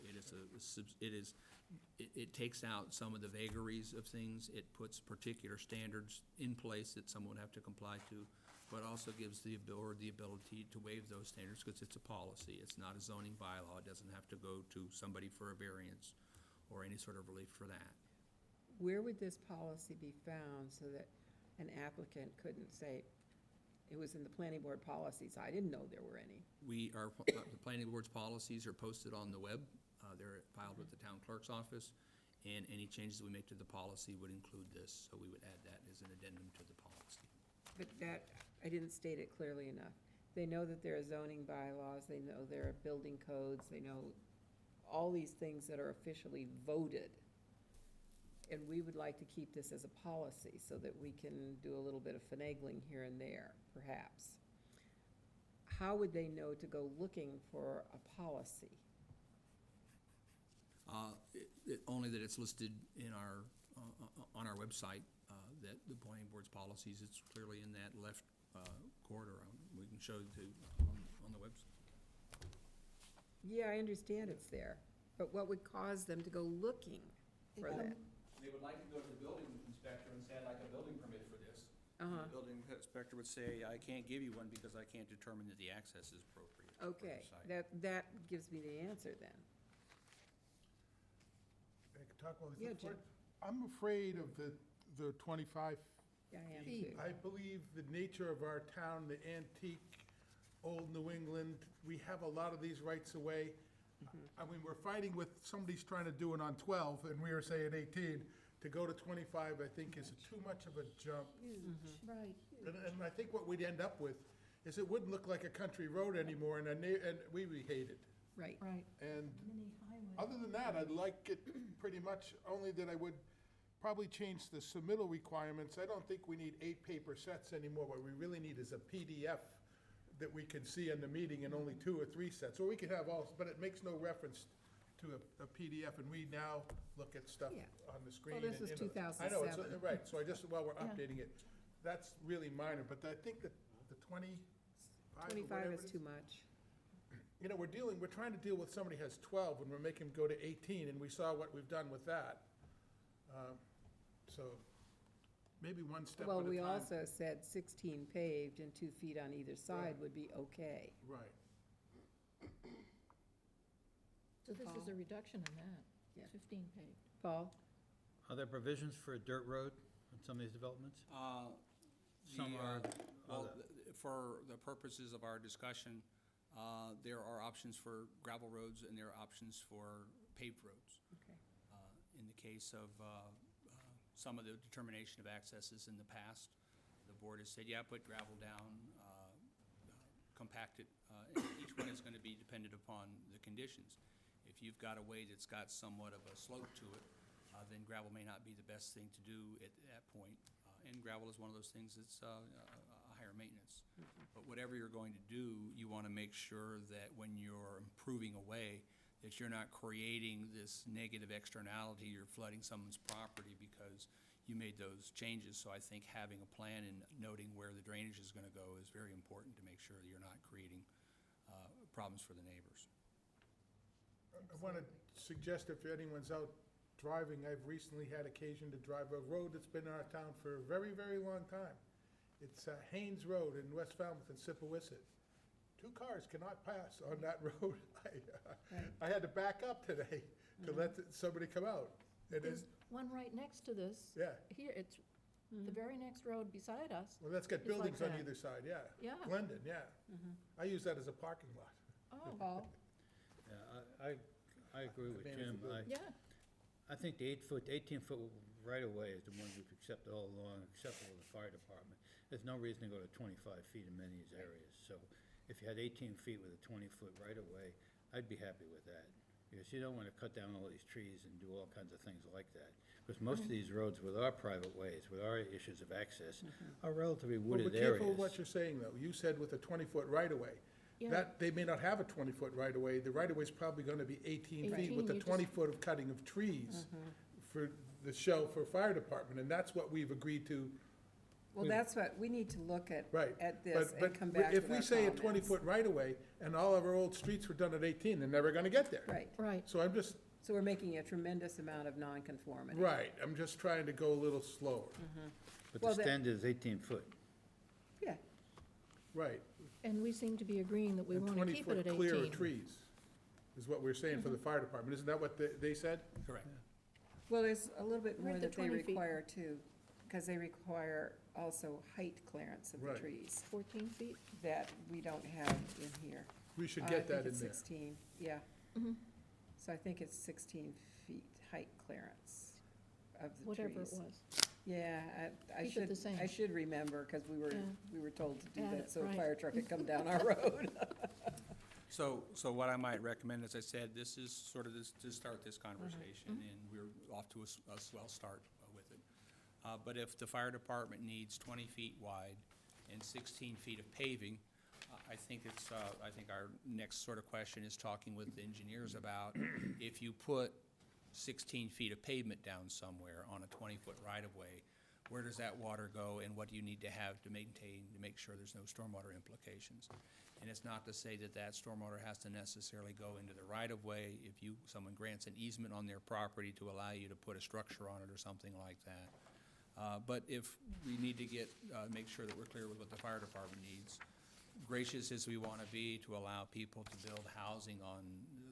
it takes out some of the vagaries of things. It puts particular standards in place that someone would have to comply to, but also gives the ability to waive those standards because it's a policy. It's not a zoning bylaw. It doesn't have to go to somebody for a variance or any sort of relief for that. Where would this policy be found so that an applicant couldn't say, it was in the planning board policies, I didn't know there were any? The planning board's policies are posted on the web. They're filed with the town clerk's office, and any changes we make to the policy would include this, so we would add that as an addendum to the policy. But that, I didn't state it clearly enough. They know that there are zoning bylaws, they know there are building codes, they know all these things that are officially voted. And we would like to keep this as a policy so that we can do a little bit of finagling here and there, perhaps. How would they know to go looking for a policy? Only that it's listed in our, on our website, that the planning board's policies, it's clearly in that left corridor. We can show it on the website. Yeah, I understand it's there, but what would cause them to go looking for that? They would like to go to the building inspector and say, I'd like a building permit for this. Uh-huh. The building inspector would say, I can't give you one because I can't determine that the access is appropriate. for Okay, your site." that gives me the answer then. I could talk about Yeah, this. Jim. I'm afraid of the 25. Yeah, I am Feet. too. I believe the nature of our town, the antique, old New England, we have a lot of these rights of way. I mean, we're fighting with, somebody's trying to do it on 12, and we are saying 18. To go to 25, I think, is too much of a jump. Right. And I think what we'd end up with is it wouldn't look like a country road anymore, and we would hate it. Right. Right. And Mini highway. other than that, I'd like it pretty much, only that I would probably change the submittal requirements. I don't think we need 8 paper sets anymore. What we really need is a PDF that we can see in the meeting in only 2 or 3 sets. Or we could have all, but it makes no reference to a PDF, and we now look at stuff Yeah. on the screen. Well, this and, is you know, I know, it's, 2007. right, so I just, while we're Yeah. updating it, that's really minor, but I think that the 25 or 25 whatever is it too much. you know, we're trying to deal with somebody who has 12 when we're making him go to 18, and we saw what we've done with that. So maybe one step at a Well, time. we also said 16 paved and 2 feet on either side Right. would be okay. Right. So this is a reduction in that, Yeah. 15 paved. Paul? Are there provisions for a dirt road on some of these developments? Some are, Well, other- for the purposes of our discussion, there are options for gravel roads and there are options for paved roads. Okay. In the case of some of the determination of accesses in the past, the board has said, yeah, put gravel down, compact it. And each one is going to be dependent upon the conditions. If you've got a way that's got somewhat of a slope to it, then gravel may not be the best thing to do at that point. And gravel is one of those things that's a higher maintenance. But whatever you're going to do, you want to make sure that when you're improving a way, that you're not creating this negative externality, you're flooding someone's property because you made those changes. So I think having a plan and noting where the drainage is going to go is very important to make sure that you're not creating problems for the neighbors. I want to suggest if anyone's out driving, I've recently had occasion to drive a road that's been in our town for a very, very long time. It's Haynes Road in West Falmouth and Sippawisset. 2 cars cannot pass on that road. I had to back up today to let somebody come out. It There's is, one right next to this. yeah, Here, it's the very next road beside us. well, that's got It's like buildings on that. either side, yeah. Yeah. Glendon, yeah. I use that as a parking lot. Oh, Paul? Yeah, I agree with Jim. yeah. I think the 18-foot right-of-way is the one we've accepted all along, acceptable to the fire department. There's no reason to go to 25 feet in many of these areas. So if you had 18 feet with a 20-foot right-of-way, I'd be happy with that. Because you don't want to cut down all these trees and do all kinds of things like that. Because most of these roads with our private ways, with our issues of access, are relatively Well, wooded be areas. careful what you're saying, though. You said with a 20-foot right-of-way. Yeah. That, they may not have a 20-foot right-of-way. The right-of-way's probably gonna be 18 feet 18, with the you just- 20-foot of cutting of trees for the show for fire department, and that's what we've agreed to. Well, that's what, we need to look at, Right. at this But and come back with if we our say a comments. 20-foot right-of-way, and all of our old streets were done at 18, they're never gonna get there. Right, Right. So I'm just, so we're making a tremendous amount of nonconformity. right, I'm just trying to go a little slower. But Well, the the- standard is 18-foot. Yeah, Right. And we seem to be agreeing that we And want to keep it at 20-foot clear of 18. trees is what we're saying for the fire department. Isn't that what they said? Correct. well, there's a little bit Where'd more the that they 20 feet? require too, because they require also height clearance of the Right. trees 14 feet? that we don't have in here. We should I get that think in it's there. 16, yeah. Mhm. So I think it's 16 feet height clearance of the trees. Whatever it was. Yeah, I Keep it should, the same. I should remember, because we were told to do Add that, it, so a right. fire truck could come down our road. So what I might recommend, as I said, this is sort of this, to start this conversation, and we're off to a swell start with it. But if the fire department needs 20 feet wide and 16 feet of paving, I think it's, I think our next sort of question is talking with the engineers about if you put 16 feet of pavement down somewhere on a 20-foot right-of-way, where does that water go, and what do you need to have to maintain, to make sure there's no stormwater implications? And it's not to say that that stormwater has to necessarily go into the right-of-way. If someone grants an easement on their property to allow you to put a structure on it or something like that. But if we need to make sure that we're clear with what the fire department needs, gracious as we want to be to allow people to build housing on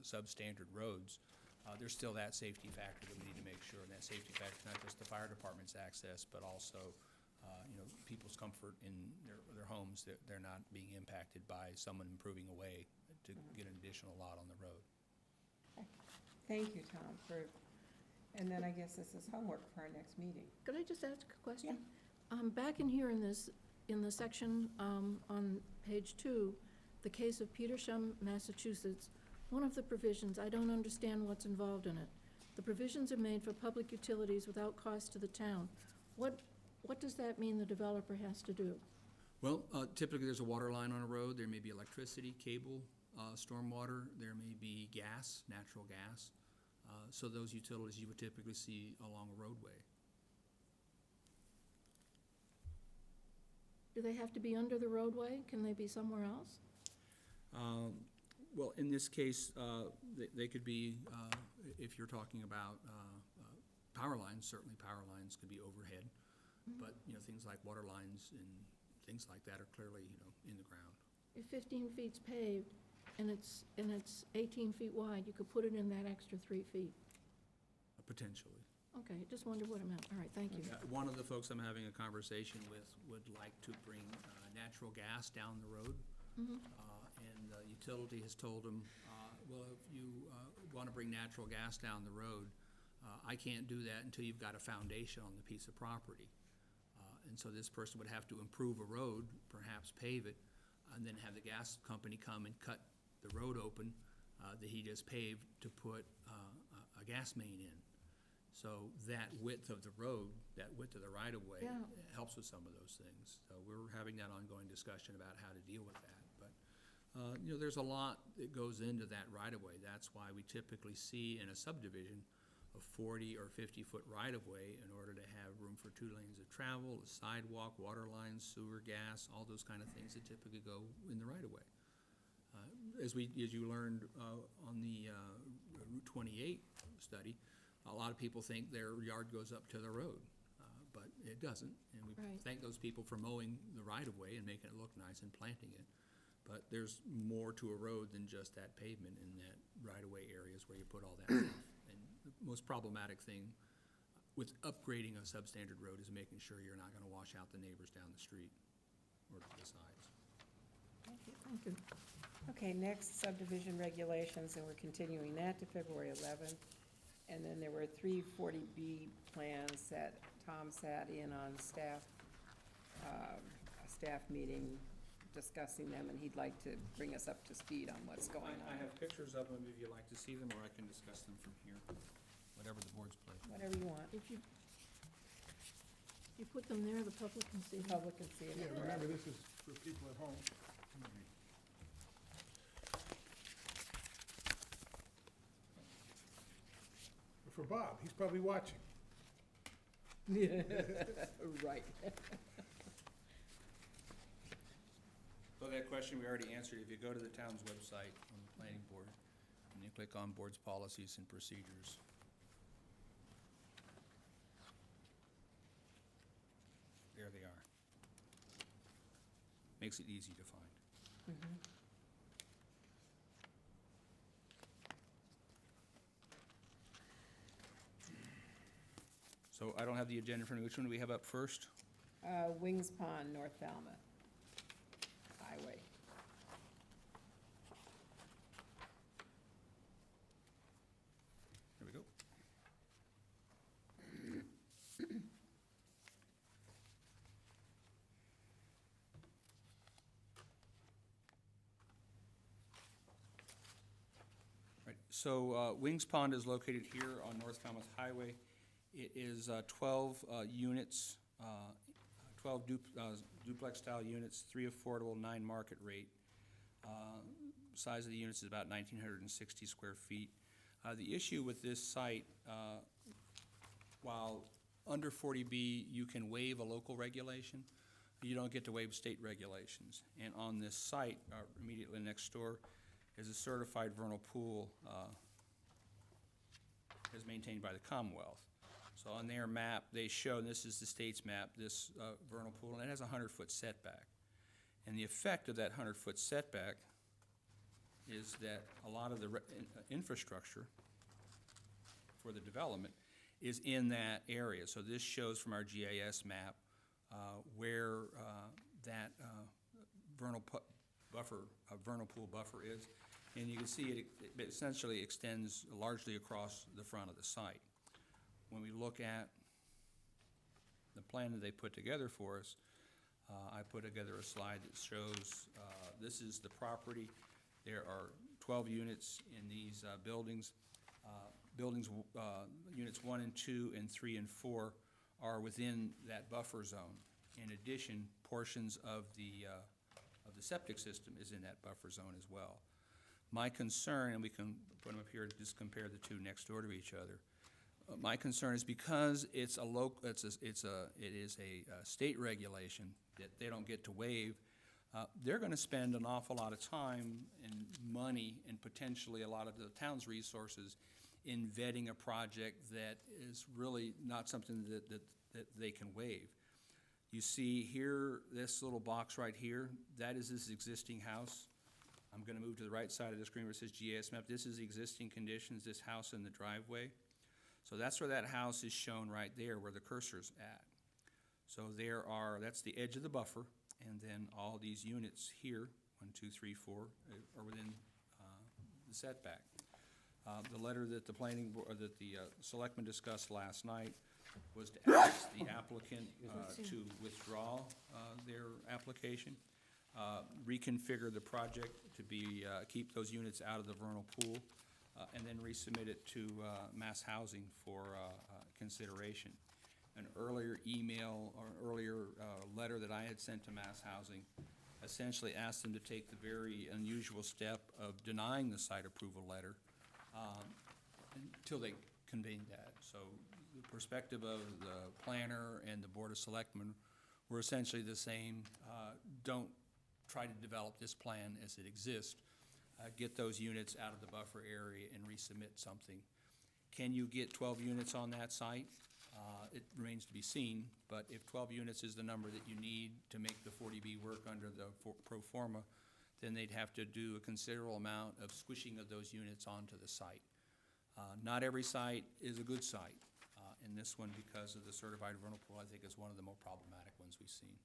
substandard roads, there's still that safety factor that we need to make sure, and that safety factor is not just the fire department's access, but also, people's comfort in their homes, that they're not being impacted by someone improving a way to get an additional lot on the road. Thank you, Tom, and then I guess this is homework for our next meeting. Could I just ask a question? Back in here in the section on page 2, the case of Petersham, Massachusetts, one of the provisions, I don't understand what's involved in it. The provisions are made for public utilities without cost to the town. What does that mean the developer has to do? Well, typically, there's a water line on a road. There may be electricity, cable, stormwater. There may be gas, natural gas. So those utilities you would typically see along a roadway. Do they have to be under the roadway? Can they be somewhere else? Well, in this case, they could be, if you're talking about power lines, certainly power lines could be overhead. But, things like water lines and things like that are clearly, in the ground. If 15 feet's paved and it's 18 feet wide, you could put it in that extra 3 feet. Potentially. Okay, just wondered what it meant. All right, thank you. One of the folks I'm having a conversation with would like to bring natural gas down the road. And the utility has told them, well, if you want to bring natural gas down the road, I can't do that until you've got a foundation on the piece of property. And so this person would have to improve a road, perhaps pave it, and then have the gas company come and cut the road open that he just paved to put a gas main in. So that width of the road, that width of the right-of-way Yeah. helps with some of those things. So we're having that ongoing discussion about how to deal with that. But, there's a lot that goes into that right-of-way. That's why we typically see in a subdivision a 40 or 50-foot right-of-way in order to have room for 2 lanes of travel, a sidewalk, water lines, sewer, gas, all those kind of things that typically go in the right-of-way. As you learned on the Route 28 study, a lot of people think their yard goes up to the road, but it doesn't. And we Right. thank those people for mowing the right-of-way and making it look nice and planting it. But there's more to a road than just that pavement in that right-of-way areas where you put all that stuff. And the most problematic thing with upgrading a substandard road is making sure you're not gonna wash out the neighbors down the street or to the sides. Thank you. Okay, next subdivision regulations, and we're continuing that to February 11th. And then there were 340B plans that Tom sat in on a staff meeting discussing them, and he'd like to bring us up to speed on what's going I on. have pictures of them if you'd like to see them, or I can discuss them from here, whatever the board's pleasure. Whatever you want. If you put them there, the public can see The them. public can see it. Yeah, remember, this is for people at home. For Bob, he's probably watching. Right. So that question we already answered. If you go to the town's website on the planning board, and you click on board's policies and procedures. There they are. Makes it easy to find. So I don't have the agenda for me. Which one do we have up first? Wings Pond, North Falmouth Highway. There we go. Right, so Wings Pond is located here on North Falmouth Highway. It is 12 units, 12 duplex-style units, 3 affordable, 9 market rate. Size of the units is about 1,960 square feet. The issue with this site, while under 40B, you can waive a local regulation, you don't get to waive state regulations. And on this site, immediately next door, is a certified vernal pool is maintained by the Commonwealth. So on their map, they show, and this is the state's map, this vernal pool, and it has a 100-foot setback. And the effect of that 100-foot setback is that a lot of the infrastructure for the development is in that area. So this shows from our GIS map where that vernal pool buffer is. And you can see it essentially extends largely across the front of the site. When we look at the plan that they put together for us, I put together a slide that shows this is the property. There are 12 units in these buildings. Units 1 and 2 and 3 and 4 are within that buffer zone. In addition, portions of the septic system is in that buffer zone as well. My concern, and we can put them up here and just compare the two next door to each other. My concern is because it is a state regulation that they don't get to waive, they're gonna spend an awful lot of time and money and potentially a lot of the town's resources in vetting a project that is really not something that they can waive. You see here, this little box right here, that is this existing house. I'm gonna move to the right side of the screen where it says GIS map. This is the existing conditions, this house in the driveway. So that's where that house is shown right there, where the cursor's at. So that's the edge of the buffer, and then all these units here, 1, 2, 3, 4, are within the setback. The letter that the planning board, that the selectmen discussed last night was to ask the applicant to withdraw their application, reconfigure the project to keep those units out of the vernal pool, and then resubmit it to Mass Housing for consideration. An earlier email or earlier letter that I had sent to Mass Housing essentially asked them to take the very unusual step of denying the site approval letter until they convened that. So the perspective of the planner and the Board of Selectmen were essentially the same. Don't try to develop this plan as it exists. Get those units out of the buffer area and resubmit something. Can you get 12 units on that site? It remains to be seen, but if 12 units is the number that you need to make the 40B work under the pro forma, then they'd have to do a considerable amount of squishing of those units onto the site. Not every site is a good site, and this one, because of the certified vernal pool, I think is one of the more problematic ones we've seen.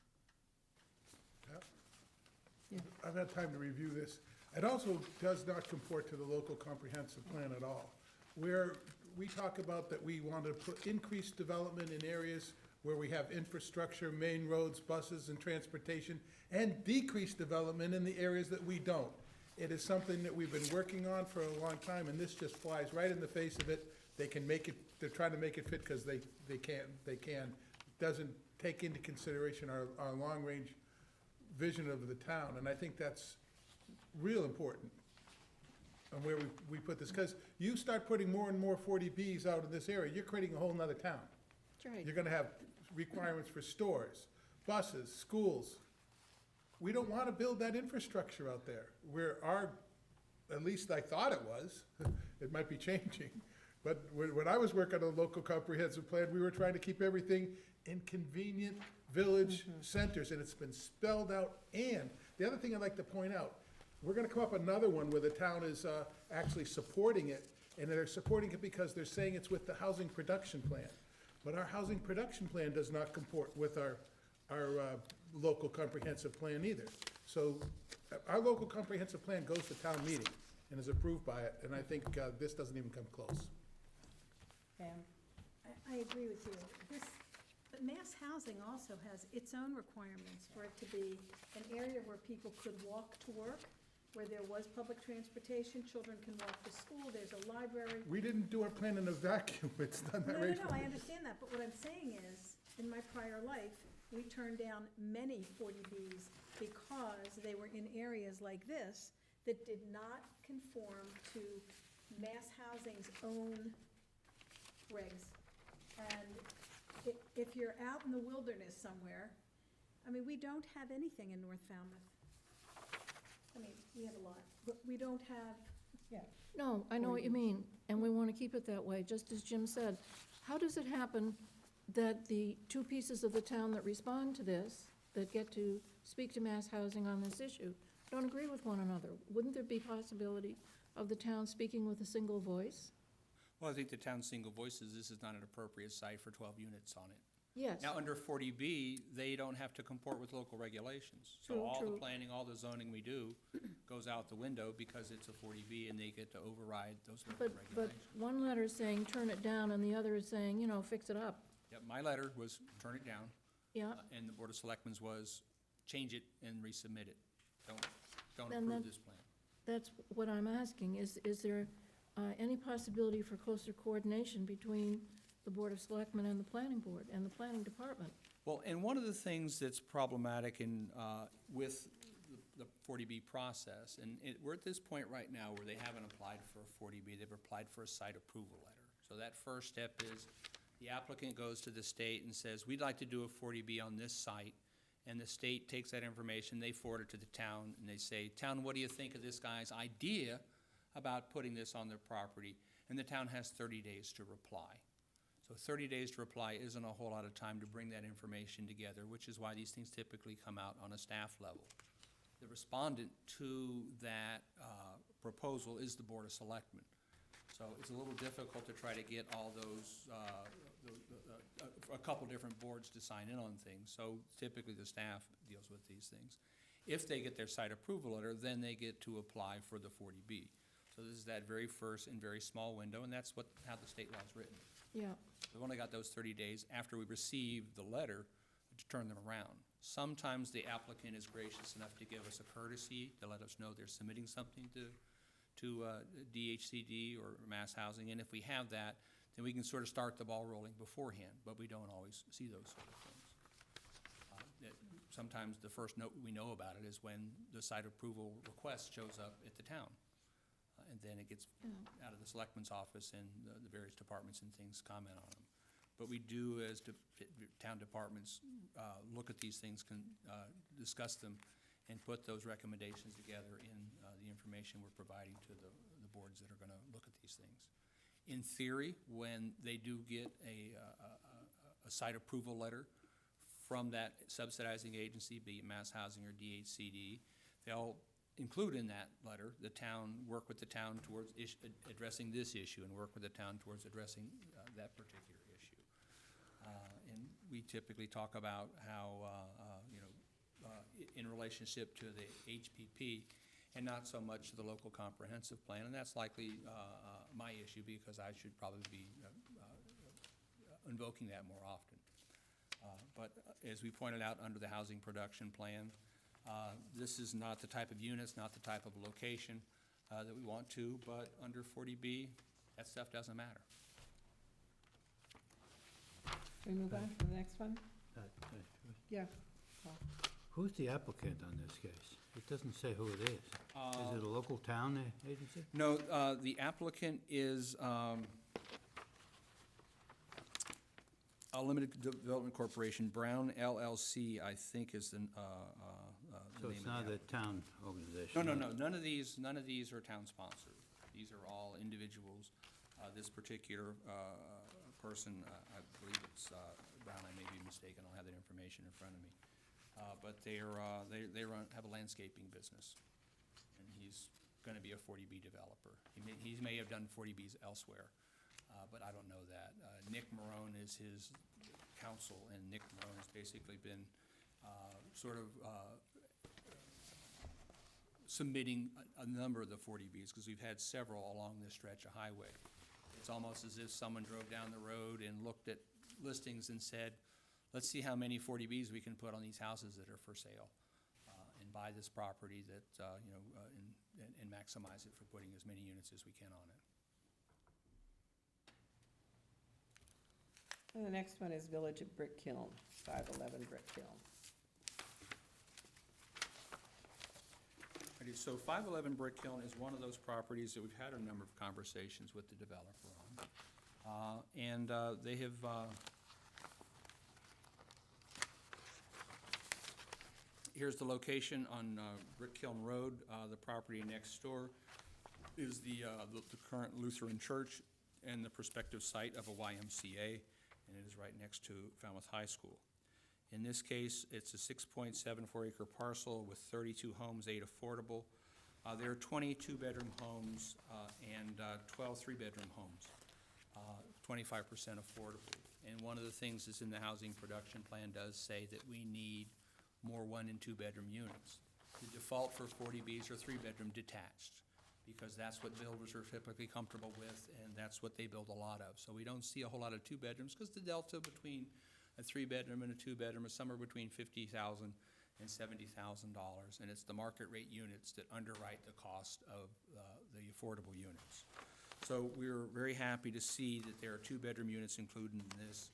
I've had time to review this. It also does not comport to the local comprehensive plan at all. Where we talk about that we want to put increased development in areas where we have infrastructure, main roads, buses, and transportation, and decreased development in the areas that we don't. It is something that we've been working on for a long time, and this just flies right in the face of it. They can make it, they're trying to make it fit because they can. Doesn't take into consideration our long-range vision of the town, and I think that's real important on where we put this, because you start putting more and more 40Bs out in this area, you're creating a whole nother town. That's right. You're gonna have requirements for stores, buses, schools. We don't wanna build that infrastructure out there, where at least I thought it was, it might be changing, but when I was working on the local comprehensive plan, we were trying to keep everything in convenient village centers, and it's been spelled out. And the other thing I'd like to point out, we're gonna come up another one where the town is actually supporting it, and they're supporting it because they're saying it's with the housing production plan. But our housing production plan does not comport with our local comprehensive plan either. So our local comprehensive plan goes to town meeting and is approved by it, and I think this doesn't even come close. I agree with you. But Mass Housing also has its own requirements for it to be an area where people could walk to work, where there was public transportation, children can walk to school, there's a library. We didn't do our plan in a vacuum, it's done that way. No, I understand that, but what I'm saying is, in my prior life, we turned down many 40Bs because they were in areas like this that did not conform to Mass Housing's own regs. And if you're out in the wilderness somewhere, I mean, we don't have anything in North Falmouth. I mean, we have a lot, but we don't have, No, I know what you mean, and we want to keep it that way, just as Jim said. How does it happen that the two pieces of the town that respond to this, that get to speak to Mass Housing on this issue, don't agree with one another? Wouldn't there be possibility of the town speaking with a single voice? Well, I think the town's single voice is this is not an appropriate site for 12 units on it. Yes. Now, under 40B, they don't have to comport with local regulations. So True, all the true. planning, all the zoning we do goes out the window because it's a 40B and they get to override those local But regulations. one letter is saying turn it down, and the other is saying, fix it up. Yep, my letter was turn it down, Yeah, and the Board of Selectmen's was change it and resubmit it. Don't Then approve that- this plan. that's what I'm asking. Is there any possibility for closer coordination between the Board of Selectmen and the Planning Board and the Planning Department? Well, and one of the things that's problematic with the 40B process, and we're at this point right now where they haven't applied for a 40B, they've applied for a site approval letter. So that first step is the applicant goes to the state and says, we'd like to do a 40B on this site, and the state takes that information, they forward it to the town, and they say, "Town, what do you think of this guy's idea about putting this on their property?" And the town has 30 days to reply. So 30 days to reply isn't a whole lot of time to bring that information together, which is why these things typically come out on a staff level. The respondent to that proposal is the Board of Selectmen. So it's a little difficult to try to get all those, a couple different boards to sign in on things. So typically the staff deals with these things. If they get their site approval letter, then they get to apply for the 40B. So this is that very first and very small window, and that's how the state law is written. Yeah, We've only got those 30 days after we receive the letter to turn them around. Sometimes the applicant is gracious enough to give us a courtesy to let us know they're submitting something to DHCD or Mass Housing, and if we have that, then we can sort of start the ball rolling beforehand, but we don't always see those sort of things. Sometimes the first note we know about it is when the site approval request shows up at the town. And then it gets out of the selectman's office, and the various departments and things comment on them. But we do, as town departments, look at these things, discuss them, and put those recommendations together in the information we're providing to the boards that are gonna look at these things. In theory, when they do get a site approval letter from that subsidizing agency, be it Mass Housing or DHCD, they'll include in that letter, the town, work with the town towards addressing this issue, and work with the town towards addressing that particular issue. And we typically talk about how, in relationship to the HPP, and not so much the local comprehensive plan, and that's likely my issue, because I should probably be invoking that more often. But as we pointed out under the housing production plan, this is not the type of units, not the type of location that we want to, but under 40B, that stuff doesn't matter. Can we move on to the next one? Yeah. Who's the applicant on this case? It doesn't say who it is. Is it a local town agency? No, the applicant is a limited development corporation. Brown LLC, I think, is the name So it's of the not a applicant. town organization? No, none of these are town-sponsored. These are all individuals. This particular person, I believe it's Brown, I may be mistaken, I don't have that information in front of me. But they have a landscaping business, and he's gonna be a 40B developer. He may have done 40Bs elsewhere, but I don't know that. Nick Marone is his counsel, and Nick Marone has basically been submitting a number of the 40Bs, because we've had several along this stretch of highway. It's almost as if someone drove down the road and looked at listings and said, let's see how many 40Bs we can put on these houses that are for sale, and buy this property that, and maximize it for putting as many units as we can on it. And the next one is Village of Brick Kiln, 511 Brick Kiln. So 511 Brick Hill is one of those properties that we've had a number of conversations with the developer on. And they have, here's the location on Brick Hill Road. The property next door is the current Lutheran church and the prospective site of a YMCA, and it is right next to Falmouth High School. In this case, it's a 6.74 acre parcel with 32 homes, 8 affordable. There are 20 two-bedroom homes and 12 three-bedroom homes, 25% affordable. And one of the things that's in the housing production plan does say that we need more 1 and 2 bedroom units. The default for 40Bs are 3-bedroom detached, because that's what builders are typically comfortable with, and that's what they build a lot of. So we don't see a whole lot of 2 bedrooms, because the delta between a 3-bedroom and a 2-bedroom is somewhere between $50,000 and $70,000, and it's the market rate units that underwrite the cost of the affordable units. So we're very happy to see that there are 2-bedroom units included in this,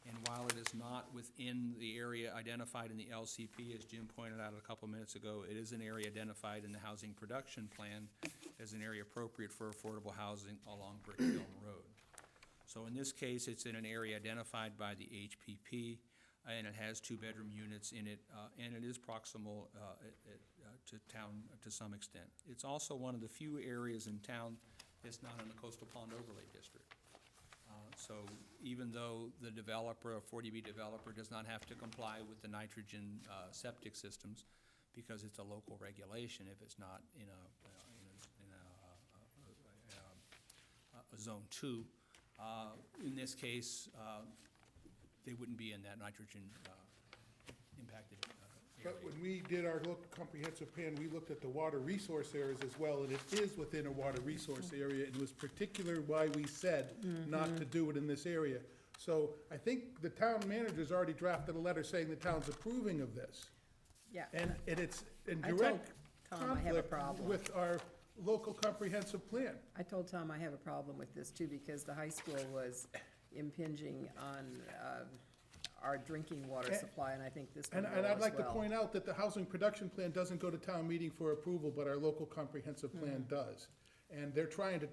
and while it is not within the area identified in the LCP, as Jim pointed out a couple minutes ago, it is an area identified in the housing production plan as an area appropriate for affordable housing along Brick Hill Road. So in this case, it's in an area identified by the HPP. and it has two-bedroom units in it, and it is proximal to town to some extent. It's also one of the few areas in town that's not in the coastal pond overlay district. So even though the developer, a 40B developer, does not have to comply with the nitrogen septic systems, because it's a local regulation if it's not in a zone 2, in this case, they wouldn't be in that nitrogen impacted area. But when we did our local comprehensive plan, we looked at the water resource areas as well, and it is within a water resource area. It was particular why we said not to do it in this area. So I think the town manager's already drafted a letter saying the town's approving of this. Yeah. And it's in I told direct Tom I have a conflict problem. with our local comprehensive plan. I told Tom I have a problem with this too, because the high school was impinging on our drinking water And- supply, and I think this one will And I'd as like to well. point out that the housing production plan doesn't go to town meeting for approval, but our local comprehensive plan does. And they're trying to,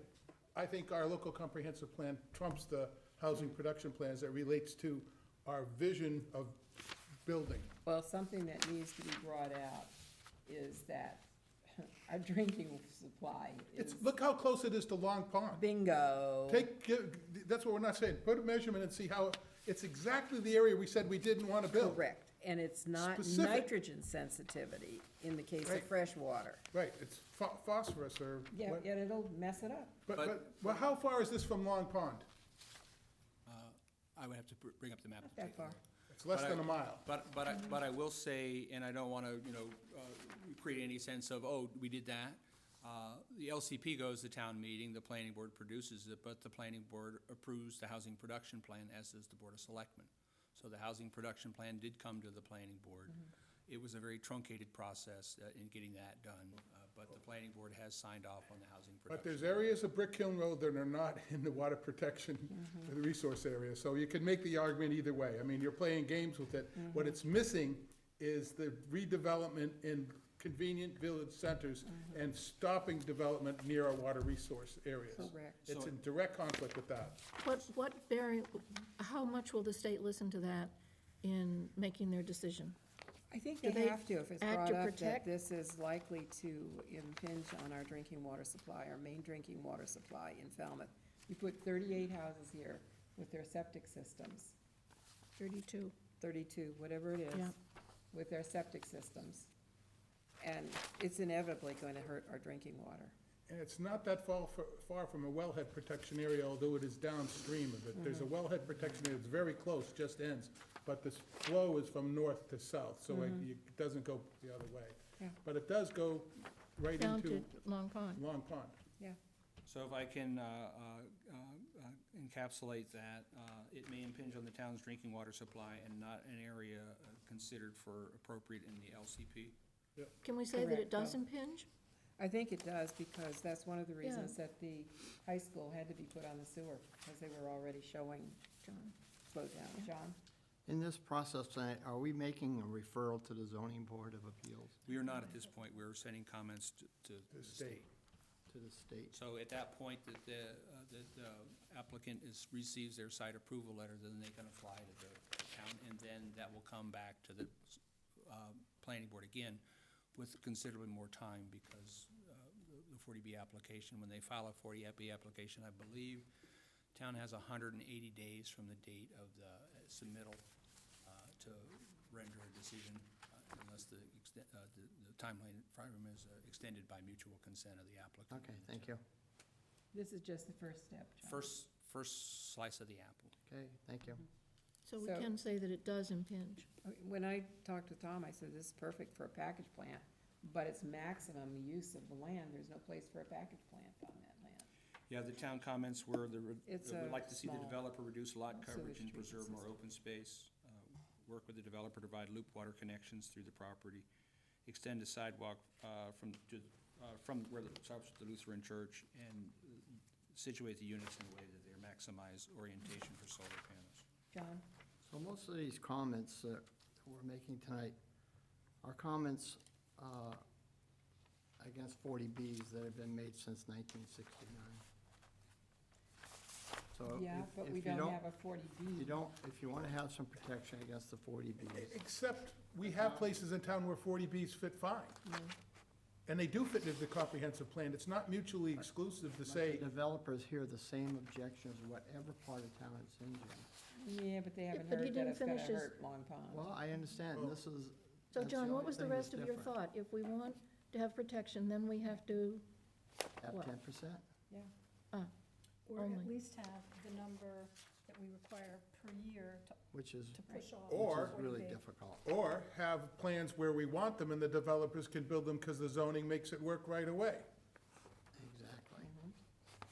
I think our local comprehensive plan trumps the housing production plan as it relates to our vision of building. Well, something that needs to be brought out is that our drinking supply is Look how close it is to Long Pond. bingo. That's what we're not saying. Put a measurement and see how, it's exactly the area we said we didn't want to build. Correct, and it's not Specific. nitrogen sensitivity in the case of Right. fresh water. Right, it's phosphorus or. Yeah, what- and it'll mess it up. Well, how far is this from Long Pond? I would have to bring up the map. Not to that take a far. look. It's less But than a mile. But I will say, and I don't want to, create any sense of, oh, we did that. The LCP goes to town meeting, the planning board produces it, but the planning board approves the housing production plan, as does the Board of Selectmen. So the housing production plan did come to the planning board. It was a very truncated process in getting that done, but the planning board has signed off on the housing But production. there's areas of Brick Hill Road that are not in the water protection, the resource area, so you can make the argument either way. I mean, you're playing games with it. What it's missing is the redevelopment in convenient village centers and stopping development near our water resource areas. Correct. It's in direct conflict with that. What bearing, how much will the state listen to that in making their decision? I think Do they they have to, if it's act brought to up that protect? this is likely to impinge on our drinking water supply, our main drinking water supply in Falmouth. You put 38 houses here with their septic systems, 32. 32, whatever it is, Yeah. with their septic systems. And it's inevitably going to hurt our drinking water. And it's not that far from a wellhead protection area, although it is downstream of it. There's a wellhead protection area that's very close, just ends, but this flow is from north to south, so it doesn't go the other way. Yeah. But it does go right Down into to Long Pond. Long Pond. Yeah. So if I can encapsulate that, it may impinge on the town's drinking water supply and not an area considered for appropriate in the LCP. Can we say that it Correct, does Bill. impinge? I think it does, because that's one of the reasons that the high school had to be put on the sewer, because they were already showing John? slowed down. John? In this process tonight, are we making a referral to the zoning board of appeals, We are not at this point, we're sending comments to the state. to the state? So at that point, that the applicant receives their site approval letter, then they can apply to the town, and then that will come back to the planning board again with considerably more time, because the 40B application, when they file a 40B application, I believe, town has 180 days from the date of the submittal to render a decision, unless the timeline frame is extended by mutual consent of the applicant. Okay, thank you. This is just the first step, John. First slice of the apple. Okay, thank you. So we So- can say that it does impinge. When I talked to Tom, I said, this is perfect for a package plant, but it's maximum use of the land. There's no place for a package plant on that land. Yeah, the town comments were, It's would a like to see the small developer reduce lot sewage coverage and treatment preserve more system. open space, work with the developer to provide loop water connections through the property, extend the sidewalk from where it stops at the Lutheran church, and situate the units in a way that they maximize orientation for solar panels. John? So most of these comments that we're making tonight are comments against 40Bs that have been made since 1969. So Yeah, if- but if we you don't have a 40B. You don't, if you want to have some protection against the 40Bs. Except, we have places in town where 40Bs fit fine. And they do fit into the comprehensive plan. It's not mutually exclusive to say, The developers hear the same objections, whatever part of town it's in, Jim. Yeah, but they haven't but he heard that didn't it's gonna finish his- hurt Long Pond. Well, I understand, this is. So that's John, the what only was the thing that's rest of your different. thought? If we want to have protection, then we have to, At What? 10%. Or Only. at least have the number that we require per year Which is, to push off. Or- which is really 40B. difficult. or have plans where we want them and the developers can build them because the zoning makes it work right away. Exactly.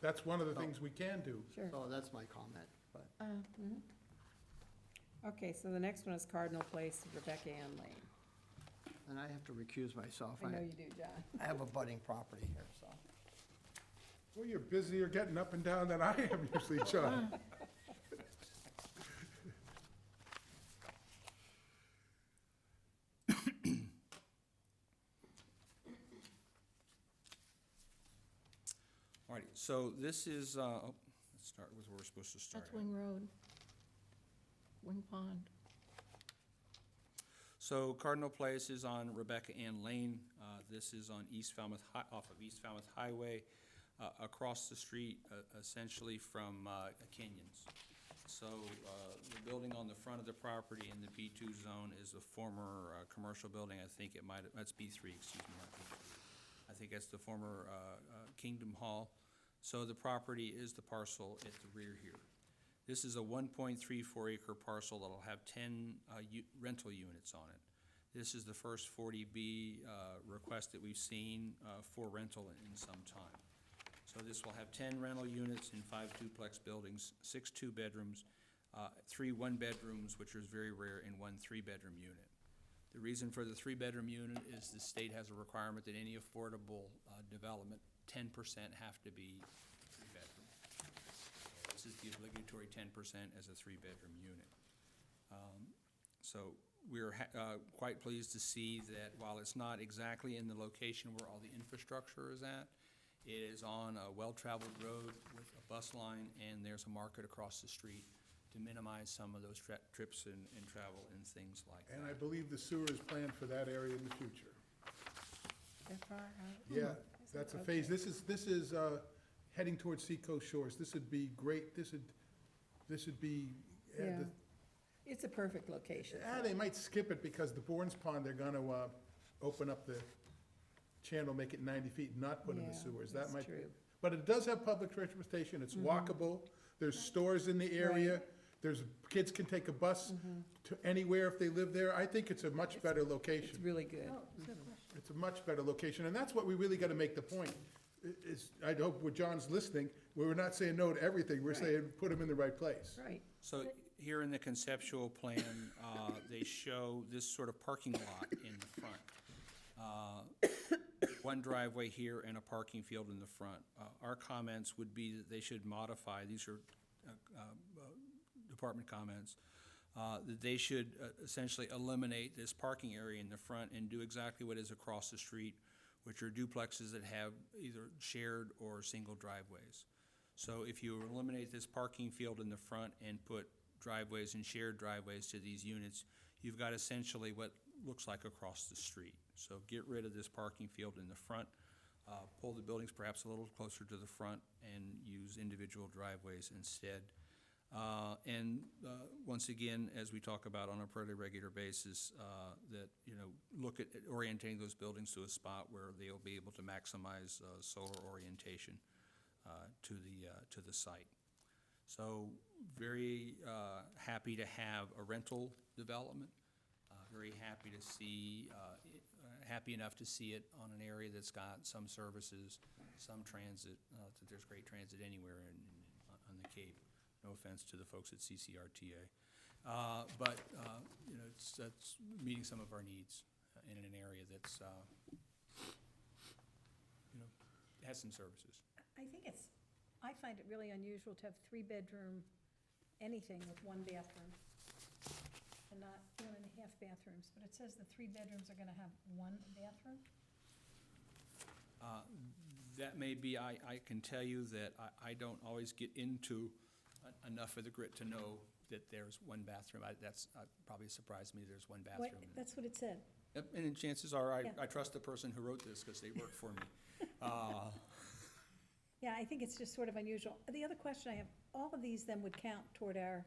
That's one of the things we can do. sure. So that's my comment, but Okay, so the next one is Cardinal Place, Rebecca Ann Lane. and I have to recuse myself. I know you do, John. I have a budding property here, so. Well, you're busier getting up and down than I am usually, John. All righty, so this is, let's start with where we're supposed to start. That's Wing Road. Wing Pond. So Cardinal Place is on Rebecca Ann Lane. This is on off of East Falmouth Highway, across the street, essentially from Kenyon's. So the building on the front of the property in the B2 zone is a former commercial building. I think that's B3, excuse me, not B2. I think that's the former Kingdom Hall. So the property is the parcel at the rear here. This is a 1.34 acre parcel that'll have 10 rental units on it. This is the first 40B request that we've seen for rental in some time. So this will have 10 rental units in 5 duplex buildings, 6 two-bedrooms, 3 one-bedrooms, which is very rare, and 1 three-bedroom unit. The reason for the three-bedroom unit is the state has a requirement that any affordable development, 10% have to be three-bedroom. This is the obligatory 10% as a three-bedroom unit. So we're quite pleased to see that while it's not exactly in the location where all the infrastructure is at, it is on a well-traveled road with a bus line, and there's a market across the street to minimize some of those trips and travel and things like that. And I believe the sewer is planned for that area in the future. That far out? Yeah, that's a phase. This is heading towards Seacoast Shores. This would be great. This would be, Yeah. It's a perfect location. they might skip it because the Bourne's Pond, they're gonna open up the channel, make it 90 feet, and not put in the Yeah, sewers. that's That might be. true. But it does have public transportation. It's walkable. There's stores in the area. There's, kids can take a bus to anywhere if they live there. I think it's a much better It's location. really good. Oh, so question. It's a much better location, and that's what we really gotta make the point. Is, I hope when John's listening, we're not saying no to everything, we're Right. saying put them in the right place. Right. So here in the conceptual plan, they show this sort of parking lot in the front. One driveway here and a parking field in the front. Our comments would be that they should modify, these are department comments, that they should essentially eliminate this parking area in the front and do exactly what is across the street, which are duplexes that have either shared or single driveways. So if you eliminate this parking field in the front and put driveways and shared driveways to these units, you've got essentially what looks like across the street. So get rid of this parking field in the front, pull the buildings perhaps a little closer to the front, and use individual driveways instead. Once again, as we talk about on a fairly regular basis, that, look at orienting those buildings to a spot where they'll be able to maximize solar orientation to the site. So very happy to have a rental development. Very happy to see, happy enough to see it on an area that's got some services, some transit, that there's great transit anywhere on the Cape. No offense to the folks at CCRTA. But that's meeting some of our needs in an area that's, has some services. I find it really unusual to have three-bedroom anything with one bathroom and not 1.5 bathrooms, but it says the 3 bedrooms are gonna have 1 bathroom? That may be, I can tell you that I don't always get into enough of the grit to know that there's one bathroom. That's probably surprised me, there's one What, bathroom. that's what it said. Yep, and chances are, Yeah. I trust the person who wrote this, because they work for me. Yeah, I think it's just sort of unusual. The other question I have, all of these then would count toward our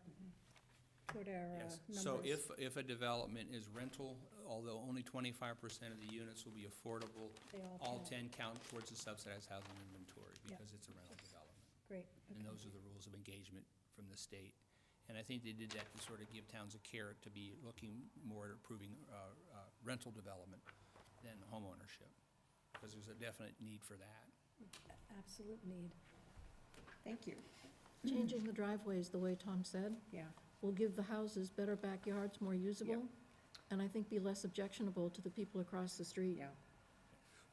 Yes, numbers. so if a development is rental, although only 25% of the units will be affordable, They all all count. 10 count towards the subsidized housing inventory, Yeah. because it's a rental development. Great, And those are the rules of engagement from the state. And I think they did that to sort of give towns a carrot to be looking more at approving rental development than homeownership, because there's a definite need for that. absolute need. Thank you. Changing the driveways the way Tom said Yeah. will give the houses better backyards, more usable, and I think be less objectionable to the people across the street. Yeah.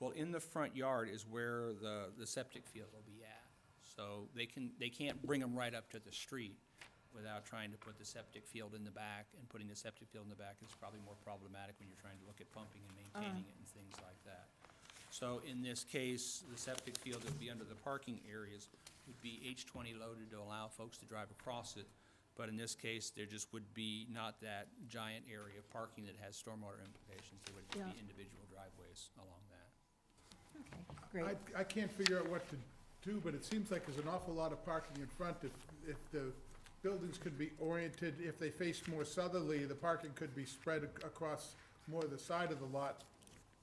Well, in the front yard is where the septic field will be at. So they can't bring them right up to the street without trying to put the septic field in the back, and putting the septic field in the back is probably more problematic when you're trying to look at pumping and maintaining it and things like that. So in this case, the septic field that would be under the parking areas would be H20 loaded to allow folks to drive across it. But in this case, there just would be not that giant area of parking that has stormwater implications. There would just Yeah. be individual driveways along that. Okay, great. I can't figure out what to do, but it seems like there's an awful lot of parking in front. If the buildings could be oriented, if they face more southerly, the parking could be spread across more of the side of the lot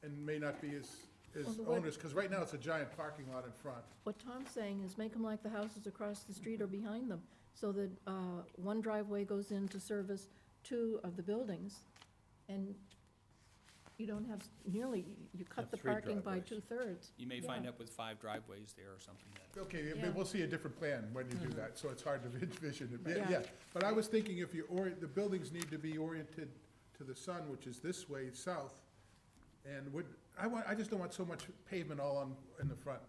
and may not be as Well, the way- onerous, because right now it's a giant parking lot in front. What Tom's saying is make them like the houses across the street or behind them, so that one driveway goes in to service two of the buildings, and you don't have nearly, you cut Have the three parking by driveways. 2/3. You may find Yeah. up with 5 driveways there or something like that. Okay, Yeah. we'll see a different plan when you do that, so it's hard to envision it. Yeah. Yeah, but I was thinking if the buildings need to be oriented to the sun, which is this way, south, and I just don't want so much pavement all in the front.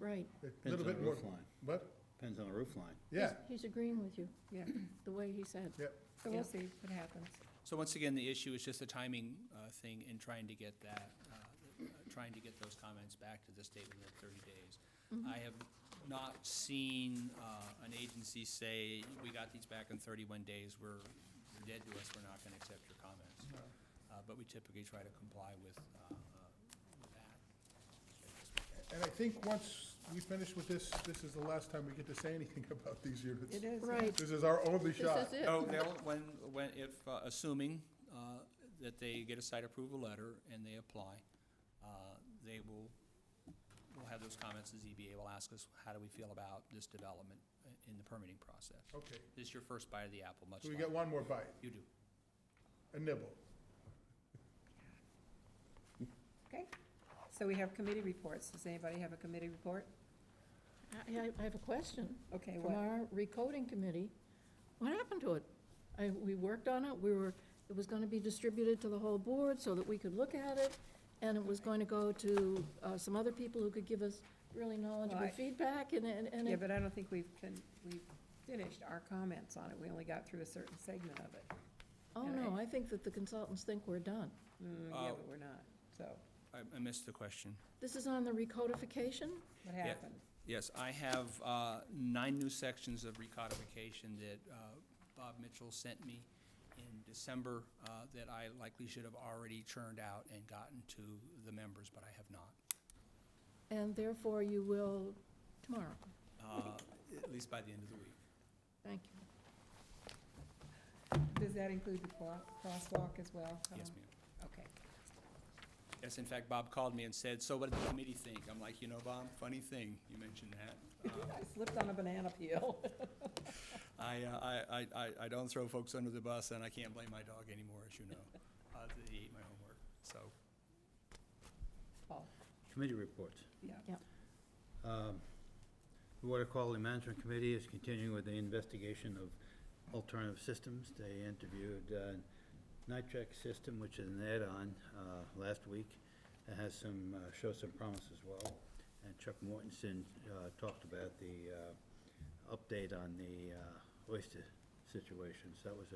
Right. A Depends little on bit the more. roof line. What? Depends on the roof line. Yeah, He's agreeing with you, Yeah, the way he said. yeah. so Yeah. we'll see what happens. So once again, the issue is just a timing thing in trying to get that, trying to get those comments back to the state within 30 days. I have not seen an agency say, we got these back in 31 days, you're dead to us, we're not gonna accept your comments. But we typically try to comply with that. And I think once we finish with this is the last time we get to say anything about these units. It is. Right. This is our only This shot. is it. Oh, if, assuming that they get a site approval letter and they apply, we'll have those comments, the ZBA will ask us, how do we feel about this development in the permitting process? Okay, This is your first bite of the apple, much so we like. get one more bite, You do. a nibble. Okay, so we have committee reports. Does anybody have a committee report? I have a question. Okay, From what? our recoding committee, what happened to it? We worked on it, it was gonna be distributed to the whole board so that we could look at it, and it was going to go to some other people who could give us really knowledgeable Right. feedback, and Yeah, it, but I don't think we've finished our comments on it. We only got through a certain segment of it. oh no, I think that the consultants think we're done. Yeah, but we're not, so I missed the question. This is on the recodification? what happened? Yes, I have 9 new sections of recodification that Bob Mitchell sent me in December that I likely should have already churned out and gotten to the members, but I have not. And therefore you will tomorrow. At least by the end of the week. Thank you. Does that include the crosswalk as well? Yes, Tom? ma'am. Okay. Yes, in fact, Bob called me and said, so what did the committee think? I'm like, Bob, funny thing, you mentioned that. I slipped on a banana peel. I don't throw folks under the bus, and I can't blame my dog anymore, as you know. He ate my homework, so. Paul? Committee reports. Yeah. The Water Quality Management Committee is continuing with the investigation of alternative systems. They interviewed NITREC system, which is an add-on, last week. It has shows some promise as well. And Chuck Mortensen talked about the update on the oyster situation. So that was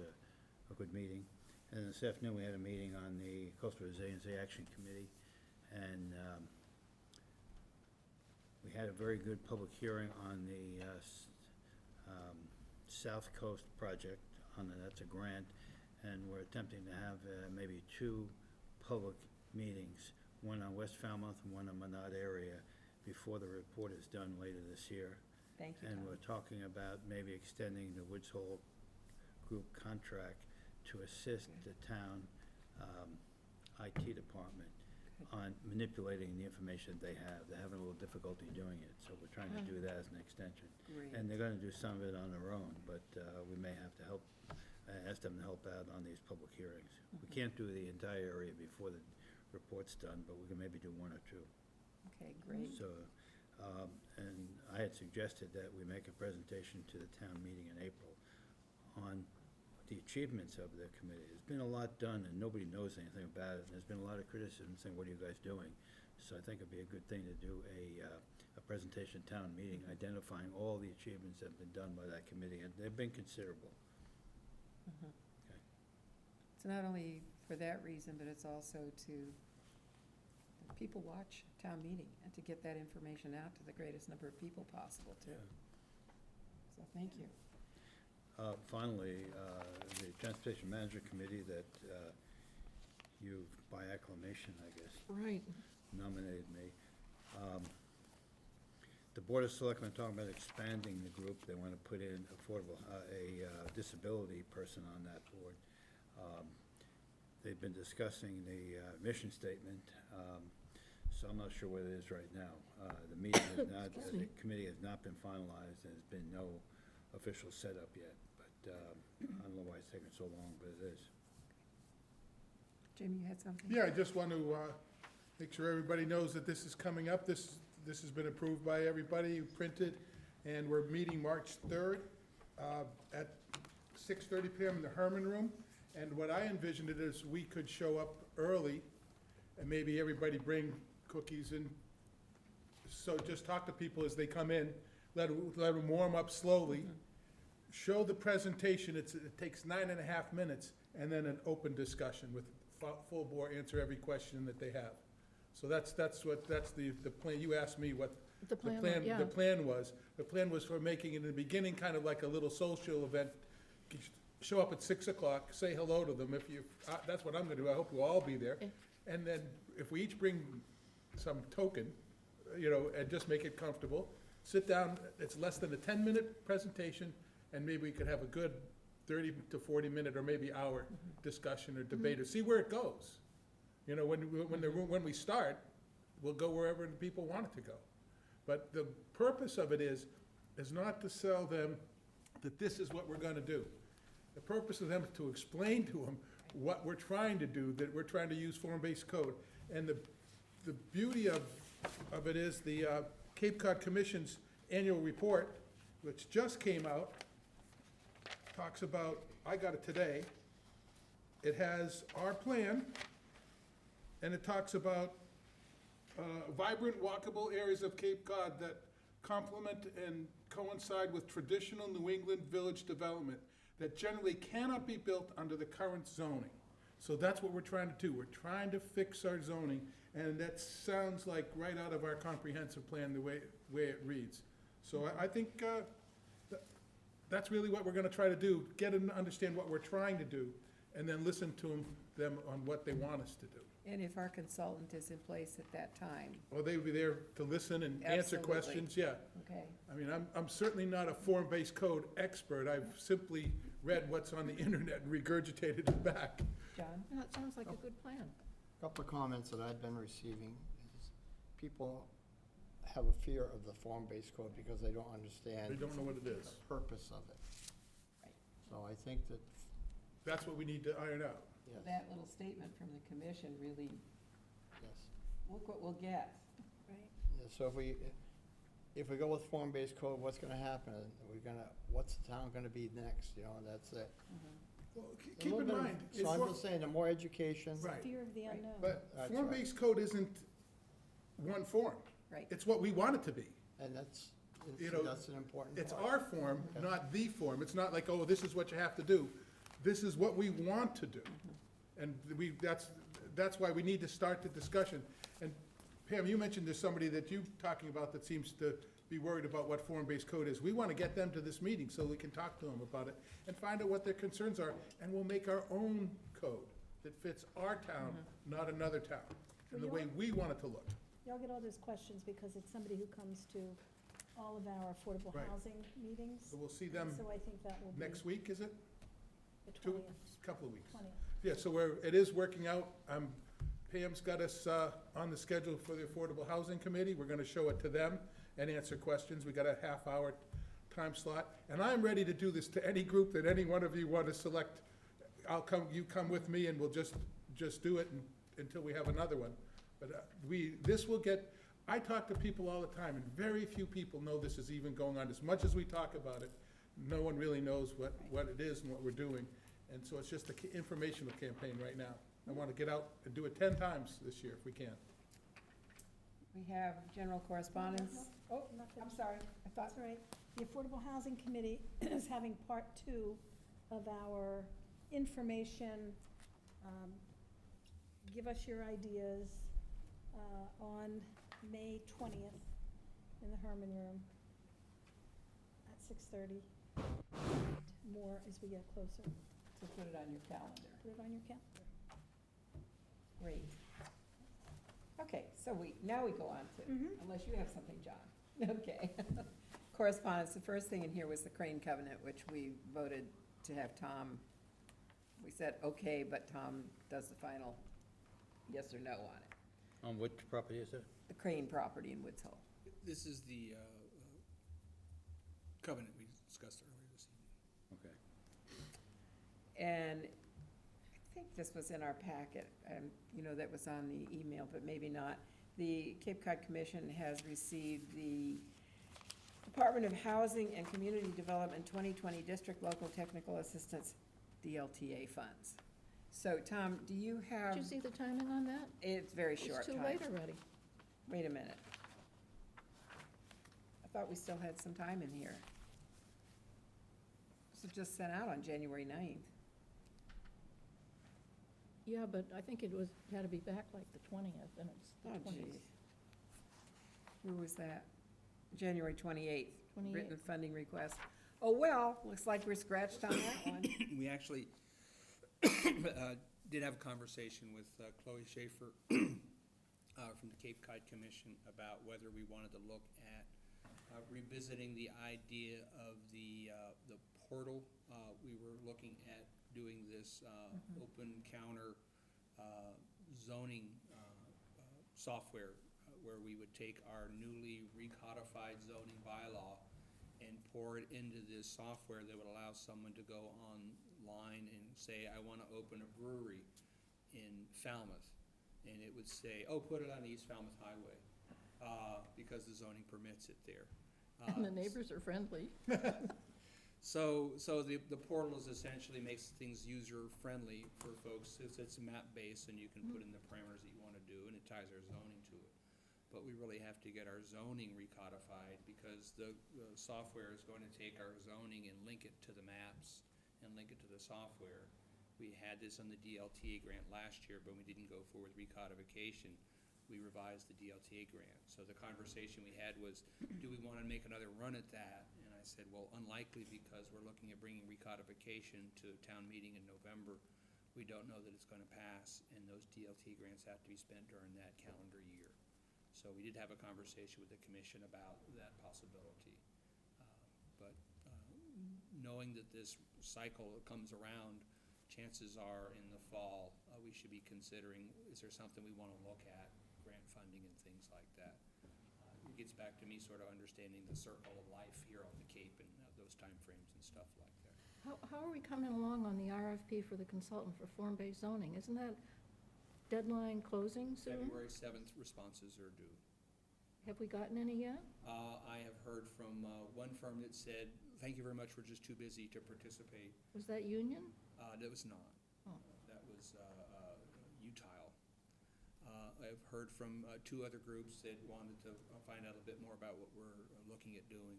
a good meeting. And this afternoon, we had a meeting on the Coastal Resiliency Action Committee. And we had a very good public hearing on the South Coast project, that's a grant, and we're attempting to have maybe 2 public meetings, one on West Falmouth and one on Minot area, before the report is done later this year. Thank you, And Tom. we're talking about maybe extending the Woods Hole Group contract to assist the town IT department on manipulating the information they have. They're having a little difficulty doing it, so we're trying to do that as an extension. Great. And they're gonna do some of it on their own, but we may have to help, ask them to help out on these public hearings. We can't do the entire area before the report's done, but we can maybe do 1 or 2. Okay, great. So, and I had suggested that we make a presentation to the town meeting in April on the achievements of the committee. There's been a lot done, and nobody knows anything about it, and there's been a lot of criticism saying, what are you guys doing? So I think it'd be a good thing to do a presentation town meeting identifying all the achievements that have been done by that committee, and they've been considerable. It's not only for that reason, but it's also to, people watch town meeting, and to get that information out to the greatest number of people possible, too. So, thank you. Finally, the Transportation Management Committee that you, by acclamation, I guess, Right. nominated me. The Board of Selectmen are talking about expanding the group. They want to put in a disability person on that board. They've been discussing the mission statement, so I'm not sure what it is right now. The meeting has not, the committee has not been finalized, and there's been no official setup yet, but I don't know why it's taking so long, but it is. Jim, you had something? Yeah, I just want to make sure everybody knows that this is coming up. This has been approved by everybody, printed, and we're meeting March 3rd at 6:30 PM in the Herman Room. And what I envisioned it is we could show up early, and maybe everybody bring cookies and, so just talk to people as they come in, let them warm up slowly, show the presentation. It takes 9.5 minutes, and then an open discussion with full board, answer every question that they have. So that's the plan. You asked me what The plan, yeah. the plan was. The plan was for making it in the beginning kind of like a little social event. Show up at 6 o'clock, say hello to them. If you, that's what I'm gonna do. I hope you'll all be there. Okay. And then if we each bring some token, and just make it comfortable, sit down. It's less than a 10-minute presentation, and maybe we could have a good 30 to 40-minute or maybe hour discussion or debate, or see where it goes. When we start, we'll go wherever the people want it to go. But the purpose of it is not to sell them that this is what we're gonna do. The purpose of them is to explain to them what we're trying to do, that we're trying to use form-based code. And the beauty of it is the Cape Cod Commission's annual report, which just came out, talks about, I got it today, it has our plan, and it talks about vibrant walkable areas of Cape Cod that complement and coincide with traditional New England village development that generally cannot be built under the current zoning. So that's what we're trying to do. We're trying to fix our zoning, and that sounds like right out of our comprehensive plan, the way it reads. So I think that's really what we're gonna try to do, get them to understand what we're trying to do, and then listen to them on what they want us to do. And if our consultant is in place at that time, Well, they would be there to listen and answer Absolutely. questions, yeah. okay? I mean, I'm certainly not a form-based code expert. I've simply read what's on the internet and regurgitated it back. John? Yeah, it sounds like a good plan. Couple of comments that I've been receiving is people have a fear of the form-based code because they don't understand. They don't know what it is. The purpose of it. Right. So I think that, That's what we need to iron out. yes, That little statement from the commission really, yes. look what we'll get. Right. Yeah, so if we go with form-based code, what's gonna happen? What's the town gonna be next, that's it. Well, A keep little in bit of- mind. So I'm just saying, the more education. Right. Fear of the unknown. But That's form-based code isn't one form. Right. It's what we want it to be. And that's an important It's part. our form, Okay. not the form. It's not like, oh, this is what you have to do. This is what we want to do. And that's why we need to start the discussion. And Pam, you mentioned there's somebody that you're talking about that seems to be worried about what form-based code is. We want to get them to this meeting so we can talk to them about it and find out what their concerns are, and we'll make our own code that fits our town, not another town, and the way we want it to look. Y'all get all those questions because it's somebody who comes to all of our affordable Right. housing meetings. So we'll see them So I think that will be next week, is it? the 2, 20th. couple of weeks. 20th. Yeah, so it is working out. Pam's got us on the schedule for the Affordable Housing Committee. We're gonna show it to them and answer questions. We got a half-hour time slot. And I'm ready to do this to any group that any one of you want to select. You come with me and we'll just do it until we have another one. But this will get, I talk to people all the time, and very few people know this is even going on. As much as we talk about it, no one really knows what it is and what we're doing. And so it's just an informational campaign right now. I want to get out and do it 10 times this year if we can. We have general correspondence. Oh, I'm sorry, I thought, That's all right. The Affordable Housing Committee is having part 2 of our information, give us your ideas, on May 20th in the Herman Room at 6:30. More as we get closer. so put it on your calendar. Put it on your calendar. Great. Okay, so now we go on to, unless you have something, John. Okay. Correspondence, the first thing in here was the Crane Covenant, which we voted to have Tom, we said, okay, but Tom does the final yes or no on it. On which property is it? The Crane property in Woods Hole. This is the covenant we discussed earlier this evening. Okay. And I think this was in our packet, that was on the email, but maybe not. The Cape Cod Commission has received the Department of Housing and Community Development 2020 District Local Technical Assistance, DLTA funds. So, Tom, do you have? Did you see the timing on that? It's very short It's time. too late already. Wait a minute. I thought we still had some time in here. This was just sent out on January 9th. Yeah, but I think it had to be back like the 20th, and it's the Oh, 20th. geez. Who was that? January 28th. 28th. Written funding request. Oh, well, looks like we're scratched on that one. We actually did have a conversation with Chloe Schaefer from the Cape Cod Commission about whether we wanted to look at revisiting the idea of the portal. We were looking at doing this open counter zoning software where we would take our newly recodified zoning bylaw and pour it into this software that would allow someone to go online and say, I want to open a brewery in Falmouth. And it would say, oh, put it on the East Falmouth Highway, because the zoning permits it there. And the neighbors are friendly. So the portal is essentially makes things user-friendly for folks. It's map-based, and you can put in the parameters that you want to do, and it ties our zoning to it. But we really have to get our zoning recodified, because the software is going to take our zoning and link it to the maps and link it to the software. We had this on the DLTA grant last year, but we didn't go forward with recodification. We revised the DLTA grant. So the conversation we had was, do we want to make another run at that? And I said, well, unlikely, because we're looking at bringing recodification to town meeting in November. We don't know that it's going to pass, and those DLTA grants have to be spent during that calendar year. So we did have a conversation with the commission about that possibility. But knowing that this cycle comes around, chances are in the fall, we should be considering, is there something we want to look at, grant funding and things like that. It gets back to me sort of understanding the circle of life here on the Cape and those timeframes and stuff like that. How are we coming along on the RFP for the consultant for form-based zoning? Isn't that deadline closing soon? February 7th responses are due. Have we gotten any yet? I have heard from one firm that said, thank you very much, we're just too busy to participate. Was that union? That was not. Oh. That was Utile. I've heard from 2 other groups that wanted to find out a bit more about what we're looking at doing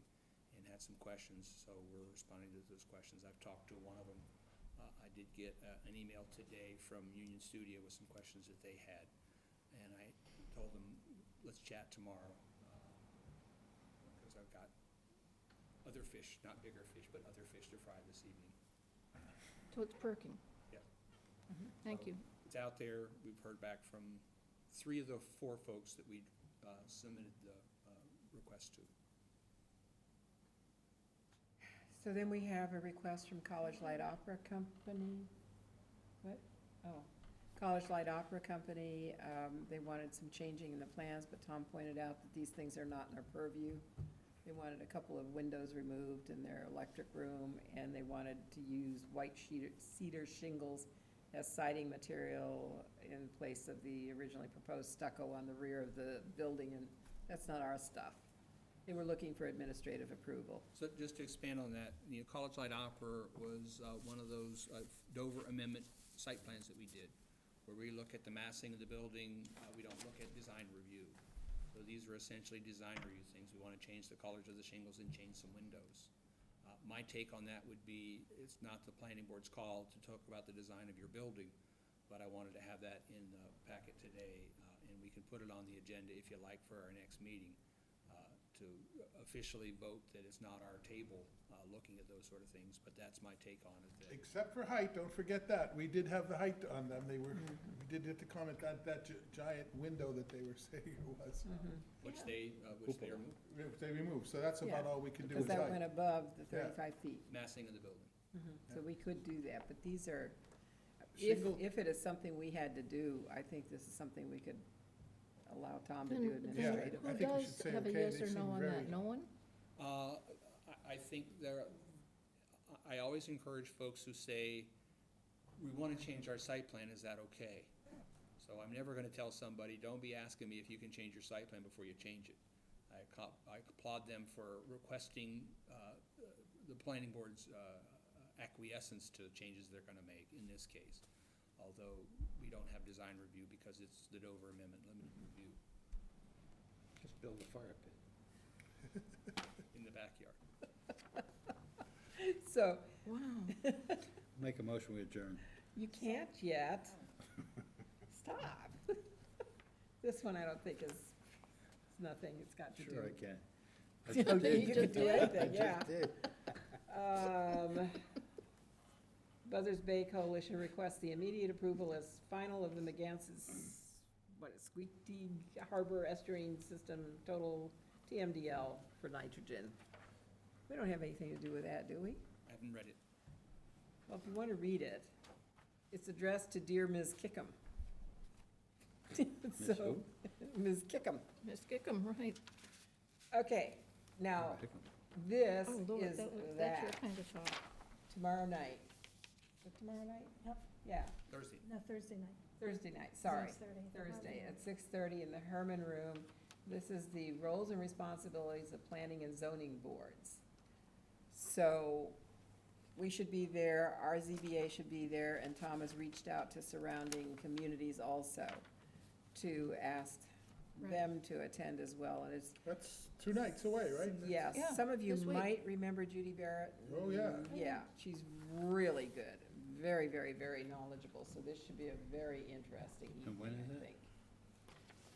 and had some questions, so we're responding to those questions. I've talked to one of them. I did get an email today from Union Studio with some questions that they had, and I told them, let's chat tomorrow, because I've got other fish, not bigger fish, but other fish to fry this evening. So it's perking. Yeah. Thank you. It's out there. We've heard back from 3 of the 4 folks that we submitted the request to. So then we have a request from College Light Opera Company. What? Oh, College Light Opera Company, they wanted some changing in the plans, but Tom pointed out that these things are not in their purview. They wanted a couple of windows removed in their electric room, and they wanted to use white cedar shingles as siding material in place of the originally proposed stucco on the rear of the building, and that's not our stuff. They were looking for administrative approval. So just to expand on that, College Light Opera was one of those Dover Amendment site plans that we did, where we look at the massing of the building, we don't look at design review. So these are essentially design review things. We want to change the colors of the shingles and change some windows. My take on that would be, it's not the planning board's call to talk about the design of your building, but I wanted to have that in the packet today, and we can put it on the agenda if you like for our next meeting, to officially vote that it's not our table looking at those sort of things, but that's my take on it. Except for height, don't forget that. We did have the height on them. They were, we did get to comment that giant window that they were saying it was. Which they removed, They removed, so that's about Yeah, all we can do Because with that went height. above the Yeah. 35 feet. massing of the building. So we could do that, but these are, Shingle- if it is something we had to do, I think this is something we could allow Tom to do Then administratively. I who think we does should say have a okay. yes They or no seem on very- that? No one? I think I always encourage folks who say, we want to change our site plan, is that okay? So I'm never going to tell somebody, don't be asking me if you can change your site plan before you change it. I applaud them for requesting the planning board's acquiescence to the changes they're going to make in this case, although we don't have design review because it's the Dover Amendment limited review Just build a fire pit. in the backyard. So, Wow. Make a motion, we adjourn. you can't yet. Stop. This one I don't think is, it's nothing, it's got to do. Sure I can. Okay, you can do anything, yeah. I just did. Buzzards Bay Coalition requests the immediate approval as final of the McGantz's, Squeaky Harbor Estuarine System Total TMDL for nitrogen. We don't have anything to do with that, do we? I haven't read it. Well, if you want to read it, it's addressed to dear Ms. Kickham. Ms. who? Ms. Kickham. Ms. Gickham, right. Okay, now, this Oh, Lord, is that's your that, kind of talk. tomorrow night. Is it tomorrow night? Yep. Yeah, Thursday. No, Thursday night. Thursday night, sorry. 6:30. Thursday at 6:30 in the Herman Room. This is the roles and responsibilities of planning and zoning boards. So we should be there, our ZBA should be there, and Tom has reached out to surrounding communities also to ask them to attend as well. And it's, That's 2 nights away, right? yes, Yeah, some of you this week. might remember Judy Barrett. Oh, yeah. Yeah, she's really good, very, very, very knowledgeable, so this should be a very interesting And when evening, is I it? think.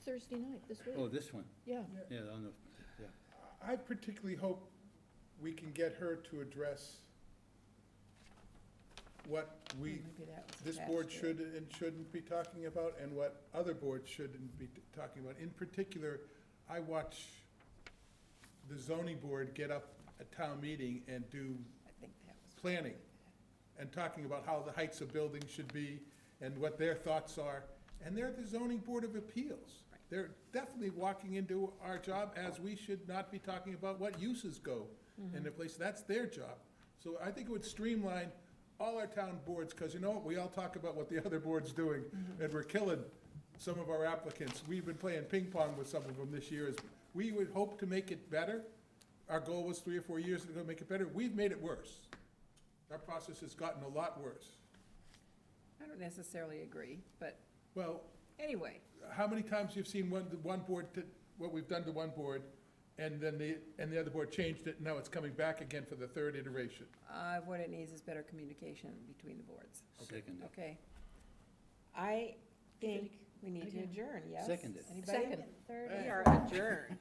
Thursday night, this week. Oh, this one? Yeah. Yeah, on the, yeah. I particularly hope we can get her to address what Maybe that was this attached board to it. should and shouldn't be talking about, and what other boards shouldn't be talking about. In particular, I watch the zoning board get up at town meeting and do I think that was. planning, and talking about how the heights of buildings should be, and what their thoughts are, and they're the zoning board of appeals. Right. They're definitely walking into our job, as we should not be talking about what uses go in the place, that's their job. So I think it would streamline all our town boards, because you know what, we all talk about what the other board's doing, and we're killing some of our applicants. We've been playing ping pong with some of them this year, as we would hope to make it better. Our goal was 3 or 4 years ago to make it better, we've made it worse. Our process has gotten a lot worse. I don't necessarily agree, but Well, anyway, how many times you've seen one board, what we've done to one board, and then the other board changed it, and now it's coming back again for the 3rd iteration? what it needs is better communication between the boards, Seconded. okay? I think we need to Again. adjourn, yes? Seconded. Anybody? Second. Third. We are adjourned.